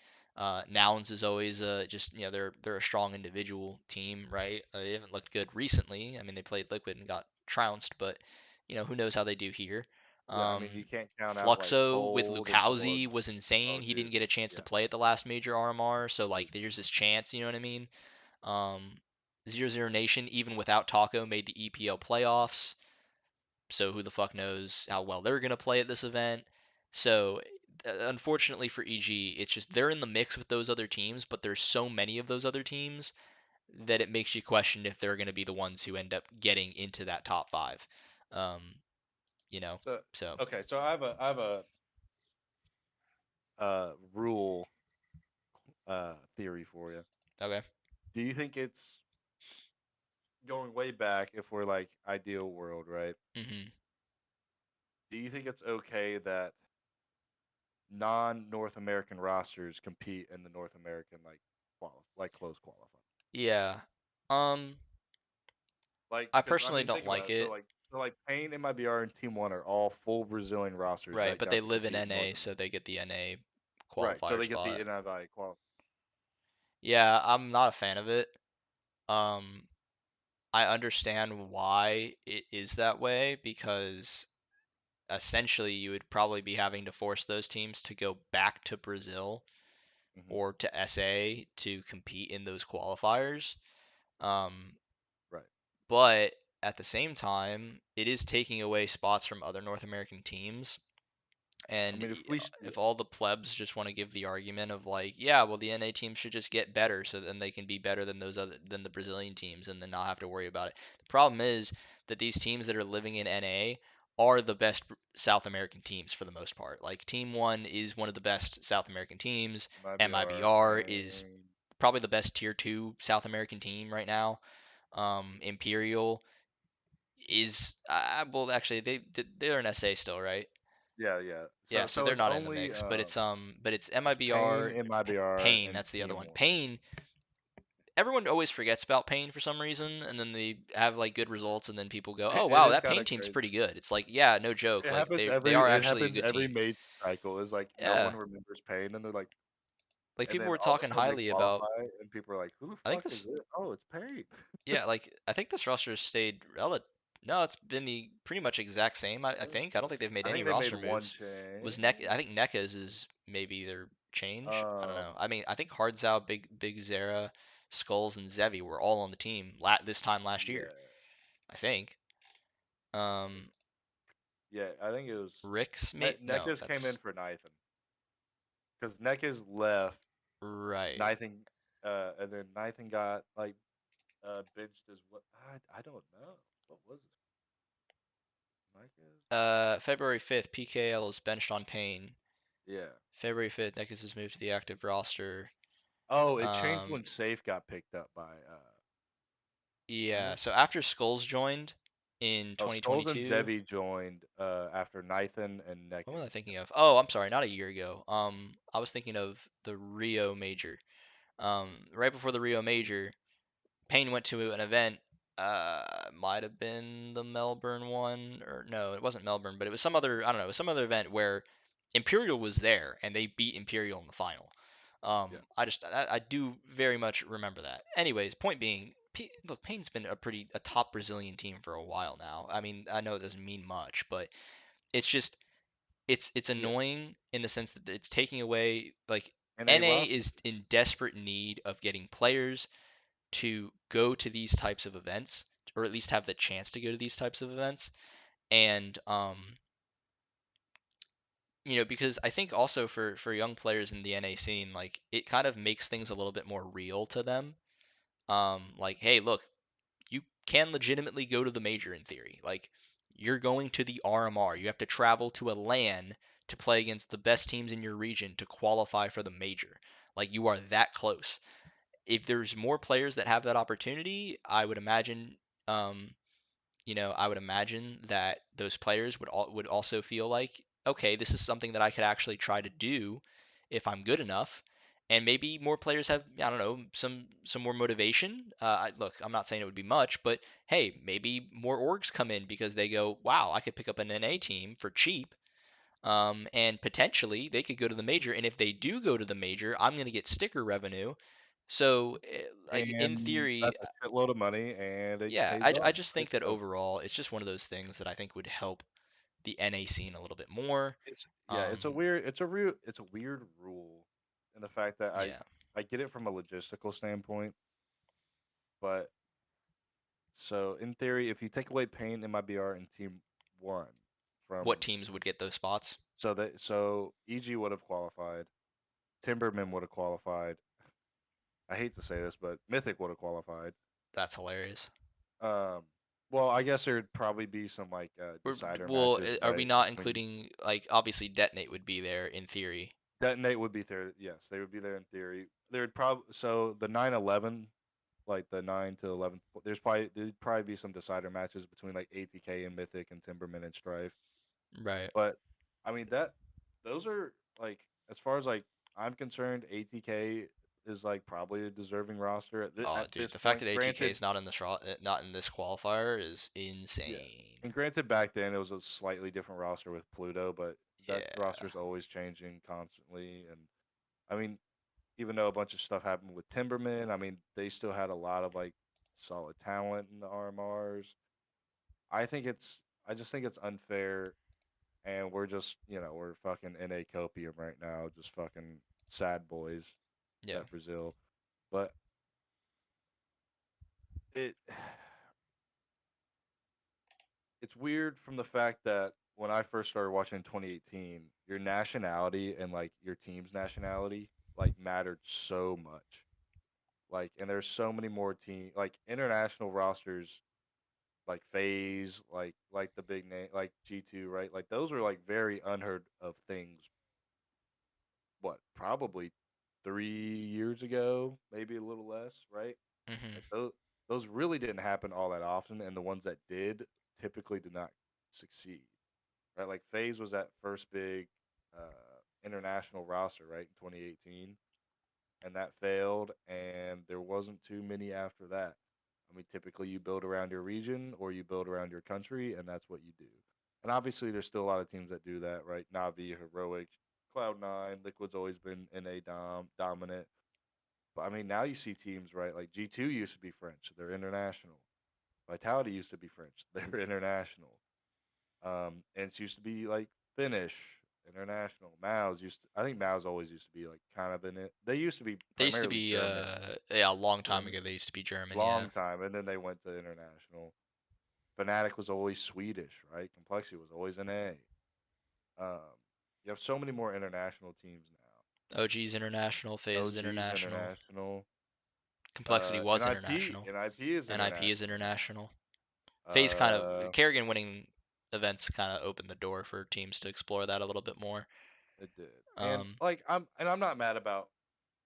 Nouns is always just they're a strong individual team, right? They haven't looked good recently. I mean, they played Liquid and got trounced, but who knows how they do here. Yeah, I Um, mean, you can't count out like Fluxo with Cold and Lukowski Blood. was insane. Oh, He dude. didn't get a chance to Yeah, play at the last major RMR, so he's like there's this chance, you know what I mean? Um, 0 Nation, even without Taco, made the EPL playoffs. So who the fuck knows how well they're gonna play at this event? So unfortunately for EG, it's just they're in the mix with those other teams, but there's so many of those other teams that it makes you question if they're gonna be the ones who end up getting into that top five. Um, you know, so so okay. So I have a rule theory for you. okay. Do you think it's going way back if we're like ideal world, right? hmm Do you think it's okay that non-North American rosters compete in the North American like close qualify? Yeah. Like, I cause I personally mean, don't think about like it. So it. like Payne, MIBR, and Team One are all full Brazilian rosters Right, that but got they to live in compete in North NA, so America. they get the NA Right. So qualifier they get the spot. NIVI qual. Yeah, I'm not a fan of it. Um, I understand why it is that way because essentially you would probably be having to force those teams to go back to Brazil Hmm. or to SA to compete in those qualifiers. Um, Right. but at the same time, it is taking away spots from other North American teams. I And mean, if we, yeah, if all the plebs just want to give the argument of like, yeah, well, the NA team should just get better so then they can be better than the Brazilian teams and then not have to worry about it. The problem is that these teams that are living in NA are the best South American teams for the most part. Like Team 1 is one of the best South American teams. MIBR, MIBR is Payne. probably the best tier 2 South American team right now. Imperial is well actually they're in SA still, right? Yeah, yeah. Yeah, So so so they're it's not in the only mix, but it's it's Payne, MIBR, MIBR, Pain, and that's the other Team one. One. Pain, everyone always forgets about Pain for some reason, and then they have like good results, and then people go, "Oh It wow, is that kind Pain of team's crazy. pretty good." It's like, yeah, no joke, It like happens they every are it actually a happens good every team. major cycle. Is like no Yeah, one remembers Payne, and they're like, like and people then were all of a talking sudden they highly about. qualify, and people are like, "Who the I think fuck is this, it? Oh, it's Payne." yeah, like I think this roster has stayed relative. No, it's been the pretty much exact same. I think I don't think they've made I any think they made roster one moves. Was Neck? change. I think NECA's is maybe their change. I don't Um, know. I mean, I think Hardzao, Big Zera, Skulls, and Zevi were all on the team this time last year. yeah, I think. I mean, Um, yeah, I think it was Ricks, mate. No, Nekas came in that's for Nathan because Nekas left right. Nathan, and then Nathan got like benched as what I don't know what was it. Nekas? February 5th, PKL is benched on Pain. Yeah. February 5th, Nekas is moved to the active roster. Oh, it changed Um, when Safe got picked up by didn't yeah. it? So after Skulls joined in Oh, Skulls and 2022. Zevi joined after Nathan and What was I Nekas got thinking of? Oh, I'm sorry, not a year ago. I was thinking of the Rio Major. Right before the Rio Major, Payne went to an event. Might have been the Melbourne one, or no, it wasn't Melbourne, but it was some other. I don't know, it was some other event where Imperial was there and they beat Imperial in the final. yeah. I do very much remember that. Anyways, point being, look, Payne's been a top Brazilian team for a while now. I mean, I know it doesn't mean much, but it's just it's Yeah. annoying in the sense that it's taking away like NA NA rosters. is in desperate need of getting players to go to these types of events or at least have the chance to go to these types of events and because I think also for young players in the NA scene like it kind of makes things a little bit more real to them like hey look you can legitimately go to the major in theory. Like you're going to the RMR. You have to travel to a LAN to play against the best teams in your region to qualify for the major. Like you are that close. If there's more players that have that opportunity, um, I would imagine that those players would also feel like, okay, this is something that I could actually try to do if I'm good enough. And maybe more players have, I don't know, some more motivation. Look, I'm not saying it would be much, but hey, maybe more orgs come in because they go, wow, I could pick up an NA team for cheap. And potentially they could go to the major. And if they do go to the major, I'm going to get sticker revenue. So, like in And theory, that's a shitload of money, and it yeah, pays I off. just It think that does. overall, it's just one of those things that I think would help the NA scene a little bit more. It's yeah, Um, it's a weird rule in the fact that I yeah. I get it from a logistical standpoint, but so in theory, if you take away Pain, MIBR, and Team One What from teams would get those spots? so EG would have qualified, Timberman would have qualified. I hate to say this, but Mythic would have qualified. That's hilarious. Um, well, I guess there'd probably be some like decider Well, matches, are we right? not Between including like obviously Detonate would be there in theory, Detonate would be there. Yes, they would be there in theory. There'd probably so the 9-11, like the 9 to 11. There'd probably be some decider matches between like ATK and Mythic and Timberman and Strife. right? But I mean those are like as far as like I'm concerned, ATK is like probably a deserving roster Oh, at dude, this the fact point. that ATK Granted, is not in this not in this qualifier is yeah, insane. and granted back then it was a slightly different roster with Pluto, but that Yeah, roster's always changing constantly. And I mean, even though a bunch of stuff happened with Timberman, I mean, they still had a lot of like solid talent in the RMRs. I think it's I just think it's unfair, and we're just we're fucking in a copium right now, just fucking sad boys yeah. at Brazil. But it it's weird from the fact that when I first started watching in 2018, your nationality and like your team's nationality like mattered so much. Like, and there's so many more team like international rosters like Phase, like the big name like G2, right? Like those were like very unheard of things. What, probably 3 years ago, maybe a little less, right? Mhm. Like those really didn't happen all that often, and the ones that did typically did not succeed, right? Like Phase was that first big international roster, right, in 2018, and that failed, and there wasn't too many after that. I mean, typically you build around your region or you build around your country, and that's what you do. And obviously, there's still a lot of teams that do that, right? Navi, Heroic, Cloud9, Liquid's always been NA dominant. But I mean, now you see teams, right? Like G2 used to be French, they're international. Vitality used to be French, they're international. And it used to be like Finnish, international. Mao's used to, I think Mao's always used to be like kind of in it. They used to be They used to primarily be German yeah, a long for time ago they used to be German, yeah. long time, and then they went to international. Fnatic was always Swedish, right? Complexity was always an A. Um, you have so many more international teams OG's international, now. FaZe is OG's international, international. Complexity was NIP, international, NIP is NIP is international. international. FaZe kind of Uh, Kerrigan winning events kind of opened the door for teams to explore that a little bit more. it did, and Um, like I'm not mad about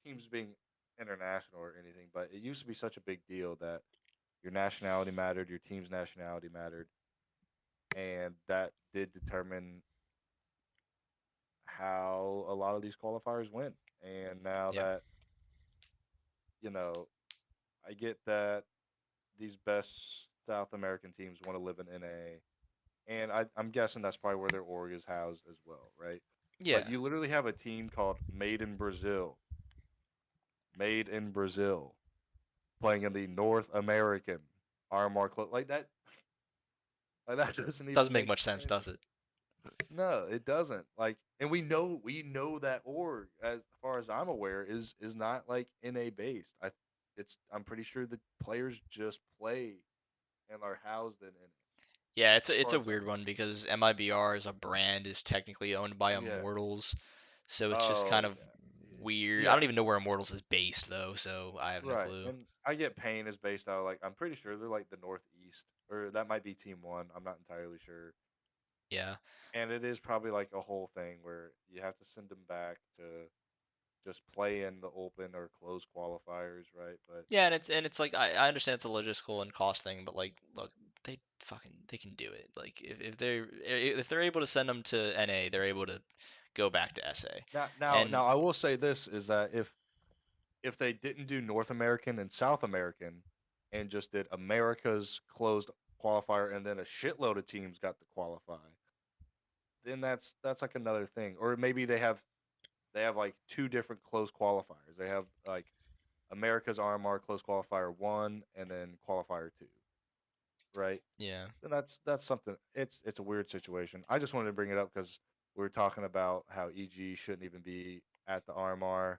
teams being international or anything, but it used to be such a big deal that your nationality mattered, your team's nationality mattered, and that did determine how a lot of these qualifiers went. And now yeah, that, you know, I get that these best South American teams want to live in NA, and I'm guessing that's probably where their org is housed as well, right? But yeah. you literally have a team called Made in Brazil, playing in the North American RMR club. Like that doesn't even Doesn't make make much sense, does sense. it? No, it doesn't. Like, and we know that org, as far as I'm aware, is not like NA based. I'm pretty sure the players just play and are housed in NA, Yeah, as it's far a as I'm weird one aware. because MIBR as a brand is technically owned by Yeah. Immortals, so it's just Oh kind of weird. I yeah. don't even know where Immortals is based though, so I have no Right. clue. And I get Pain is based out of, like, I'm pretty sure they're like the Northeast, or that might be Team One. I'm not entirely sure. Yeah. And it is probably like a whole thing where you have to send them back to just play in the open or close qualifiers, right? But Yeah, and it's like I understand it's a logistical and cost thing, but like look, they can do it. Like if they're able to send them to NA, they're able to go back to SA. And now I will say this is that if they didn't do North American and South American and just did America's closed qualifier and then a shitload of teams got to qualify, then that's like another thing. Or maybe they have like two different closed qualifiers. They have like America's RMR closed qualifier 1 and then qualifier 2, right? yeah. Then that's something. It's a weird situation. I just wanted to bring it up because we were talking about how EG shouldn't even be at the RMR,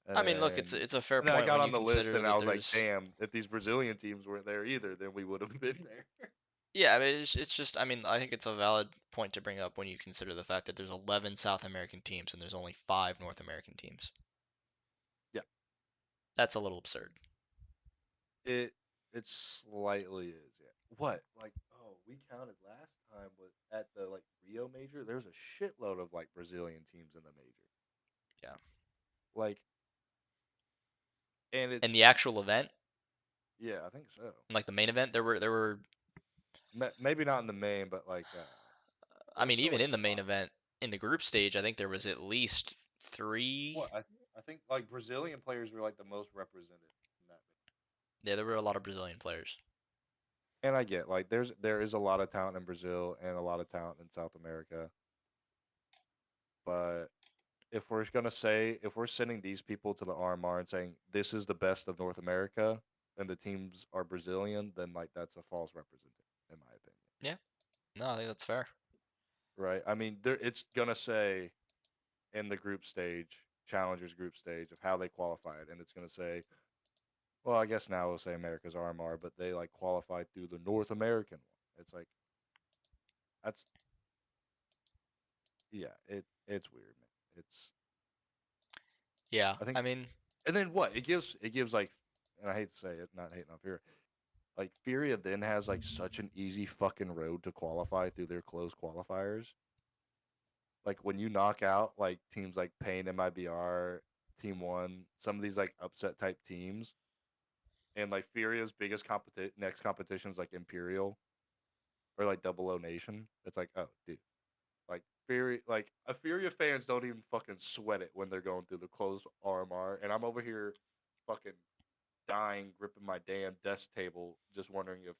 and I mean, look, then it's a fair and then I point got when on you the list consider and I that was like, there's damn, if these Brazilian teams weren't there either, then we would have been there. yeah, I mean, it's just I mean, I think it's a valid point to bring up when you consider the fact that there's 11 South American teams and there's only 5 North American teams. Yeah, That's a little absurd. it it slightly is. Yeah. What, like, oh, we counted last time was at the like Rio major. There's a shitload of like Brazilian teams in the major. Yeah. Like, and In it's the actual event, yeah, I think so. in like the main event, there were Maybe not in the main, but like I there's mean, still even like in the main five. event, in the group stage, I think there was at least three. What I I think like Brazilian players were like the most represented in that. Yeah, there were a lot of Brazilian players. And I get like there is a lot of talent in Brazil and a lot of talent in South America, but if we're sending these people to the RMR and saying this is the best of North America and the teams are Brazilian, then like that's a false representation in my opinion. Yeah, no, I think that's fair. Right? I mean, there it's gonna say in the group stage, challengers group stage of how they qualified, and it's gonna say, well, I guess now we'll say America's RMR, but they like qualified through the North American one. It's like that's yeah, it's weird, man. It's Yeah, I think, I mean, and then what it gives like, and I hate to say it, not hating on Furia, like Furia then has like such an easy fucking road to qualify through their closed qualifiers. Like when you knock out like teams like Pain, MIBR, Team One, some of these like upset type teams, and like Furia's biggest next competition is like Imperial or like Double O Nation. It's like, oh, dude, like Furia, like a Furia fans don't even fucking sweat it when they're going through the closed RMR, and I'm over here, fucking dying, gripping my damn desk table, just wondering if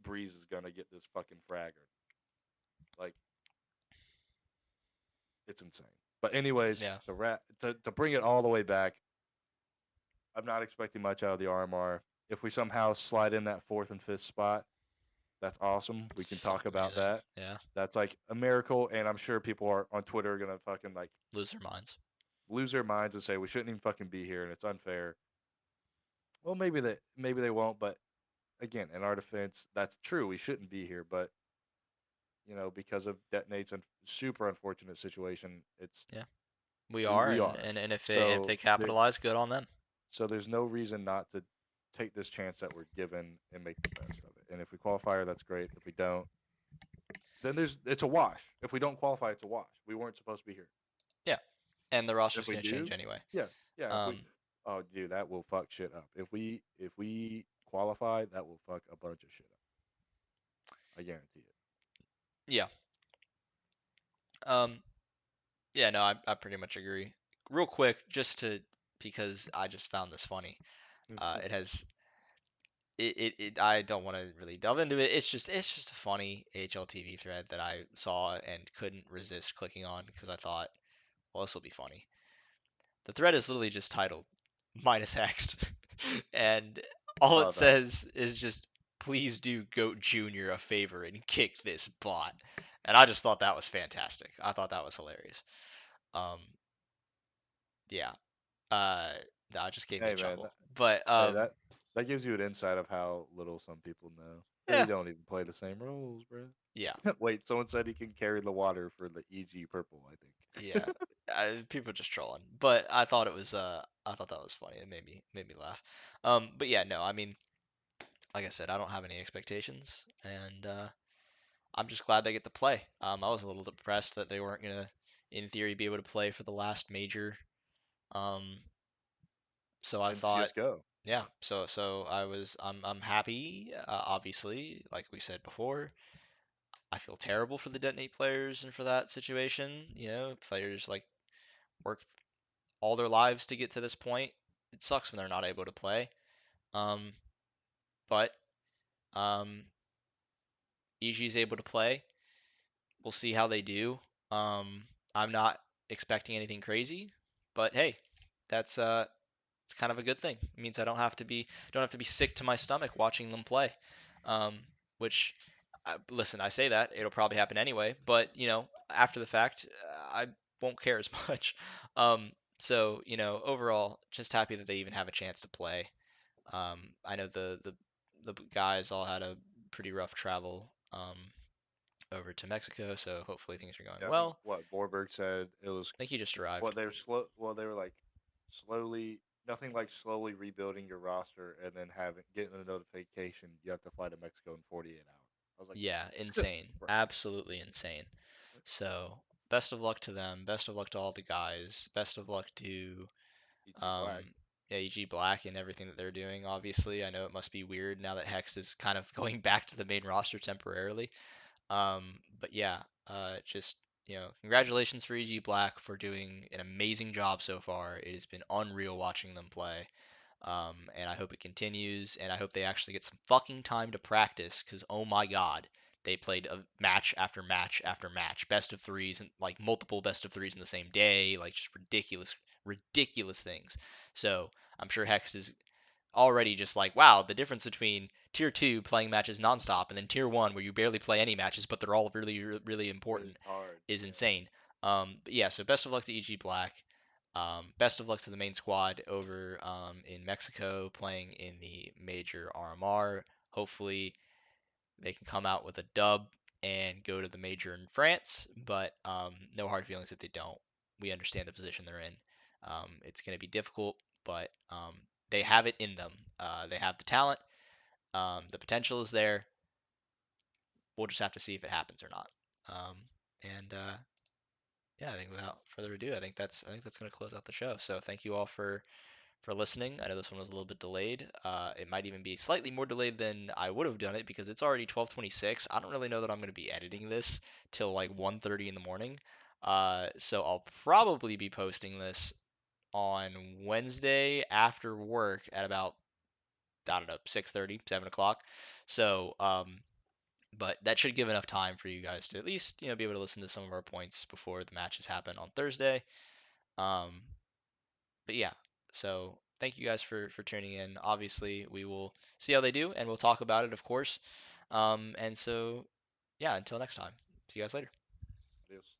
Breeze is gonna get this fucking fragger. Like it's insane. But anyways, yeah, to bring it all the way back, I'm not expecting much out of the RMR. If we somehow slide in that fourth and fifth spot, that's awesome. We it's can talk fucking about amazing. that. Yeah, That's like a miracle, and I'm sure people are on Twitter are gonna fucking like lose their minds. lose their minds and say we shouldn't even fucking be here and it's unfair. Well, maybe they won't, but again, in our defense, that's true. We shouldn't be here, but because of Detonate's super unfortunate situation, it's Yeah, we we are, we and are. and if So they capitalize, good on them. there's no reason not to take this chance that we're given and make the best of it. And if we qualify, that's great. If we don't, then it's a wash. If we don't qualify, it's a wash. We weren't supposed to be here. Yeah, and the roster's If we gonna change do, anyway. yeah, yeah. If we, Um, oh, dude, that will fuck shit up. If we qualify, that will fuck a bunch of shit up. I guarantee it. yeah. Um, yeah, no, I pretty much agree. Real quick, just to because I just found this funny. It has I don't want to really delve into it. It's just a funny HLTV thread that I saw and couldn't resist clicking on because I thought, well, this will be funny. The thread is literally just titled minus hexed, and all it Oh, that says is just please do Goat Junior a favor and kick this bot. And I just thought that was fantastic. I thought that was hilarious. Um, yeah. Uh, that just gave me a hey man, chuckle. But hey that gives you an insight of how little some people know. They yeah, don't even play the same roles, bro. yeah, Wait, someone said he can carry the water for the EG purple. I yeah. think. People just trolling, but I thought that was funny. It made me laugh. But yeah, no, I mean, like I said, I don't have any expectations, and I'm just glad they get to play. I was a little depressed that they weren't gonna, in theory, be able to play for the last major. Um, so I In thought, CS:GO. yeah, I'm happy. Obviously, like we said before, I feel terrible for the Detonate players and for that situation. Players like work all their lives to get to this point. It sucks when they're not able to play. Um, but EG is able to play. We'll see how they do. I'm not expecting anything crazy, but hey, that's it's kind of a good thing. It means I don't have to be sick to my stomach watching them play. Um, which, listen, I say that it'll probably happen anyway, but after the fact, I won't care as much. So overall, just happy that they even have a chance to play. I know the guys all had a pretty rough travel over to Mexico, so hopefully things are going Yeah, I think well. what Borberg said it was I think he just what arrived. they were slow. Well, they were like slowly, nothing like slowly rebuilding your roster and then getting a notification you have to fly to Mexico in 48 hours. I was Yeah, like, insane. bro, Absolutely insane. So, best of luck to them. Best of luck to all the guys. Best of luck to EG Black. um yeah, EG Black and everything that they're doing, obviously. I know it must be weird now that Hex is kind of going back to the main roster temporarily. But yeah, just congratulations for EG Black for doing an amazing job so far. It has been unreal watching them play. And I hope it continues, and I hope they actually get some fucking time to practice, because oh my god, they played a match after match after match, best of threes, and like multiple best of threes in the same day, like just ridiculous, ridiculous things. So I'm sure Hex is already just like, wow, the difference between tier two playing matches nonstop and then tier one where you barely play any matches, but they're all really, really Really important hard. is Yeah. insane. But yeah, so best of luck to EG Black. Best of luck to the main squad over in Mexico playing in the major RMR. Hopefully they can come out with a dub and go to the major in France, but no hard feelings if they don't. We understand the position they're in. It's going to be difficult, but they have it in them. They have the talent. The potential is there. We'll just have to see if it happens or not. Um, and yeah, I think without further ado, I think that's going to close out the show. So thank you all for listening. I know this one was a little bit delayed. It might even be slightly more delayed than I would have done it because it's already 12:26. I don't really know that I'm going to be editing this till like 1:30 in the morning. So I'll probably be posting this on Wednesday after work at about, I don't know, 6:30, 7 o'clock. So but that should give enough time for you guys to at least be able to listen to some of our points before the matches happen on Thursday. Um, but yeah, so thank you guys for tuning in. Obviously, we will see how they do, and we'll talk about it, of course. And so yeah, until next time. See you guys later. Adios.